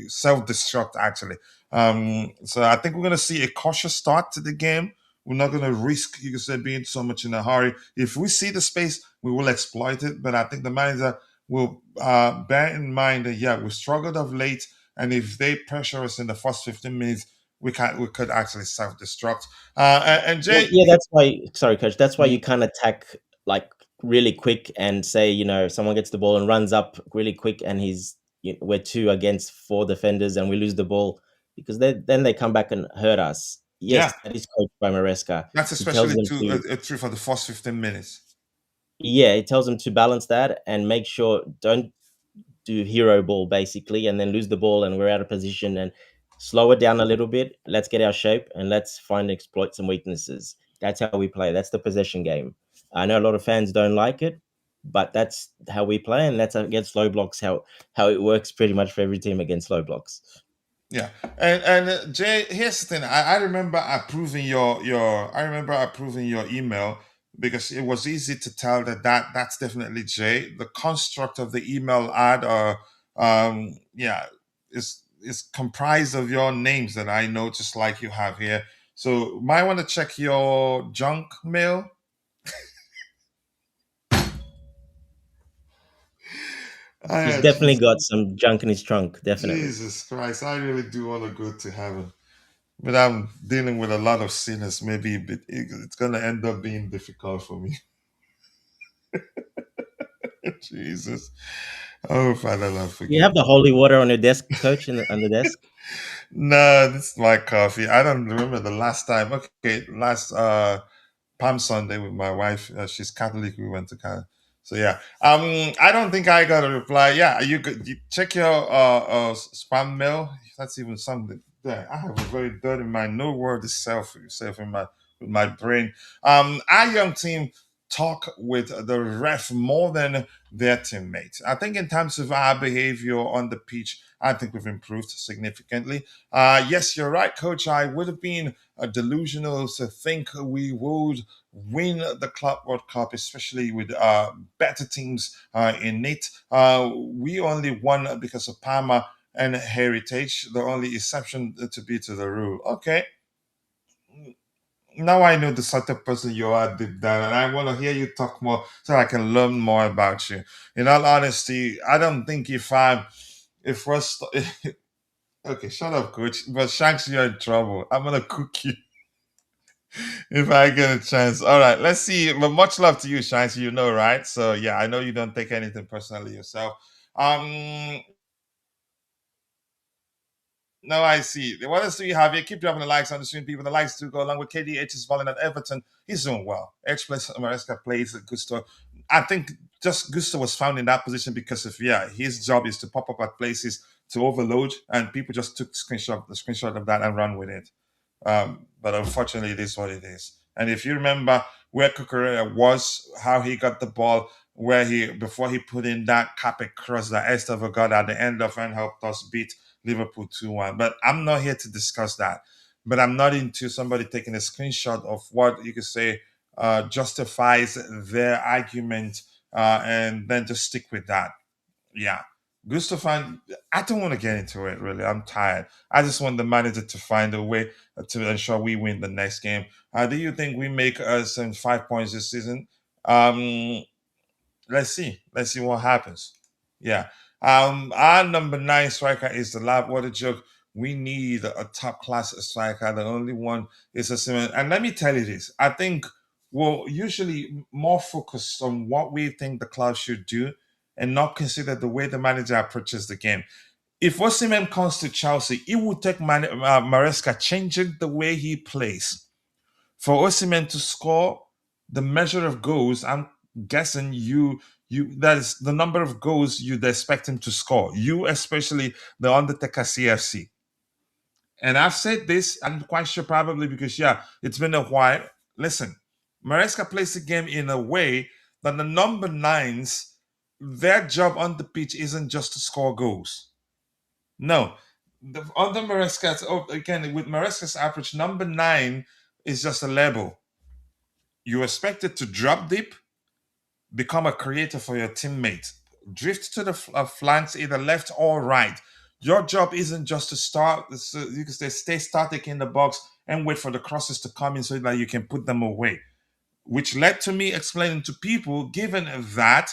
S2: self-destruct actually. So I think we're going to see a cautious start to the game. We're not going to risk, you could say, being so much in a hurry. If we see the space, we will exploit it. But I think the manager will bear in mind that we struggled of late, and if they pressure us in the first 15 minutes, we could actually self-destruct. And
S4: Well,
S2: Jay,
S4: yeah, that's why. Sorry, coach. That's why
S2: mm,
S4: you can't attack like really quick and say, someone gets the ball and runs up really quick, and we're 2 against 4 defenders, and we lose the ball because then they come back and hurt us.
S2: yeah,
S4: Yes, that is coached by Maresca.
S2: that's
S4: He tells
S2: especially
S4: them to,
S2: true for the first 15 minutes.
S4: yeah, he tells them to balance that and make sure don't do hero ball basically, and then lose the ball, and we're out of position, and slow it down a little bit. Let's get our shape and let's find exploits and weaknesses. That's how we play. That's the possession game. I know a lot of fans don't like it, but that's how we play, and that's against low blocks how it works pretty much for every team against low blocks.
S2: Yeah, and Jay, here's the thing. I remember approving your I remember approving your email because it was easy to tell that's definitely Jay. The construct of the email ad, is comprised of your names that I know, just like you have here. So might want to check your junk mail.
S4: He's
S2: I
S4: definitely
S2: just,
S4: got some junk in his trunk. Definitely.
S2: Jesus Christ, I really do want to go to heaven. But I'm dealing with a lot of sinners. Maybe it's going to end up being difficult for me. Jesus. Oh, Father, Lord,
S4: You
S2: forgive
S4: have
S2: me.
S4: the holy water on your desk, coach, on the desk.
S2: No, this is my coffee. I don't remember the last time. Okay, last Palm Sunday with my wife. She's Catholic. We went to Catholic. So yeah, I don't think I got a reply. Yeah, you could check your spam mail. That's even something. There, I have a very dirty mind. No word is self in my with my brain. Our young team talk with the ref more than their teammates. I think in terms of our behavior on the pitch, I think we've improved significantly. Yes, you're right, coach. I would have been delusional to think we would win the Club World Cup, especially with better teams in it. We only won because of Parma and heritage, the only exception to be to the rule. Okay, now I know the sort of person you are deep down, and I want to hear you talk more so I can learn more about you. In all honesty, I don't think if we're okay, shut up, coach. But Shanks, you're in trouble. I'm gonna cook you if I get a chance. All right, let's see. But much love to you, Shanks. You know, right? So yeah, I know you don't take anything personally yourself. Um, No, I see. What else do you have here? Keep dropping the likes on the stream, people. The likes do go along with KDH is balling at Everton. He's doing well. Edge plays Maresca plays at Gusto. I think just Gusto was found in that position because of his job is to pop up at places to overload, and people just took the screenshot of that and run with it. But unfortunately, it is what it is. And if you remember where Cucurella was, how he got the ball, where he before he put in that carpet cross that Estevao got at the end of and helped us beat Liverpool 2-1. But I'm not here to discuss that. But I'm not into somebody taking a screenshot of what you could say justifies their argument and then just stick with that. Yeah. Gustafan, I don't want to get into it really. I'm tired. I just want the manager to find a way to ensure we win the next game. Do you think we make some 5 points this season? Um, let's see. Let's see what happens. Yeah. Our number 9 striker is the lab. What a joke. We need a top class striker. The only one is a Simmons. And let me tell you this. I think we're usually more focused on what we think the club should do and not consider the way the manager approaches the game. If Osimhen comes to Chelsea, it would take Maresca changing the way he plays for Osimhen to score the measure of goals. I'm guessing you that is the number of goals you'd expect him to score. You especially the Undertaker CFC. And I've said this, I'm quite sure probably because it's been a while. Listen, Maresca plays the game in a way that the number 9s, their job on the pitch isn't just to score goals. No. Under Maresca's again with Maresca's approach, number 9 is just a label. You expect it to drop deep, become a creator for your teammate, drift to the flanks, either left or right. Your job isn't just to start, so you can stay static in the box and wait for the crosses to come in so that you can put them away. Which led to me explaining to people, given that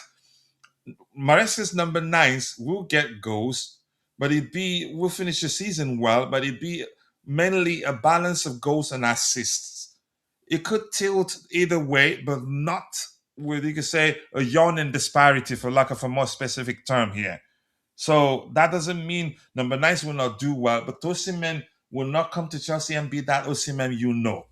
S2: Maresca's number 9s will get goals, but will finish the season well, but it'd be mainly a balance of goals and assists. It could tilt either way, but not with, you could say, a yawning disparity, for lack of a more specific term here. So that doesn't mean number 9s will not do well, but Osimhen will not come to Chelsea and be that Osimhen you know,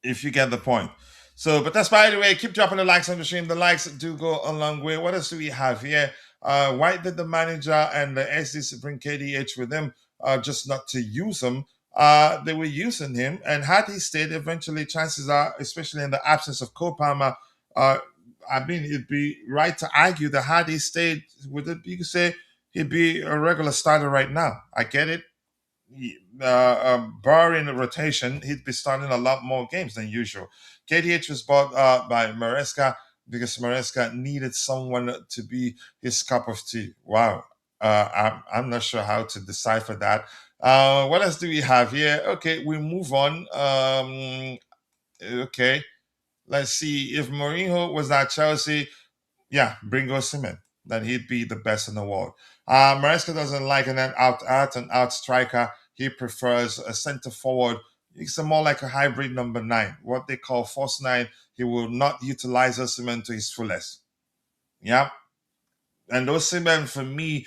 S2: if you get the point. So, but that's by the way, keep dropping the likes on the stream. The likes do go a long way. What else do we have here? Why did the manager and the SDs bring KDH with them just not to use him? They were using him, and had he stayed, eventually, chances are, especially in the absence of Copama, I mean, it'd be right to argue that had he stayed, you could say he'd be a regular starter right now. I get it. Barring the rotation, he'd be starting a lot more games than usual. KDH was bought by Maresca because Maresca needed someone to be his cup of tea. Wow. I'm not sure how to decipher that. What else do we have here? Okay, we move on. Okay, let's see. If Mourinho was at Chelsea, bring Osimhen. then he'd be the best in the world. Maresca doesn't like an out and out striker. He prefers a centre forward. He's more like a hybrid number nine, what they call false nine. He will not utilize Osimhen to his fullest. Yeah. And Osimhen, for me,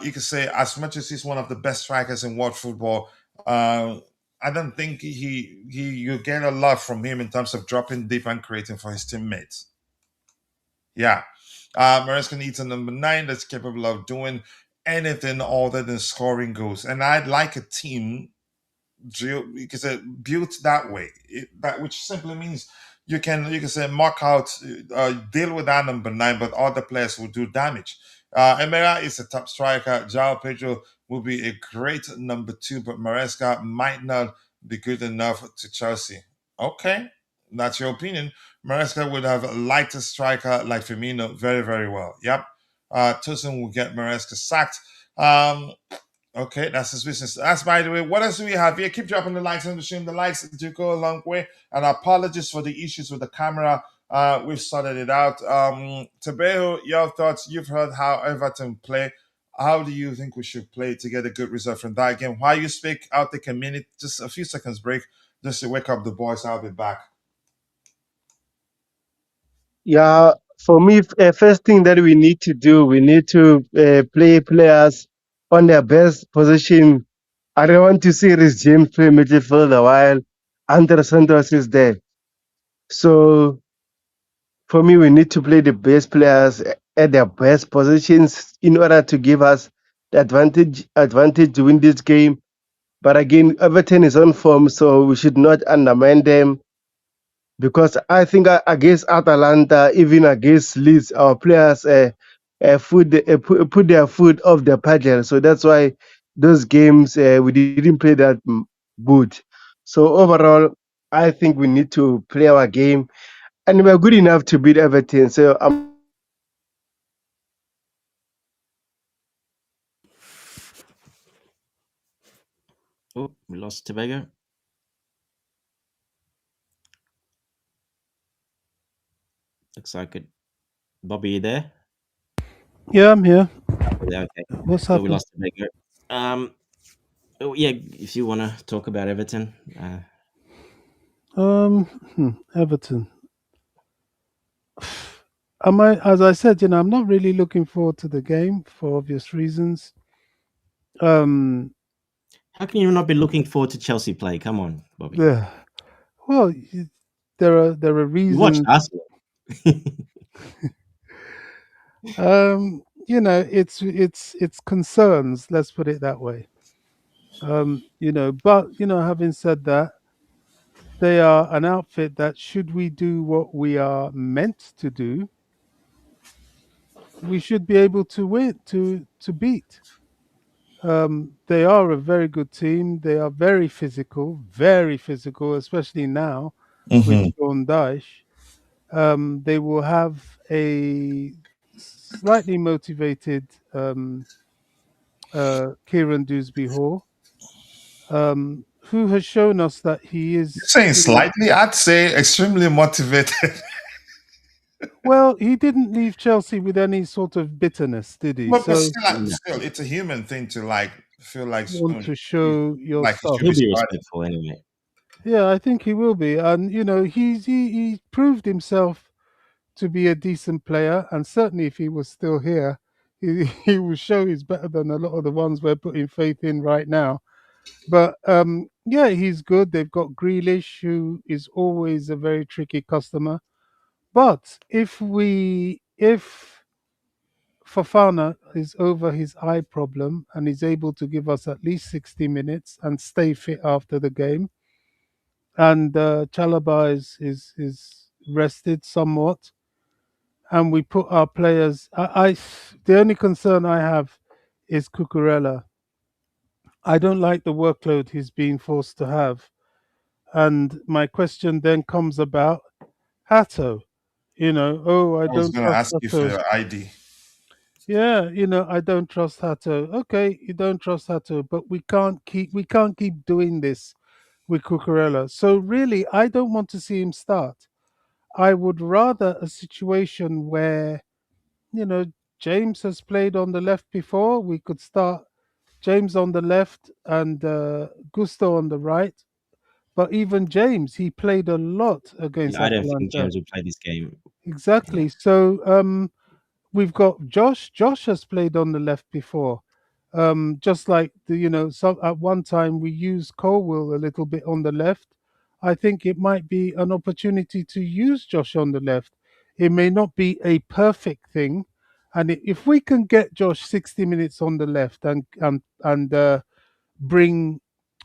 S2: you could say, as much as he's one of the best strikers in world football, I don't think he you get a lot from him in terms of dropping deep and creating for his teammates. Yeah. Maresca needs a number nine that's capable of doing anything other than scoring goals. And I'd like a team because built that way, that which simply means you can say mark out, deal with that number nine, but other players will do damage. Emera is a top striker. João Pedro will be a great number two, but Maresca might not be good enough to Chelsea. Okay, that's your opinion. Maresca would have a lighter striker like Firmino very, very well. Yep. Tosin will get Maresca sacked. Okay, that's his business. That's, by the way, what else do we have here? Keep dropping the likes on the stream. The likes do go a long way. And apologies for the issues with the camera. We've sorted it out. Tabeho, your thoughts. You've heard how Everton play. How do you think we should play to get a good result from that game? While you speak, I'll take a minute, just a few seconds break, just to wake up the boys. I'll be back.
S3: Yeah, for me, first thing that we need to do, we need to play players on their best position. I don't want to see Rhys James play midfielder while Andre Santos is there. So for me, we need to play the best players at their best positions in order to give us the advantage to win this game. But again, Everton is on form, so we should not undermine them. Because I think against Atalanta, even against Leeds, our players put their foot off the pedal. So that's why those games we didn't play that good. So overall, I think we need to play our game, and we're good enough to beat Everton. So
S4: Oh, we lost Tobago. Looks like it. Bobby, you there?
S5: Yeah, I'm here.
S4: Yeah, okay.
S5: What's
S4: So we
S5: happened?
S4: lost Tobago. Yeah, if you want to talk about Everton.
S5: Everton. As I said, I'm not really looking forward to the game for obvious reasons. Um,
S4: How can you not be looking forward to Chelsea play? Come on, Bobby.
S5: yeah. Well, there are
S4: You watched
S5: reasons.
S4: Arsenal.
S5: It's concerns. Let's put it that way. But having said that, they are an outfit that should we do what we are meant to do, we should be able to win to beat. They are a very good team. They are very physical, especially now with
S2: Mm-hmm.
S5: Sean Dyche. They will have a slightly motivated Kieran Dewsbury Hall, who has shown us that he
S2: You're
S5: is,
S2: saying slightly? I'd say extremely motivated.
S5: well, he didn't leave Chelsea with any sort of bitterness, did he?
S2: But
S5: So
S2: still, it's a human thing to like feel like
S5: want to
S2: he-
S5: show your
S2: like he
S5: stuff.
S2: should be
S4: He'll be
S2: starting.
S4: respectful anyway.
S5: Yeah, I think he will be, and he proved himself to be a decent player, and certainly if he was still here, he will show he's better than a lot of the ones we're putting faith in right now. But yeah, he's good. They've got Grealish, who is always a very tricky customer. But if Fafana is over his eye problem and is able to give us at least 60 minutes and stay fit after the game, and Chalaba is rested somewhat, and we put our players. The only concern I have is Cucurella. I don't like the workload he's being forced to have, and my question then comes about Hato. Oh, I
S2: I was
S5: don't
S2: gonna
S5: trust
S2: ask you for
S5: Hato.
S2: your ID.
S5: Yeah, I don't trust Hato. Okay, you don't trust Hato, but we can't keep doing this with Cucurella. So really, I don't want to see him start. I would rather a situation where, you know, James has played on the left before. We could start James on the left and Gusto on the right. But even James, he played a lot against
S4: Yeah, I don't think
S5: Atalanta.
S4: James will play this game. Yeah.
S5: Exactly. So we've got Josh. Josh has played on the left before. Just like so at one time we used Colwill a little bit on the left. I think it might be an opportunity to use Josh on the left. It may not be a perfect thing, and if we can get Josh 60 minutes on the left and bring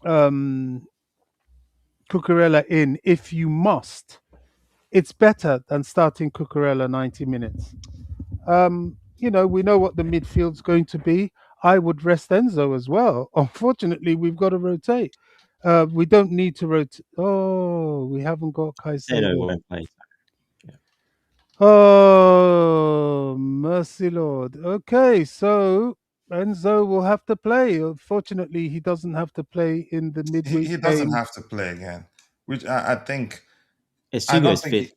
S5: um, Cucurella in, if you must, it's better than starting Cucurella 90 minutes. We know what the midfield's going to be. I would rest Enzo as well. Unfortunately, we've got to rotate. We don't need to rotate. Oh, we haven't got
S4: Caicedo
S5: Caicedo.
S4: won't play. Yeah.
S5: Oh, mercy Lord. Okay, so Enzo will have to play. Unfortunately, he doesn't have to play in the midweek
S2: He doesn't
S5: game.
S2: have to play again, which I think. I
S4: Esugo
S2: don't
S4: is
S2: think.
S4: fit.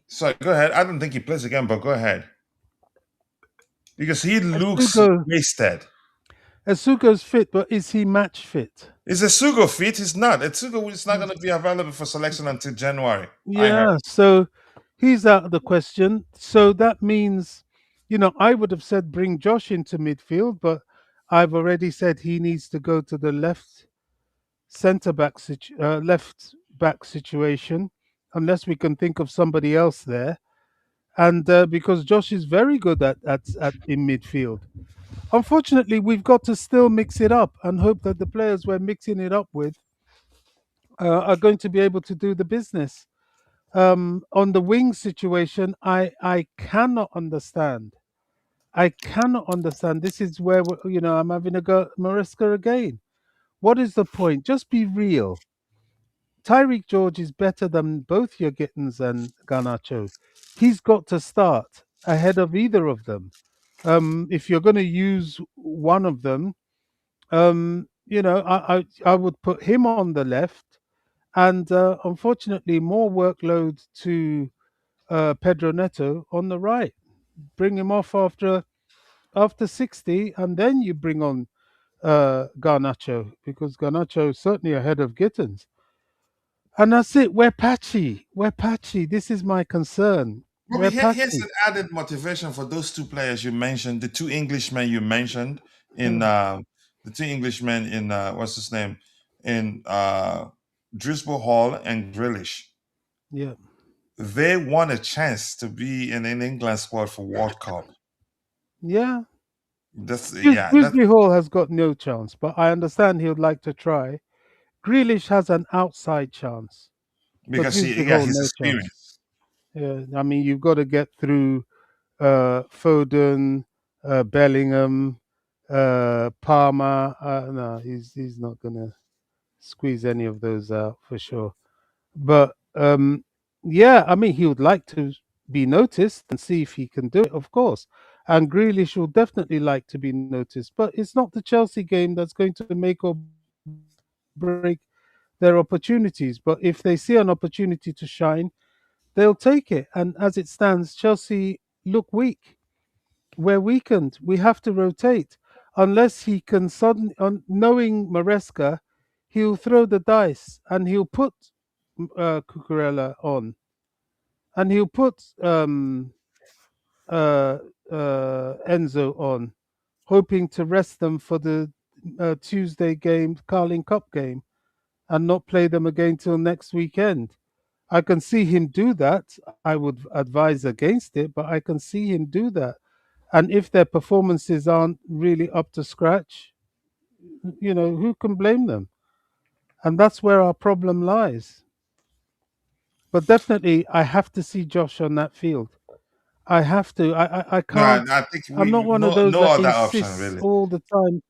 S2: Sorry, go ahead. I don't think he plays again, but go ahead because he looks
S5: Esugo,
S2: wasted.
S5: Esugo's fit, but is he match fit?
S2: Is Esugo fit? He's not. Esugo is not going to be available for selection until January. I heard.
S5: Yeah, so he's out of the question. So that means, I would have said bring Josh into midfield, but I've already said he needs to go to the left back situation, unless we can think of somebody else there. And because Josh is very good at in midfield. Unfortunately, we've got to still mix it up and hope that the players we're mixing it up with are going to be able to do the business. On the wing situation, I cannot understand. I cannot understand. This is where I'm having a go at Maresca again. What is the point? Just be real. Tyreek George is better than both your Gittins and Garnacho. He's got to start ahead of either of them. If you're going to use one of them, I would put him on the left, and unfortunately, more workload to Pedro Neto on the right. Bring him off after 60, and then you bring on Garnacho, because Garnacho is certainly ahead of Gittins. And that's it. We're patchy. We're patchy. This is my concern.
S2: But
S5: We're
S2: here's
S5: patchy.
S2: an added motivation for those two players you mentioned, the two Englishmen you mentioned in
S5: Mm,
S2: the two Englishmen in what's his name in Driscoll Hall and Grealish.
S5: yeah.
S2: They want a chance to be in an England squad for World Cup.
S5: Yeah.
S2: That's
S5: Dewsbury Hall has got no chance, but I understand he would like to try. Grealish has an outside chance, but
S2: because
S5: Dewsbury Hall,
S2: he's
S5: no chance.
S2: experienced.
S5: Yeah. I mean, you've got to get through Foden, Bellingham, Palmer. No, he's not gonna squeeze any of those out for sure. But yeah, I mean, he would like to be noticed and see if he can do it, of course. And Grealish will definitely like to be noticed, but it's not the Chelsea game that's going to make or break their opportunities. But if they see an opportunity to shine, they'll take it. And as it stands, Chelsea look weak. We're weakened. We have to rotate. Unless he can suddenly, knowing Maresca, he'll throw the dice and he'll put Cucurella on, and he'll put uh, Enzo on, hoping to rest them for the Tuesday game, Carling Cup game, and not play them again till next weekend. I can see him do that. I would advise against it, but I can see him do that. And if their performances aren't really up to scratch, who can blame them? And that's where our problem lies. But definitely, I have to see Josh on that field. I have to. I
S2: No,
S5: can't.
S2: I think
S5: I'm not one of
S2: no
S5: those
S2: no
S5: that
S2: other option
S5: insists
S2: really.
S5: all the time.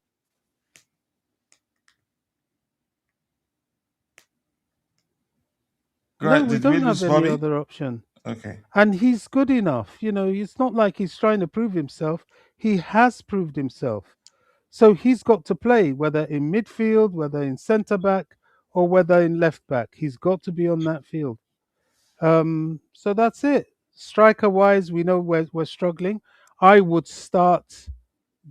S2: Go
S5: No,
S2: ahead.
S5: we
S2: Did we
S5: don't have
S2: lose
S5: any
S2: Bobby?
S5: other option.
S2: Okay.
S5: And he's good enough. It's not like he's trying to prove himself. He has proved himself. So he's got to play, whether in midfield, whether in centre back, or whether in left back. He's got to be on that field. So that's it. Striker wise, we know we're struggling. I would start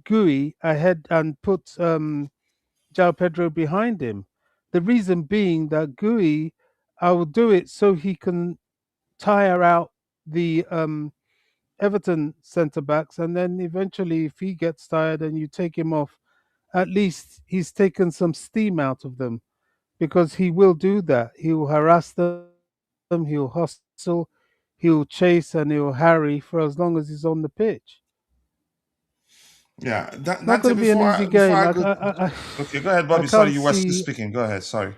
S5: Gui ahead and put João Pedro behind him. The reason being that Gui, I will do it so he can tire out the Everton centre backs, and then eventually, if he gets tired and you take him off, at least he's taken some steam out of them, because he will do that. He will harass them, he'll hustle, he'll chase, and he'll harry for as long as he's on the pitch.
S2: Yeah,
S5: It's not
S2: Dante.
S5: going to be an easy
S2: Before
S5: game.
S2: I go, okay, go ahead,
S5: I
S2: Bobby. Sorry,
S5: can't
S2: you were still
S5: see.
S2: speaking. Go ahead. Sorry.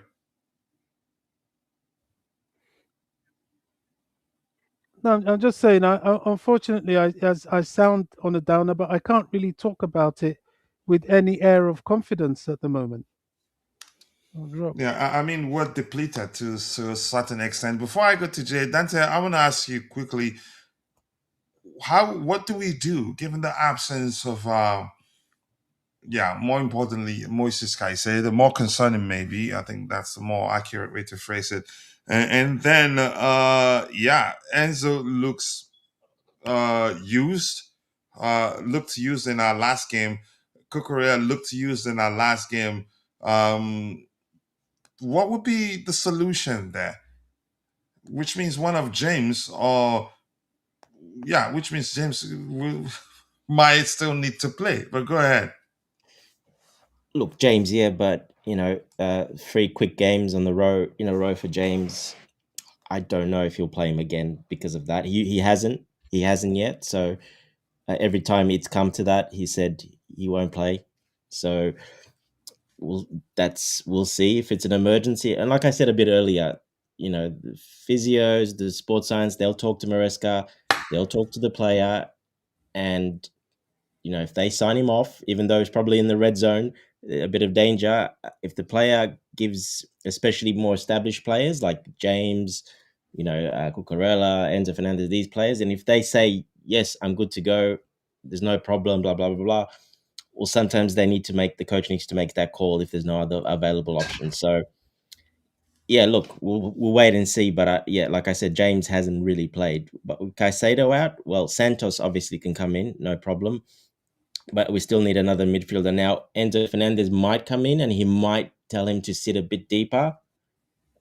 S5: No, I'm just saying. Unfortunately, I sound on a downer, but I can't really talk about it with any air of confidence at the moment. I'll drop.
S2: Yeah, I mean, we're depleted to a certain extent. Before I go to Jay, Dante, I want to ask you quickly, what do we do given the absence of yeah, more importantly, Moises Caicedo, more concerning maybe. I think that's the more accurate way to phrase it. And then yeah, Enzo looks used, looked used in our last game. Cucurella looked used in our last game. What would be the solution there? Which means one of James, or yeah, which means James might still need to play. But go ahead.
S4: Look, James, yeah, but 3 quick games on the row in a row for James. I don't know if he'll play him again because of that. He hasn't yet. So every time it's come to that, he said he won't play. So we'll see if it's an emergency. And like I said a bit earlier, the physios, the sports science, they'll talk to Maresca, they'll talk to the player, and if they sign him off, even though he's probably in the red zone, a bit of danger. If the player gives, especially more established players like James, Cucurella, Enzo Fernandez, these players, and if they say, yes, I'm good to go, there's no problem, blah, blah, blah, blah, well, sometimes the coach needs to make that call if there's no other available option. So, yeah, look, we'll wait and see. But yeah, like I said, James hasn't really played. But with Caicedo out, well, Santos obviously can come in, no problem. But we still need another midfielder. Now, Enzo Fernandez might come in and he might tell him to sit a bit deeper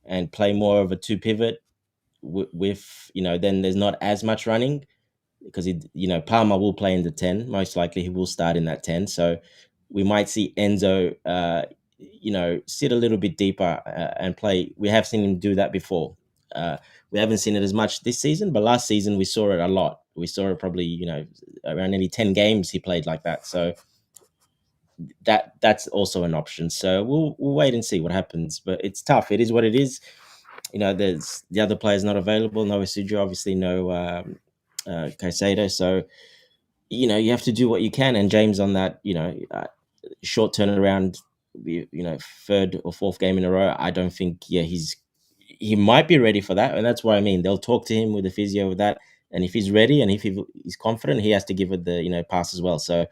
S4: and play more of a 2 pivot with then there's not as much running, because Palmer will play in the 10. Most likely he will start in that 10. So we might see Enzo, sit a little bit deeper and play. We have seen him do that before. We haven't seen it as much this season, but last season we saw it a lot. We saw it probably, around nearly 10 games he played like that. So that's also an option. So we'll wait and see what happens. But it's tough. It is what it is. There's the other players not available. No Isuju, obviously no Caicedo. So, you have to do what you can. And James on that, short turnaround, 3rd or 4th game in a row, I don't think, he might be ready for that. And that's what I mean. They'll talk to him with the physio with that. And if he's ready and if he's confident, he has to give it the, pass as well. So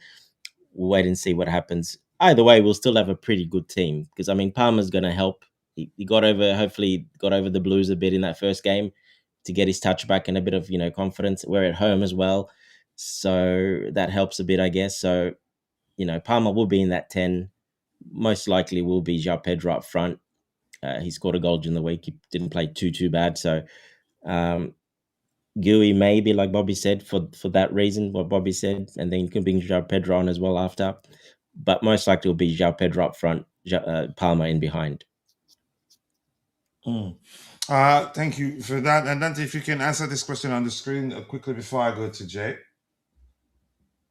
S4: we'll wait and see what happens. Either way, we'll still have a pretty good team, because, Palmer's going to help. He hopefully got over the Blues a bit in that first game to get his touch back and a bit of, confidence. We're at home as well. So that helps a bit, I guess. So, Palmer will be in that 10. Most likely will be João Pedro up front. He scored a goal during the week. He didn't play too bad. So Gui maybe, like Bobby said, for that reason, what Bobby said. And then you can bring João Pedro on as well after. But most likely will be João Pedro up front, Palmer in behind.
S2: Thank you for that. And Dante, if you can answer this question on the screen quickly before I go to Jay.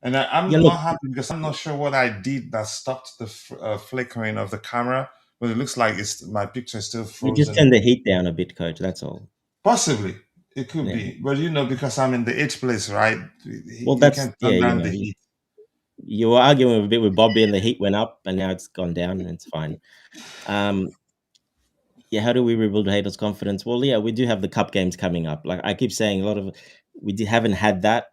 S2: And I'm not happy because I'm not sure what I did that stopped the flickering of the camera, but it looks like my picture is still frozen.
S4: You just turn the heat down a bit, Coach. That's all.
S2: Possibly. It could be. But because I'm in the H place, right?
S4: Well,
S2: that's down the heat.
S4: You were arguing a bit with Bobby and the heat went up, and now it's gone down and it's fine. Yeah, how do we rebuild haters' confidence? Well, yeah, we do have the cup games coming up. Like I keep saying, haven't had that.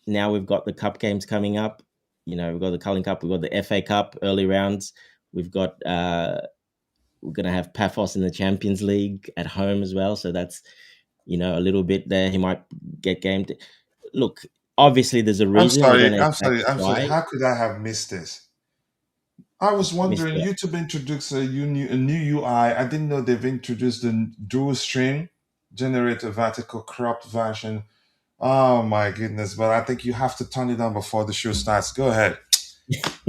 S4: Now we've got the cup games coming up. We've got the Culling Cup, we've got the FA Cup early rounds. We've got we're gonna have Paphos in the Champions League at home as well. So that's a little bit there. He might get gamed. Look, Obviously, there's a reason. We don't know
S2: I'm sorry.
S4: exactly
S2: I'm sorry.
S4: why.
S2: How could I have missed this? I was wondering,
S4: Mr.
S2: YouTube introduced a new UI. I didn't know they've introduced the dual stream, generate a vertical cropped version. Oh my goodness! But I think you have to turn it on before the show starts. Go ahead.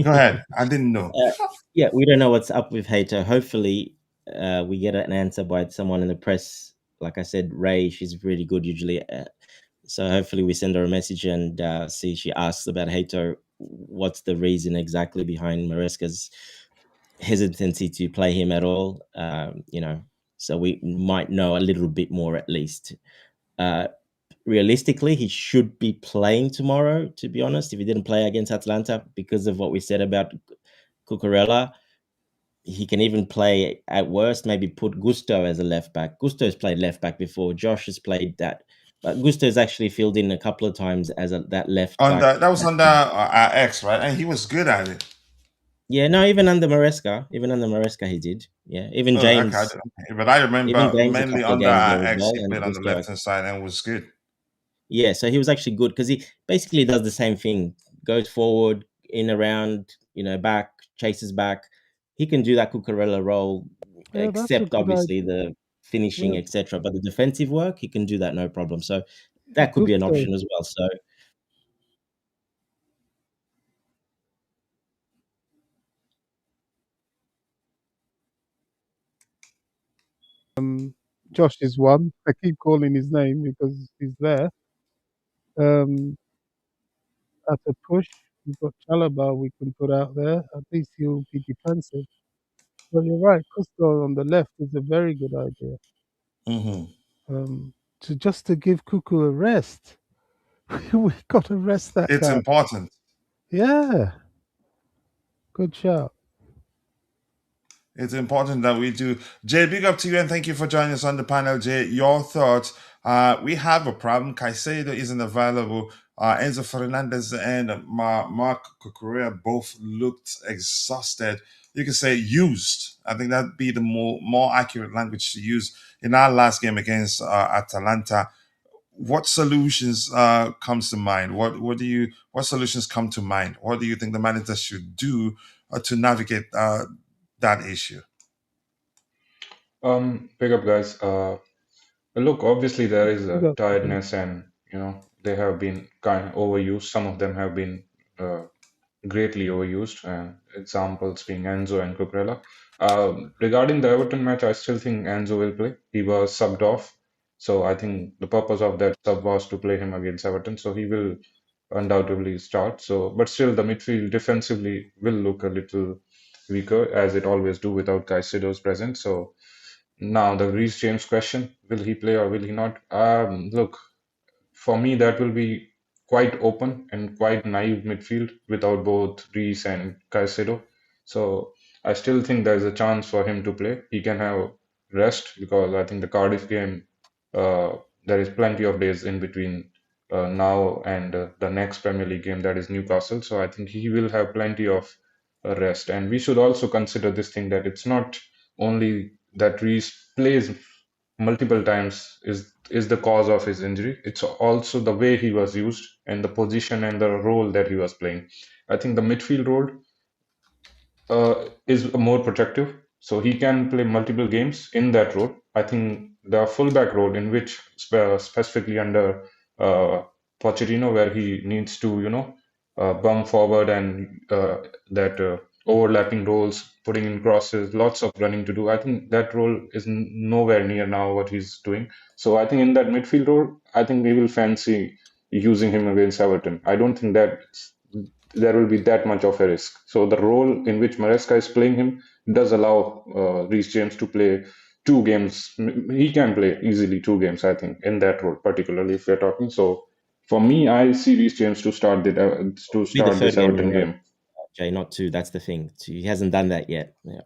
S2: Go ahead. I didn't know.
S4: Yeah, we don't know what's up with Hato. Hopefully, we get an answer by someone in the press. Like I said, Ray, she's really good usually. So hopefully we send her a message and see. She asks about Hato. What's the reason exactly behind Maresca's hesitancy to play him at all? So we might know a little bit more at least. Realistically, he should be playing tomorrow, to be honest, if he didn't play against Atalanta, because of what we said about Cucurella. He can even play, at worst, maybe put Gusto as a left back. Gusto's played left back before. Josh has played that. But Gusto's actually filled in a couple of times as that left back.
S2: That was under our ex, right? And he was good at it.
S4: Yeah, no, even under Maresca, he did. Yeah, even James.
S2: Okay. But I remember mainly under our ex, he played on the left hand side and was good.
S4: Yeah, so he was actually good because he basically does the same thing. Goes forward, in, around, back, chases back. He can do that Cucurella role, except obviously the finishing, etc. But the defensive work, he can do that no problem. So that could be an option as well. So
S5: Josh is one. I keep calling his name because he's there. At a push, we've got Chalaba we can put out there. At least he'll be defensive. Well, you're right. Costa on the left is a very good idea. To give Cuckoo a rest. We got to rest that.
S2: It's
S5: guy.
S2: important.
S5: Yeah. Good shout.
S2: It's important that we do. Jay, big up to you and thank you for joining us on the panel, Jay. Your thoughts? We have a problem. Caicedo isn't available. Enzo Fernandez and Mark Cucurella both looked exhausted. You could say used. I think that'd be the more accurate language to use. In our last game against Atalanta, what solutions comes to mind? What solutions come to mind? What do you think the manager should do to navigate that issue?
S6: Big up, guys. Look, obviously there is a tiredness, and they have been kind of overused. Some of them have been greatly overused. Examples being Enzo and Cucurella. Regarding the Everton match, I still think Enzo will play. He was subbed off, so I think the purpose of that sub was to play him against Everton. So he will undoubtedly start. But still, the midfield defensively will look a little weaker, as it always do without Caicedo's presence. So now the Reece James question: will he play or will he not? Look, for me, that will be quite open and quite naive midfield without both Reece and Caicedo. So I still think there's a chance for him to play. He can have rest because I think the Cardiff game, there is plenty of days in between now and the next Premier League game, that is Newcastle. So I think he will have plenty of rest. And we should also consider this thing that it's not only that Reece plays multiple times is the cause of his injury. It's also the way he was used and the position and the role that he was playing. I think the midfield role is more protective, so he can play multiple games in that role. I think the fullback role, in which specifically under Pochettino, where he needs to bump forward and that overlapping roles, putting in crosses, lots of running to do. I think that role is nowhere near now what he's doing. So I think in that midfield role, I think we will fancy using him against Everton. I don't think that there will be that much of a risk. So the role in which Maresca is playing him does allow Reece James to play 2 games. He can play easily 2 games, I think, in that role, particularly if we're talking. So for me, I see Reece James to start this Everton game.
S4: Jay, not 2. That's the thing. He hasn't done that yet. Yeah.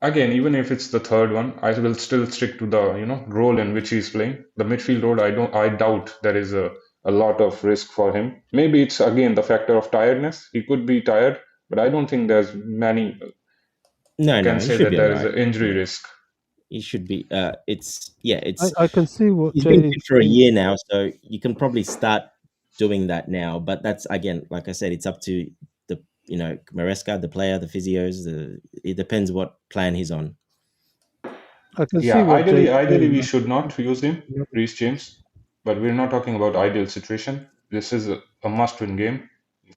S6: Again, even if it's the third one, I will still stick to the role in which he's playing. The midfield role, I doubt there is a lot of risk for him. Maybe it's again the factor of tiredness. He could be tired, but I don't think there's many. Can say that there is an injury risk.
S4: He should be. It's.
S5: I can see what
S4: he's been good for a year now, so you can probably start doing that now. But that's, again, like I said, it's up to the Maresca, the player, the physios. It depends what plan he's on.
S5: I can see
S6: Yeah,
S5: what Jay's
S6: ideally we
S5: saying.
S6: should not use him,
S5: Yep.
S6: Reece James, but we're not talking about ideal situation. This is a must-win game,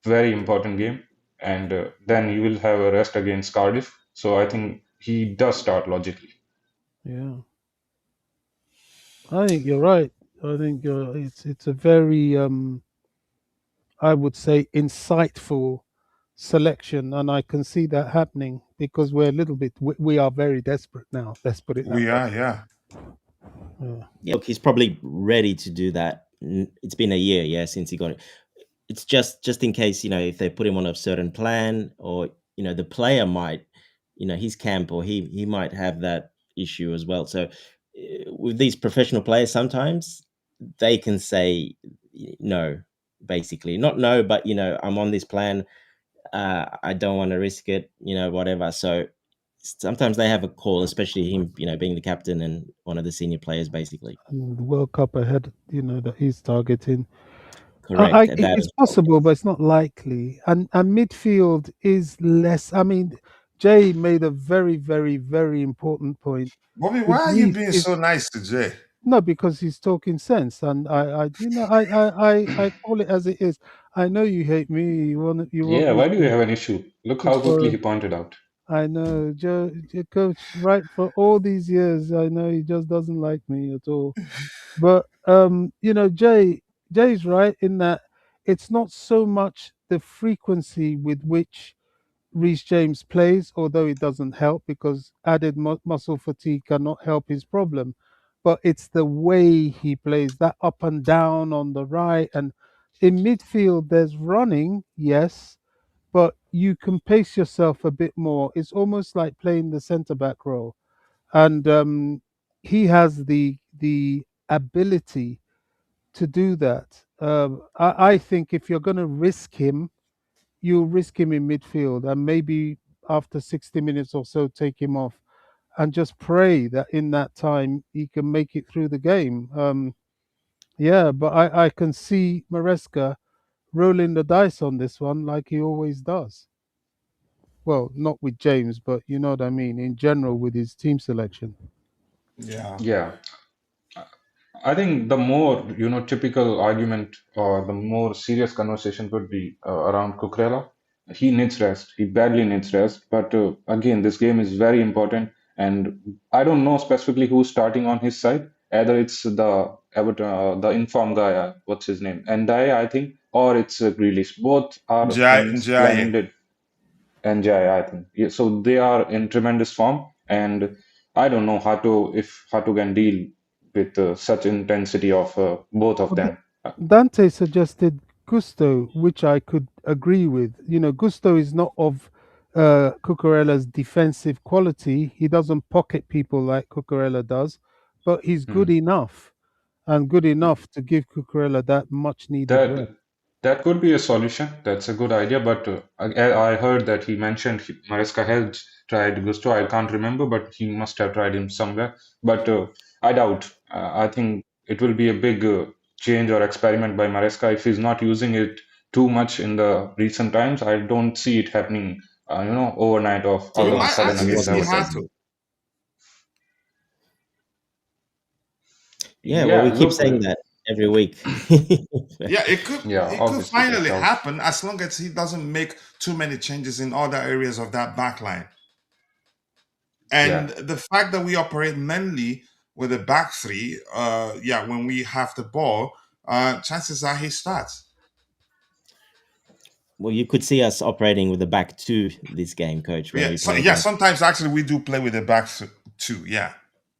S6: very important game, and then you will have a rest against Cardiff. So I think he does start logically.
S5: Yeah, I think you're right. I think it's a very I would say insightful selection, and I can see that happening because we're a little bit we are very desperate now. Let's put it that
S2: We
S5: way.
S2: are, yeah.
S5: Yeah.
S4: Yeah, look, he's probably ready to do that. It's been a year, yeah, since he got it. It's just in case, if they put him on a certain plan, or the player might, his camp, or he might have that issue as well. So with these professional players, sometimes they can say no, basically not no, but I'm on this plan. I don't want to risk it, whatever. So sometimes they have a call, especially him, being the captain and one of the senior players, basically.
S5: And the World Cup ahead, that he's targeting.
S4: Correct. That
S5: It's
S4: as well.
S5: possible, but it's not likely. And midfield is less. I mean, Jay made a very, very, very important point.
S2: Bobby, why
S5: With
S2: are you
S5: Reece,
S2: being
S5: is
S2: so nice to Jay?
S5: no, because he's talking sense, and I call it as it is. I know you hate me. You want
S6: Yeah,
S5: me
S6: why do you
S5: to
S6: have an issue? Look how quickly
S5: for.
S6: he pointed out.
S5: I know, Coach. Right, for all these years, I know he just doesn't like me at all. But Jay's right in that it's not so much the frequency with which Reece James plays, although it doesn't help because added muscle fatigue cannot help his problem. But it's the way he plays, that up and down on the right. And in midfield, there's running, yes, but you can pace yourself a bit more. It's almost like playing the centre back role. And he has the ability to do that. I think if you're going to risk him, you risk him in midfield and maybe after 60 minutes or so take him off and just pray that in that time he can make it through the game. Yeah, but I can see Maresca rolling the dice on this one like he always does. Well, not with James, but you know what I mean, in general with his team selection.
S2: Yeah.
S6: Yeah, I think the more, typical argument or the more serious conversation would be around Cucurella. He needs rest. He badly needs rest. But again, this game is very important. And I don't know specifically who's starting on his side. Either it's the Everton, the informed guy, what's his name? Ndai, I think, or it's Grealish. Both are in
S2: Jai.
S6: splendid, and Jai, I think. Yeah, so they are in tremendous form, and I don't know if Hato can deal with such intensity of both of them.
S5: Dante suggested Gusto, which I could agree with. Gusto is not of Cucurella's defensive quality. He doesn't pocket people like Cucurella does, but he's good
S6: Hmm.
S5: enough and good enough to give Cucurella that much needed rest.
S6: That that could be a solution. That's a good idea. But I heard that he mentioned Maresca had tried Gusto. I can't remember, but he must have tried him somewhere. But I doubt. I think it will be a big change or experiment by Maresca if he's not using it too much in the recent times. I don't see it happening. Overnight of
S4: To
S6: all
S2: We
S6: of a
S2: might
S6: sudden
S4: he
S2: actually
S6: against
S2: see
S4: wasn't
S6: Everton.
S4: so
S2: Hato.
S4: good. Yeah, well,
S6: Yeah,
S4: we keep
S6: look.
S4: saying that every week.
S2: Yeah,
S6: Yeah,
S2: it could
S6: obviously it
S2: finally
S6: helps.
S2: happen as long as he doesn't make too many changes in other areas of that back line.
S6: Yeah.
S2: And the fact that we operate mainly with a back three, when we have the ball, chances are he starts.
S4: Well, you could see us operating with the back two this game, Coach, when
S2: Yeah,
S4: we
S2: so,
S4: play
S2: yeah.
S4: against.
S2: Sometimes actually we do play with the back too. Yeah.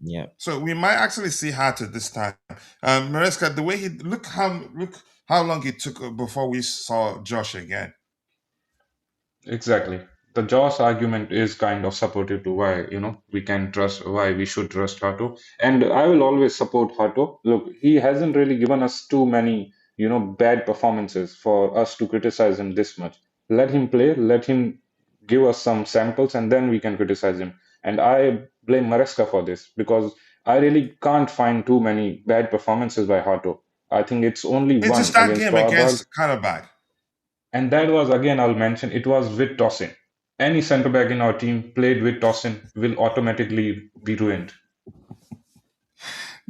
S4: Yeah.
S2: So we might actually see Hato this time. Maresca, the way he look how long it took before we saw Josh again.
S6: Exactly. The Jaws argument is kind of supportive to why, why we should trust Hato. And I will always support Hato. Look, he hasn't really given us too many, bad performances for us to criticize him this much. Let him play, let him give us some samples, and then we can criticize him. And I blame Maresca for this because I really can't find too many bad performances by Hato. I think it's only
S2: It's
S6: one
S2: just that
S6: against
S2: game
S6: Freiburg.
S2: against Karabakh.
S6: And that was, again, I'll mention, it was with tossing. Any centre back in our team played with tossing will automatically be ruined.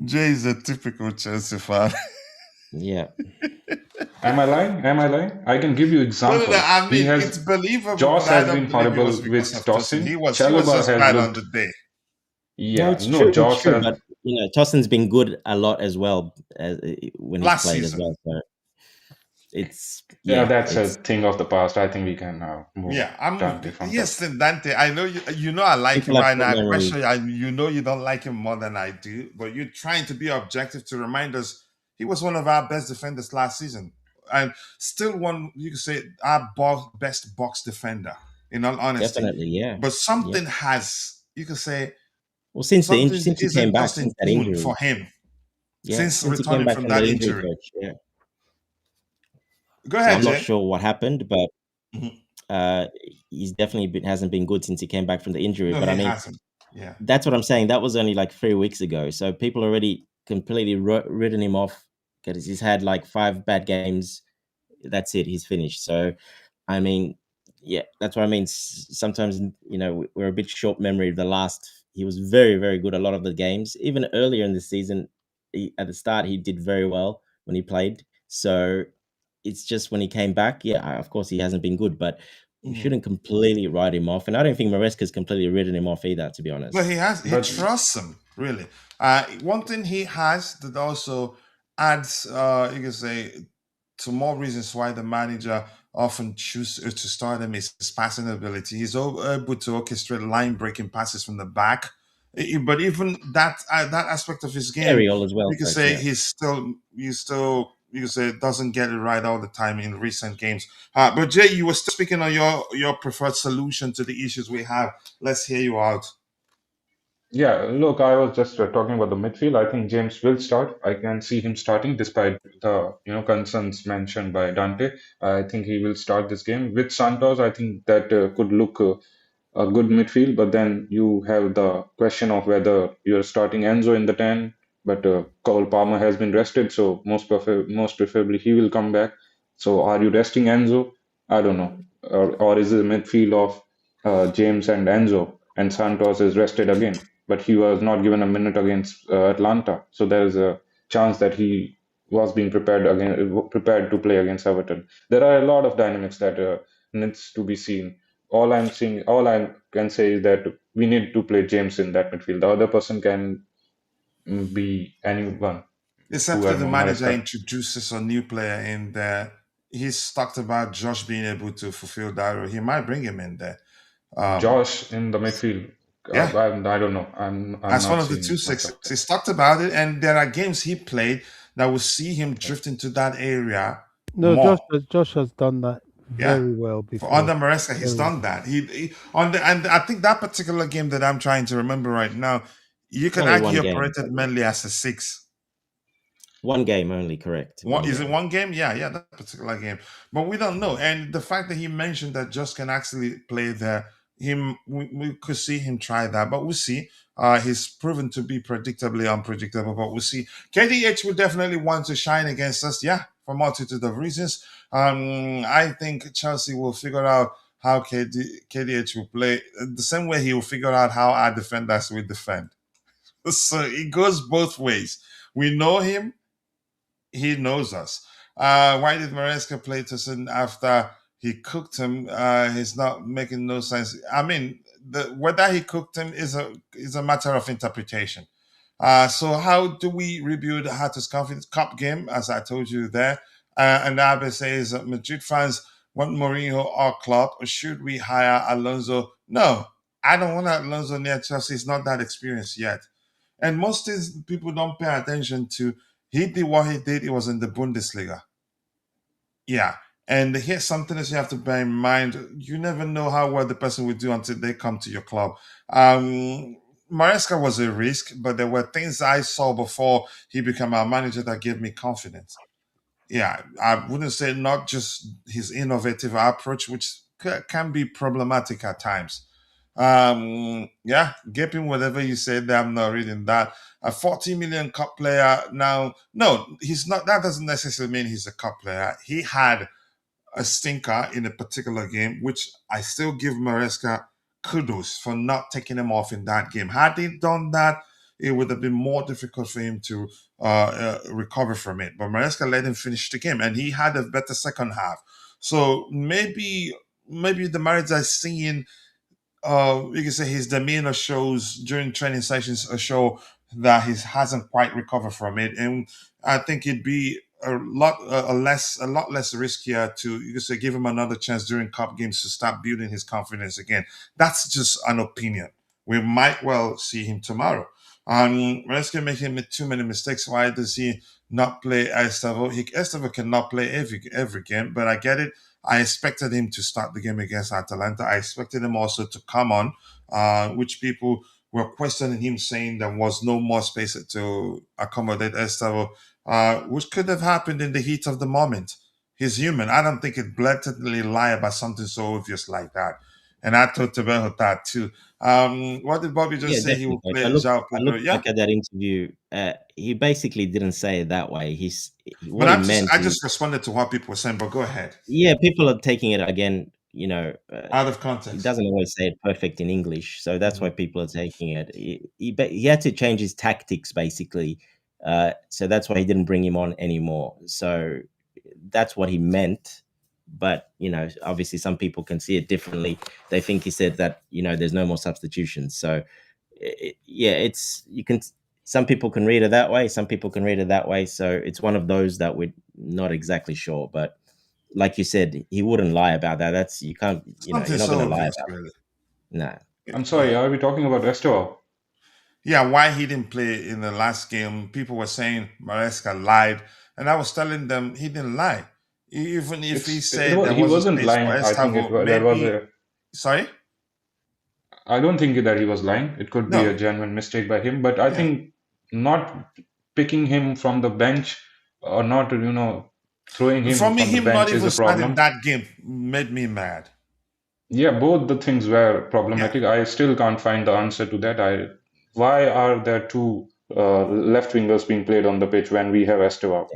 S2: Jay is a typical Chelsea fan.
S4: Yeah.
S6: Am I lying? Am I lying? I can give you examples.
S2: I mean,
S6: He has
S2: it's believable,
S6: Joss
S2: but I
S6: has
S2: don't
S6: been
S2: believe it was
S6: horrible
S2: because
S6: with
S2: of Tosin.
S6: tossing.
S2: He was
S6: Chalobah
S2: just
S6: has
S2: bad on
S6: looked,
S2: the day.
S4: No,
S6: yeah,
S4: it's
S6: no,
S4: true. It's
S6: Joss
S4: true.
S6: has,
S4: But Tossin's been good a lot as well when he's
S2: Last
S4: played
S2: season.
S4: as well. So it's
S6: yeah,
S4: yeah,
S6: that's a
S4: it's
S6: thing of the past. I think we can move
S2: Yeah, I'm
S6: Dante from
S2: yes,
S6: that.
S2: Dante. I know you know I like him
S4: people have
S2: right
S4: short
S2: now. I'm quite
S4: memories.
S2: sure you know you don't like him more than I do, but you're trying to be objective to remind us he was one of our best defenders last season, and still one you could say our best box defender. In all honesty,
S4: Definitely, yeah,
S2: but
S4: yeah.
S2: something has you could say
S4: Well,
S2: something
S4: since he came
S2: isn't
S4: back
S2: just in
S4: since that
S2: tune for
S4: injury,
S2: him
S4: yeah,
S2: since
S4: since he came
S2: returning
S4: back
S2: from
S4: from the
S2: that
S4: injury,
S2: injury.
S4: coach, yeah.
S2: Go
S4: So
S2: ahead,
S4: I'm not
S2: Jay.
S4: sure what happened, but
S2: Mhm.
S4: uh, he's definitely hasn't been good since he came back from the injury.
S2: No,
S4: But
S2: he
S4: I mean,
S2: hasn't. Yeah.
S4: that's what I'm saying. That was only like 3 weeks ago. So people already completely written him off because he's had like 5 bad games. That's it. He's finished. So, I mean, yeah, that's what I mean. Sometimes, we're a bit short memory of the last. He was very, very good a lot of the games. Even earlier in the season, at the start, he did very well when he played. So it's just when he came back, yeah, of course he hasn't been good, but you
S2: Mhm.
S4: shouldn't completely write him off. And I don't think Maresca's completely written him off either, to be
S2: But
S4: honest.
S2: he
S6: But
S2: trusts him, really. One thing he has that also adds, you can say, to more reasons why the manager often chooses to start him is his passing ability. He's able to orchestrate line breaking passes from the back. But even that aspect of his game,
S4: Aerial as well,
S2: you can
S4: coach.
S2: say
S4: Yeah.
S2: you can say doesn't get it right all the time in recent games. But Jay, you were still speaking on your preferred solution to the issues we have. Let's hear you out.
S6: yeah, look, I was just talking about the midfield. I think James will start. I can see him starting despite the concerns mentioned by Dante. I think he will start this game with Santos. I think that could look a good midfield, but then you have the question of whether you're starting Enzo in the 10, but Cole Palmer has been rested, so most preferably he will come back. So are you resting Enzo? I don't know. Or is it a midfield of James and Enzo, and Santos is rested again, but he was not given a minute against Atlanta, so there is a chance that he was being prepared to play against Everton. There are a lot of dynamics that needs to be seen. All I can say is that we need to play James in that midfield. The other person can be anyone,
S2: Except if
S6: whoever
S2: the manager
S6: Maresca.
S2: introduces a new player in there, he's talked about Josh being able to fulfill that role. He might bring him in there. Um,
S6: Josh in the midfield.
S2: yeah,
S6: I don't know. I'm
S2: as one
S6: not
S2: of the
S6: seeing
S2: two
S6: myself
S2: sixes.
S6: there.
S2: He's talked about it, and there are games he played that will see him drift into that area
S5: No,
S2: more.
S5: Josh has done that
S2: Yeah.
S5: very well
S2: For
S5: before.
S2: under Maresca, he's
S5: Very.
S2: done that. He on the and I think that particular game that I'm trying to remember right now, you can
S4: Only
S2: argue
S4: one
S2: he
S4: game.
S2: operated mainly as a six.
S4: One game only, correct.
S2: What
S4: One
S2: is it?
S4: game.
S2: One game? Yeah, yeah, that particular game. But we don't know. And the fact that he mentioned that Just can actually play there, we could see him try that. But we'll see. He's proven to be predictably unpredictable. But we'll see. KDH will definitely want to shine against us. Yeah, for a multitude of reasons. I think Chelsea will figure out how KDH will play the same way he will figure out how our defenders will defend. So it goes both ways. We know him, he knows us. Why did Maresca play Tosin after he cooked him? He's not making no sense. I mean, whether he cooked him is a matter of interpretation. So how do we rebuild Hatter's confidence? Cup game, as I told you there. And Abe says Madrid fans want Mourinho or Klopp, or should we hire Alonso? No, I don't want Alonso near Chelsea. He's not that experienced yet. And most things people don't pay attention to. He did what he did. It was in the Bundesliga. Yeah. And here's something that you have to bear in mind. You never know how well the person will do until they come to your club. Maresca was a risk, but there were things I saw before he became our manager that gave me confidence. Yeah, I wouldn't say not just his innovative approach, which can be problematic at times. Yeah, gaping whatever you said there, I'm not reading that. A 40 million cup player now. No, he's not. That doesn't necessarily mean he's a cup player. He had a stinker in a particular game, which I still give Maresca kudos for not taking him off in that game. Had he done that, it would have been more difficult for him to recover from it. But Maresca let him finish the game, and he had a better second half. So maybe the manager is seeing you can say his demeanor shows during training sessions show that he hasn't quite recovered from it, and I think it'd be a lot less riskier to you could say give him another chance during cup games to start building his confidence again. That's just an opinion. We might well see him tomorrow. Maresca making too many mistakes. Why does he not play Estevão? Estevão cannot play every game, but I get it. I expected him to start the game against Atalanta. I expected him also to come on, which people were questioning him, saying there was no more space to accommodate Estevao, which could have happened in the heat of the moment. He's human. I don't think it blatantly lie about something so obvious like that. And I thought about that too. What did Bobby just
S4: Yeah,
S2: say? He
S4: definitely.
S2: will
S4: Coach.
S2: play
S4: I look,
S2: João
S4: I look
S2: Pedro. Yeah,
S4: back at that interview. He basically didn't say it that way.
S2: but
S4: What he meant
S2: I
S4: is,
S2: just responded to what people were saying. But go ahead.
S4: yeah, people are taking it again.
S2: Out of
S4: He
S2: context.
S4: doesn't always say it perfect in English, so that's
S2: Mhm.
S4: why people are taking it. He had to change his tactics basically, so that's why he didn't bring him on anymore. So that's what he meant. But obviously, some people can see it differently. They think he said that there's no more substitutions. So yeah, it's you can. Some people can read it that way. Some people can read it that way. So it's one of those that we're not exactly sure. But like you said, he wouldn't lie about that. That's you can't.
S2: Something
S4: You're not going
S2: so
S4: to lie
S2: obvious,
S4: about
S2: really.
S4: it. No.
S2: Yeah,
S6: I'm
S2: go
S6: sorry,
S2: ahead.
S6: are we talking about Estevao?
S2: Yeah, why he didn't play in the last game. People were saying Maresca lied, and I was telling them he didn't lie. Even if he said there
S6: He
S2: was a
S6: wasn't
S2: space for
S6: lying. I think
S2: Estavo,
S6: there was
S2: maybe.
S6: a.
S2: Sorry,
S6: I don't think that he was lying. It could be a
S2: no,
S6: genuine mistake by him, but I
S2: yeah.
S6: think not picking him from the bench or not, throwing
S2: For
S6: him
S2: me,
S6: from the
S2: him not
S6: bench is
S2: even
S6: a
S2: starting
S6: problem.
S2: that game made me mad.
S6: Yeah, both the things were
S2: Yeah,
S6: problematic. I still can't find the answer to that. Why are there two left wingers being played on the pitch when we have Estevao,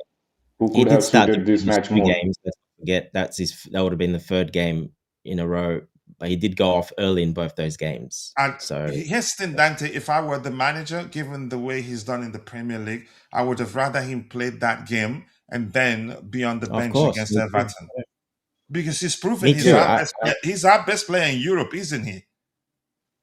S6: who
S4: He
S6: could
S4: did
S6: have
S4: start the
S6: suited this
S4: previous
S6: match
S4: two
S6: more?
S4: games. Let's not forget that would have been the third game in a row. But he did go off early in both those games.
S2: and
S4: So
S2: here's the thing, Dante. If I were the manager, given the way he's done in the Premier League, I would have rather him played that game and then be on the
S4: of
S2: bench
S4: course,
S2: against
S4: me too.
S2: Everton because he's proven
S4: Me too.
S2: he's our best player in Europe, isn't he?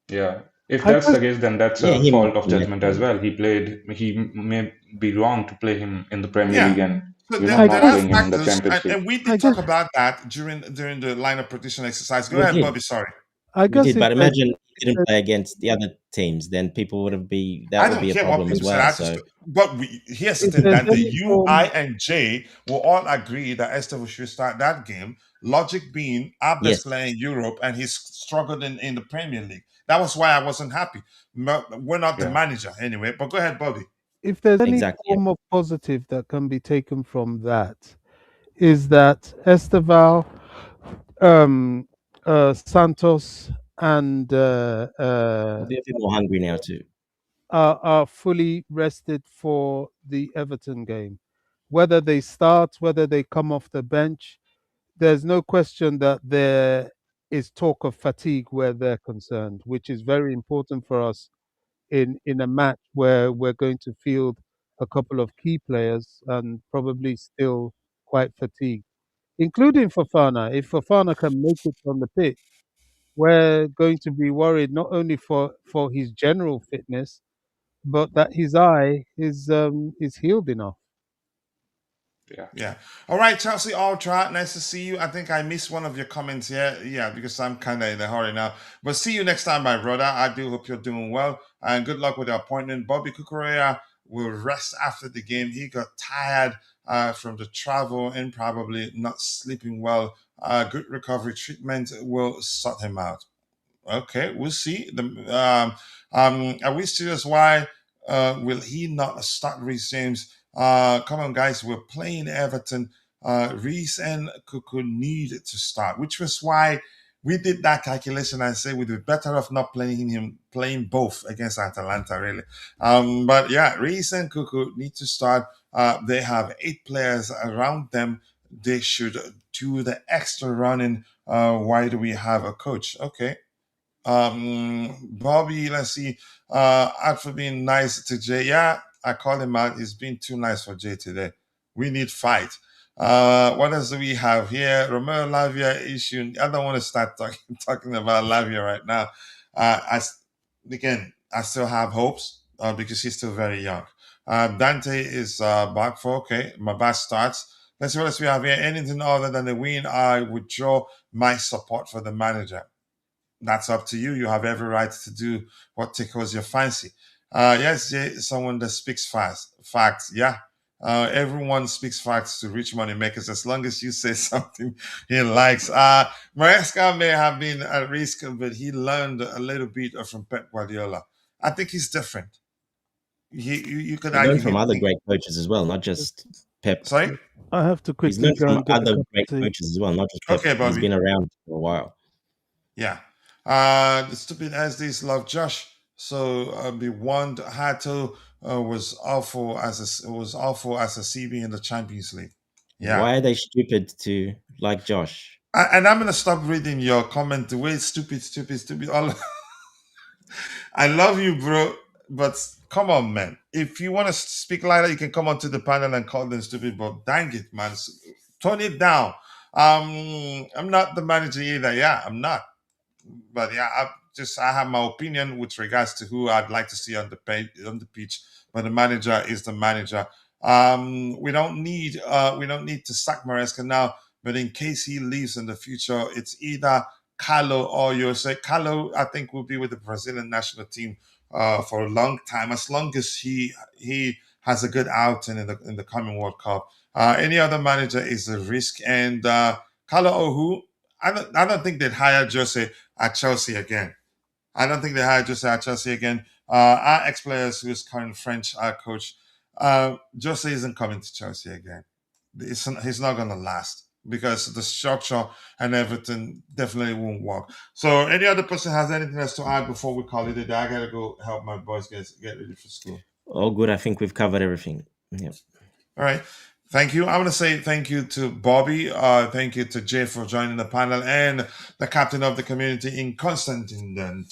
S6: Yeah. If
S5: I
S6: that's
S5: guess
S6: the case, then that's
S4: Yeah,
S6: a
S4: him
S6: fault of judgment as
S4: definitely.
S6: well. He may be wrong to play him in the Premier
S2: Yeah.
S6: League and,
S2: So
S5: I
S6: not
S2: there are
S5: guess
S6: playing him in the
S2: factors,
S6: Champions League.
S2: and we
S5: I
S2: did talk
S5: guess
S2: about that during the lineup prediction exercise. Go
S4: We
S2: ahead,
S4: did.
S2: Bobby. Sorry,
S5: I
S4: We
S5: guess
S4: did.
S5: if
S4: But
S5: there's,
S4: imagine he
S5: if
S4: didn't
S5: there's
S4: play against the other teams, then people that
S2: I
S4: would
S2: don't
S4: be a
S2: care what
S4: problem as
S2: people said.
S4: well.
S2: I just,
S4: So
S2: but here's the
S5: if
S2: thing,
S5: there's
S2: Dante.
S5: any
S2: You, I,
S5: form,
S2: and Jay will all agree that Estevao should start that game. Logic being our best
S4: yes,
S2: player in Europe, and he's struggled in the Premier League. That was why I wasn't happy. We're not the
S6: Yeah.
S2: manager anyway. But go ahead, Bobby.
S5: if there's any
S4: exactly.
S5: form of positive that can be taken from that, is that Estevao, um, Santos, and
S4: We'll be a bit more hungry now too.
S5: are fully rested for the Everton game. Whether they start, whether they come off the bench, there's no question that there is talk of fatigue where they're concerned, which is very important for us in a match where we're going to field a couple of key players and probably still quite fatigued, including Fofana. If Fofana can make it on the pitch, we're going to be worried not only for his general fitness, but that his eye is healed enough.
S6: Yeah.
S2: Yeah. All right, Chelsea Ultra. Nice to see you. I think I missed one of your comments here. Yeah, because I'm kind of in a hurry now. But see you next time, my brother. I do hope you're doing well. And good luck with your appointment. Bobby Kukurea will rest after the game. He got tired from the travel and probably not sleeping well. Good recovery treatment will sort him out. Okay, we'll see. Are we serious? Why will he not start Reece James? Come on, guys, we're playing Everton. Reece and Kuku need to start, which was why we did that calculation and say we'd be better off not playing both against Atalanta, really. But yeah, Reece and Cuckoo need to start. They have 8 players around them. They should do the extra running. Why do we have a coach? Okay. Bobby, let's see. Out for being nice to Jay. Yeah, I called him out. He's been too nice for Jay today. We need fight. What else do we have here? Romero Lavia issue. I don't want to start talking about Lavia right now. I still have hopes because he's still very young. Dante is back for okay. Mabas starts. Let's see what else we have here. Anything other than the win, I withdraw my support for the manager. That's up to you. You have every right to do what tickles your fancy. Yes, Jay, someone that speaks facts. Yeah. Everyone speaks facts to rich money makers as long as you say something he likes. Maresca may have been at risk, but he learned a little bit from Pep Guardiola. I think he's different. You could argue
S4: learned from other great coaches as well, not just Pep.
S2: Sorry?
S5: I have to
S4: He's
S5: quickly
S4: learned
S5: go
S4: from
S5: and get
S4: other
S5: a cup
S4: great
S5: of tea.
S4: coaches as well, not just Pep.
S2: Okay, Bobby.
S4: He's been around for a while.
S2: Yeah. The stupid SDs love Josh. So the one Hato was awful as a CB in the Champions League. Yeah.
S4: Why are they stupid to like Josh?
S2: And I'm gonna stop reading your comment. The way stupid. All I love you, bro, but come on, man. If you want to speak like that, you can come onto the panel and call them stupid. But dang it, man, tone it down. I'm not the manager either. Yeah, I'm not. But yeah, I have my opinion with regards to who I'd like to see on the pitch. But the manager is the manager. We don't need to sack Maresca now. But in case he leaves in the future, it's either Carlo or Jose. Carlo, I think, will be with the Brazilian national team for a long time, as long as he has a good outing in the coming World Cup. Any other manager is a risk. And Carlo Ohu, I don't think they'd hire Jose at Chelsea again. Our ex-players who is current French coach, Jose isn't coming to Chelsea again. He's not going to last because the structure and everything definitely won't work. So any other person has anything else to add before we call it a day? I got to go help my boys get ready for school.
S4: All good. I think we've covered everything. Yeah.
S2: All right. Thank you. I want to say thank you to Bobby. Thank you to Jay for joining the panel and the captain of the community in Constantine.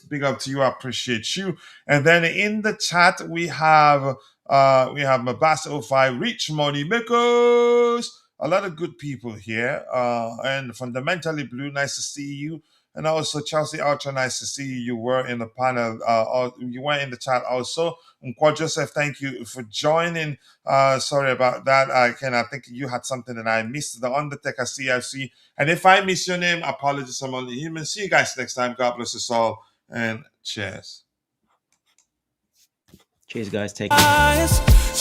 S2: Big up to you. I appreciate you. And then in the chat, we have Mabas05, Rich Money Makers. A lot of good people here. And Fundamentally Blue, nice to see you. And also Chelsea Ultra, nice to see you. You were in the panel. You were in the chat also. Nkwa Joseph, thank you for joining. Sorry about that. I think you had something that I missed. The Undertaker CFC. And if I miss your name, apologies. I'm only human. See you guys next time. God bless us all. And cheers.
S4: Cheers, guys. Take care.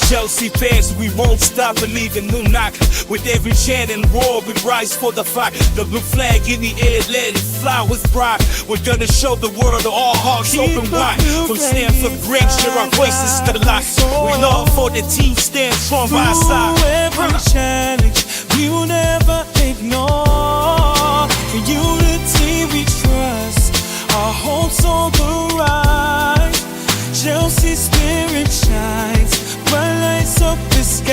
S7: Chelsea fans, we won't stop believing. New knock with every chant and roar. We rise for the fight. The blue flag in the air, let it fly with pride. We're gonna show the world all hearts open wide. From Stamford Bridge, share our voices to the light. We love for the team, stand strong by our side.
S8: Every challenge, we will never ignore. In unity we trust. Our hopes on the rise. Chelsea spirit shines. Bright lights up the skies.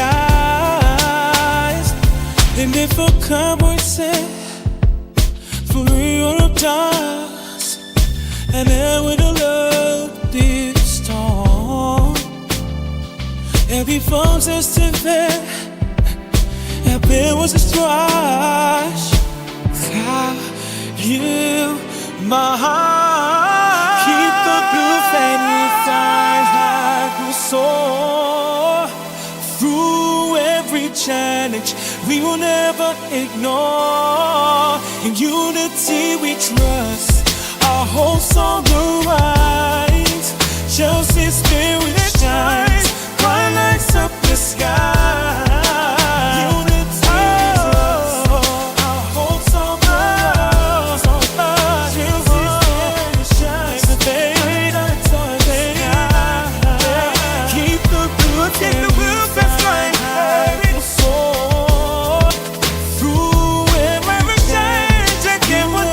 S8: And if a cowboy said, for real does, and then with a love did storm. Every phone says to bed, and there was a strife. How you, my heart, keep the blue flame inside like a soar. Through every challenge, we will never ignore. In unity we trust. Our hopes on the rise. Chelsea spirit shines. Bright lights up the sky. Through every change, I get what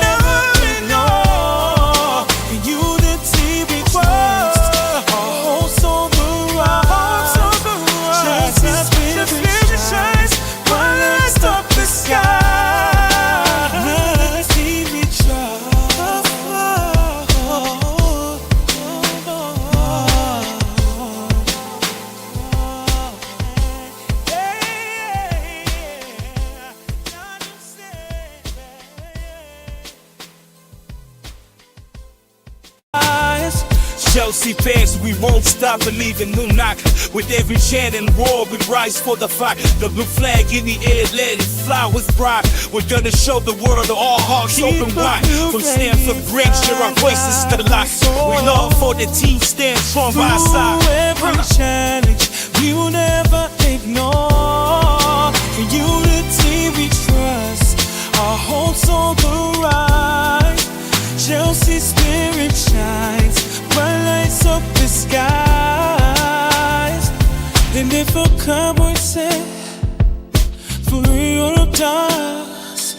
S7: Chelsea fans, we won't stop believing. New knock with every chant and roar, we rise for the fight. The blue flag in the air, let it fly with pride. We're gonna show the world all hearts open wide. From Stamford Bridge, share our voices to the light. We love for the team, stand strong by our side.
S8: Through every challenge, we will never ignore. In unity we trust, our hope's on the rise. Chelsea spirit shines, bright lights up the skies. And if a cowboy said, for Europe does,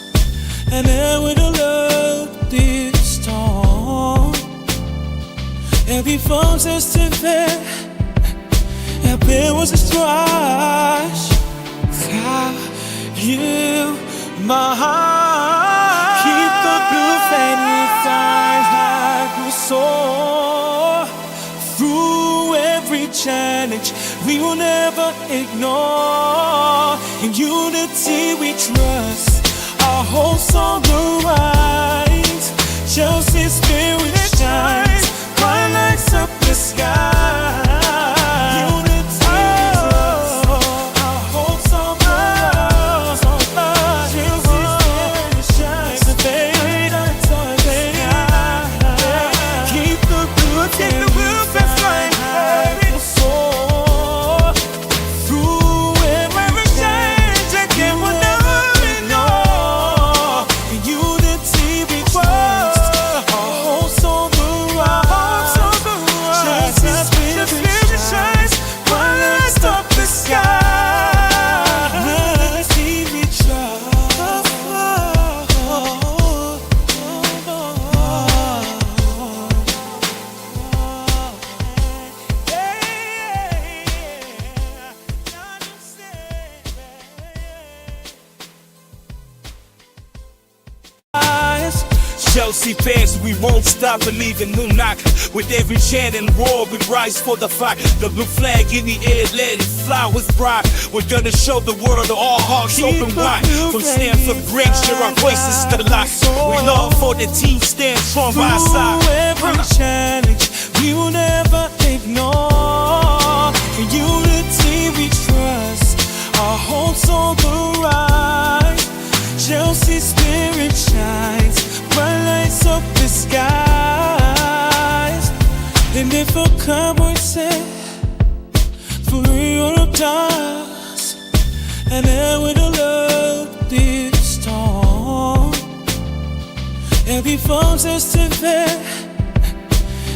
S8: and there with a love this storm. Every form says to fair, and there was a strife. How you, my heart, keep the blue flame with eyes like we soar. Through every challenge, we will never ignore. In unity we trust, our hope's on the rise. Chelsea spirit shines, bright lights up the sky.
S7: Chelsea fans, we won't stop believing. New knock with every chant and roar, we rise for the fight. The blue flag in the air, let it fly with pride. We're gonna show the world all hearts open wide. From Stamford Bridge, share our voices to the light. We love for the team, stand strong by our side.
S8: Through every challenge, we will never ignore. In unity we trust, our hope's on the rise. Chelsea spirit shines, bright lights up the skies. And if a cowboy said, for Europe does, and there with a love this storm. Every form says to fair,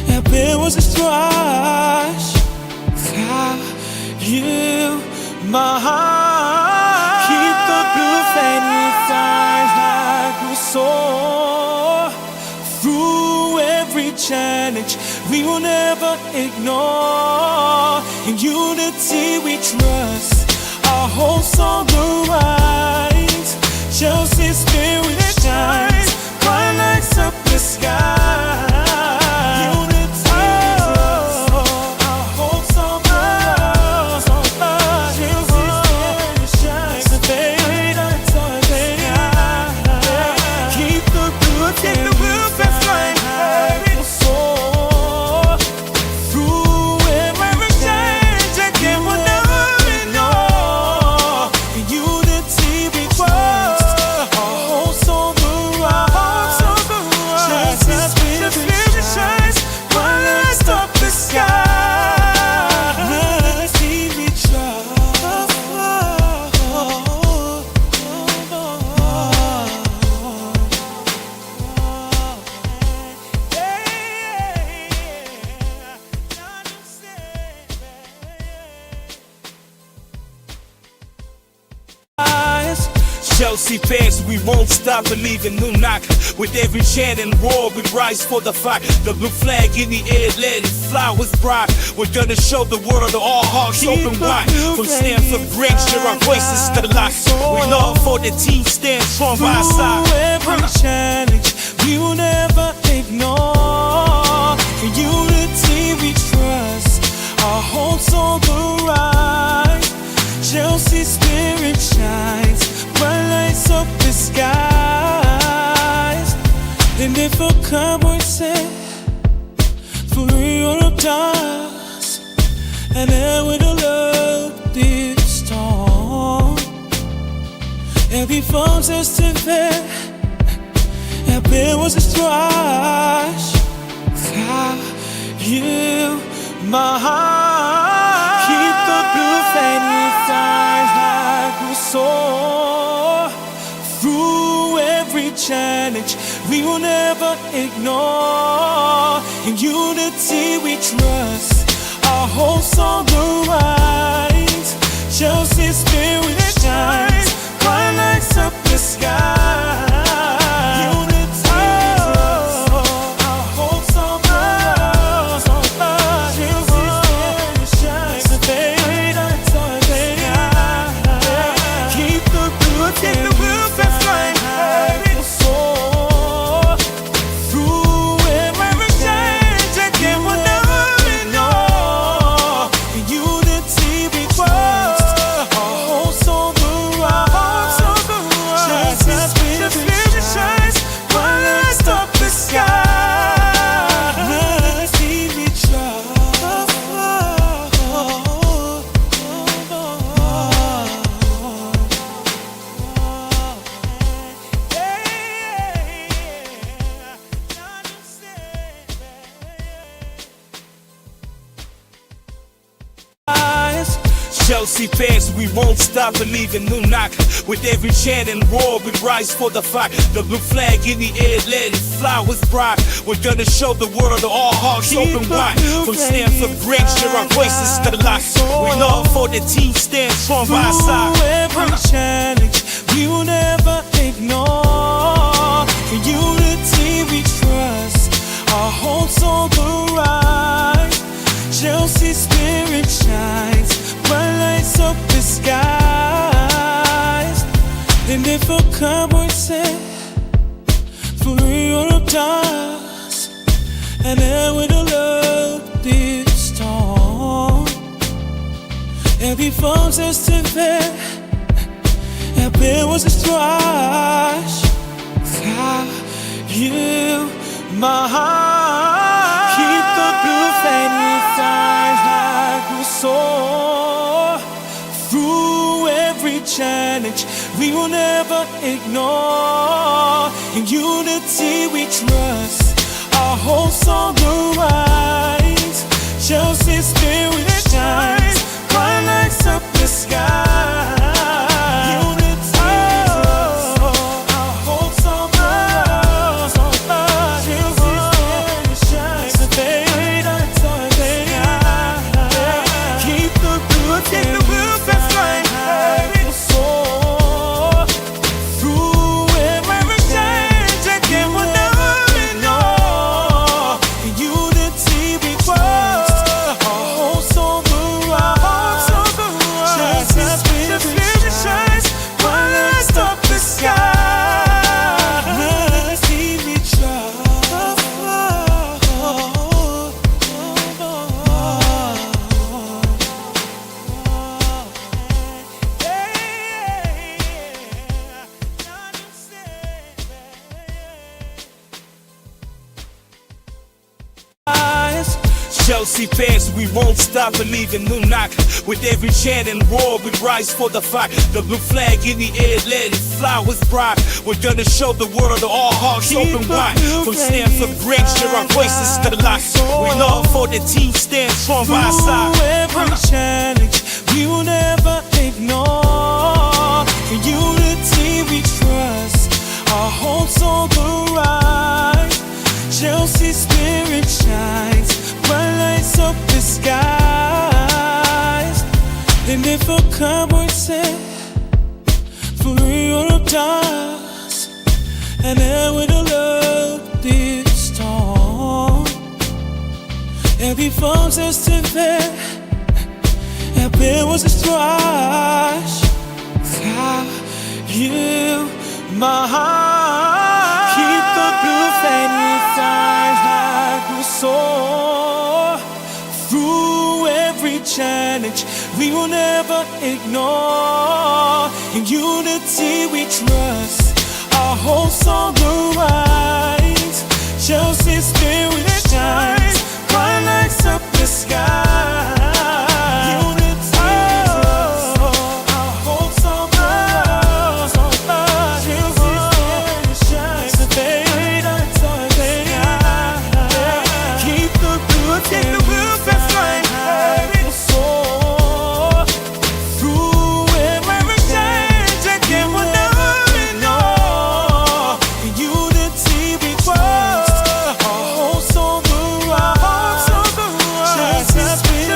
S8: and there was a strife. How you, my heart, keep the blue flame with eyes like we soar. Through every challenge, we will never ignore. In unity we trust, our hope's on the rise. Chelsea spirit shines, bright lights up the sky.
S7: Chelsea fans, we won't stop believing. New knock with every chant and roar, we rise for the fight. The blue flag in the air, let it fly with pride. We're gonna show the world all hearts open wide. From Stamford Bridge, share our voices to the light. We love for the team, stand strong by our side.
S8: Through every challenge, we will never ignore. In unity we trust, our hope's on the rise. Chelsea spirit shines, bright lights up the skies. And if a cowboy said, for Europe dust, and then with a love this storm. Every phone's estimate, every was a strife. You, my heart, keep the blue flame inside like we soar. Through every challenge, we will never ignore. In unity we trust, our hopes on the rise. Chelsea's spirit shines, bright lights up the sky.
S7: Chelsea fans, we won't stop believing. No knock. With every chant and roar, we rise for the fight. The blue flag in the air, let it fly with pride. We're gonna show the world all hearts open wide. From Stamford Bridge, share our voices to the light. We love for the team stands strong by our side.
S8: Through every challenge, we will never ignore. In unity we trust, our hopes on the rise. Chelsea's spirit shines, bright lights up the skies. And if a cowboy said, for real of dust, and then with a love this storm. Every phone's estimate, every was a strife. You, my heart, keep the blue flame inside like we soar. Through every challenge, we will never ignore. In unity we trust, our hopes on the rise. Chelsea's spirit shines, bright lights up the sky.
S7: Chelsea fans, we won't stop believing. No knock. With every chant and roar, we rise for the fight. The blue flag in the air, let it fly with pride. We're gonna show the world all hearts open wide. From Stamford Bridge, share our voices to the light. We love for the team stands strong by our side.
S8: Through every challenge, we will never ignore. In unity we trust, our hopes on the rise. Chelsea's spirit shines, bright lights up the skies. And if a cowboy said, for real of dust, and then with a love this storm. Every phone's estimate, every was a strife. You, my heart, keep the blue flame inside like we soar. Through every challenge, we will never ignore. In unity we trust, our hopes on the rise. Chelsea's spirit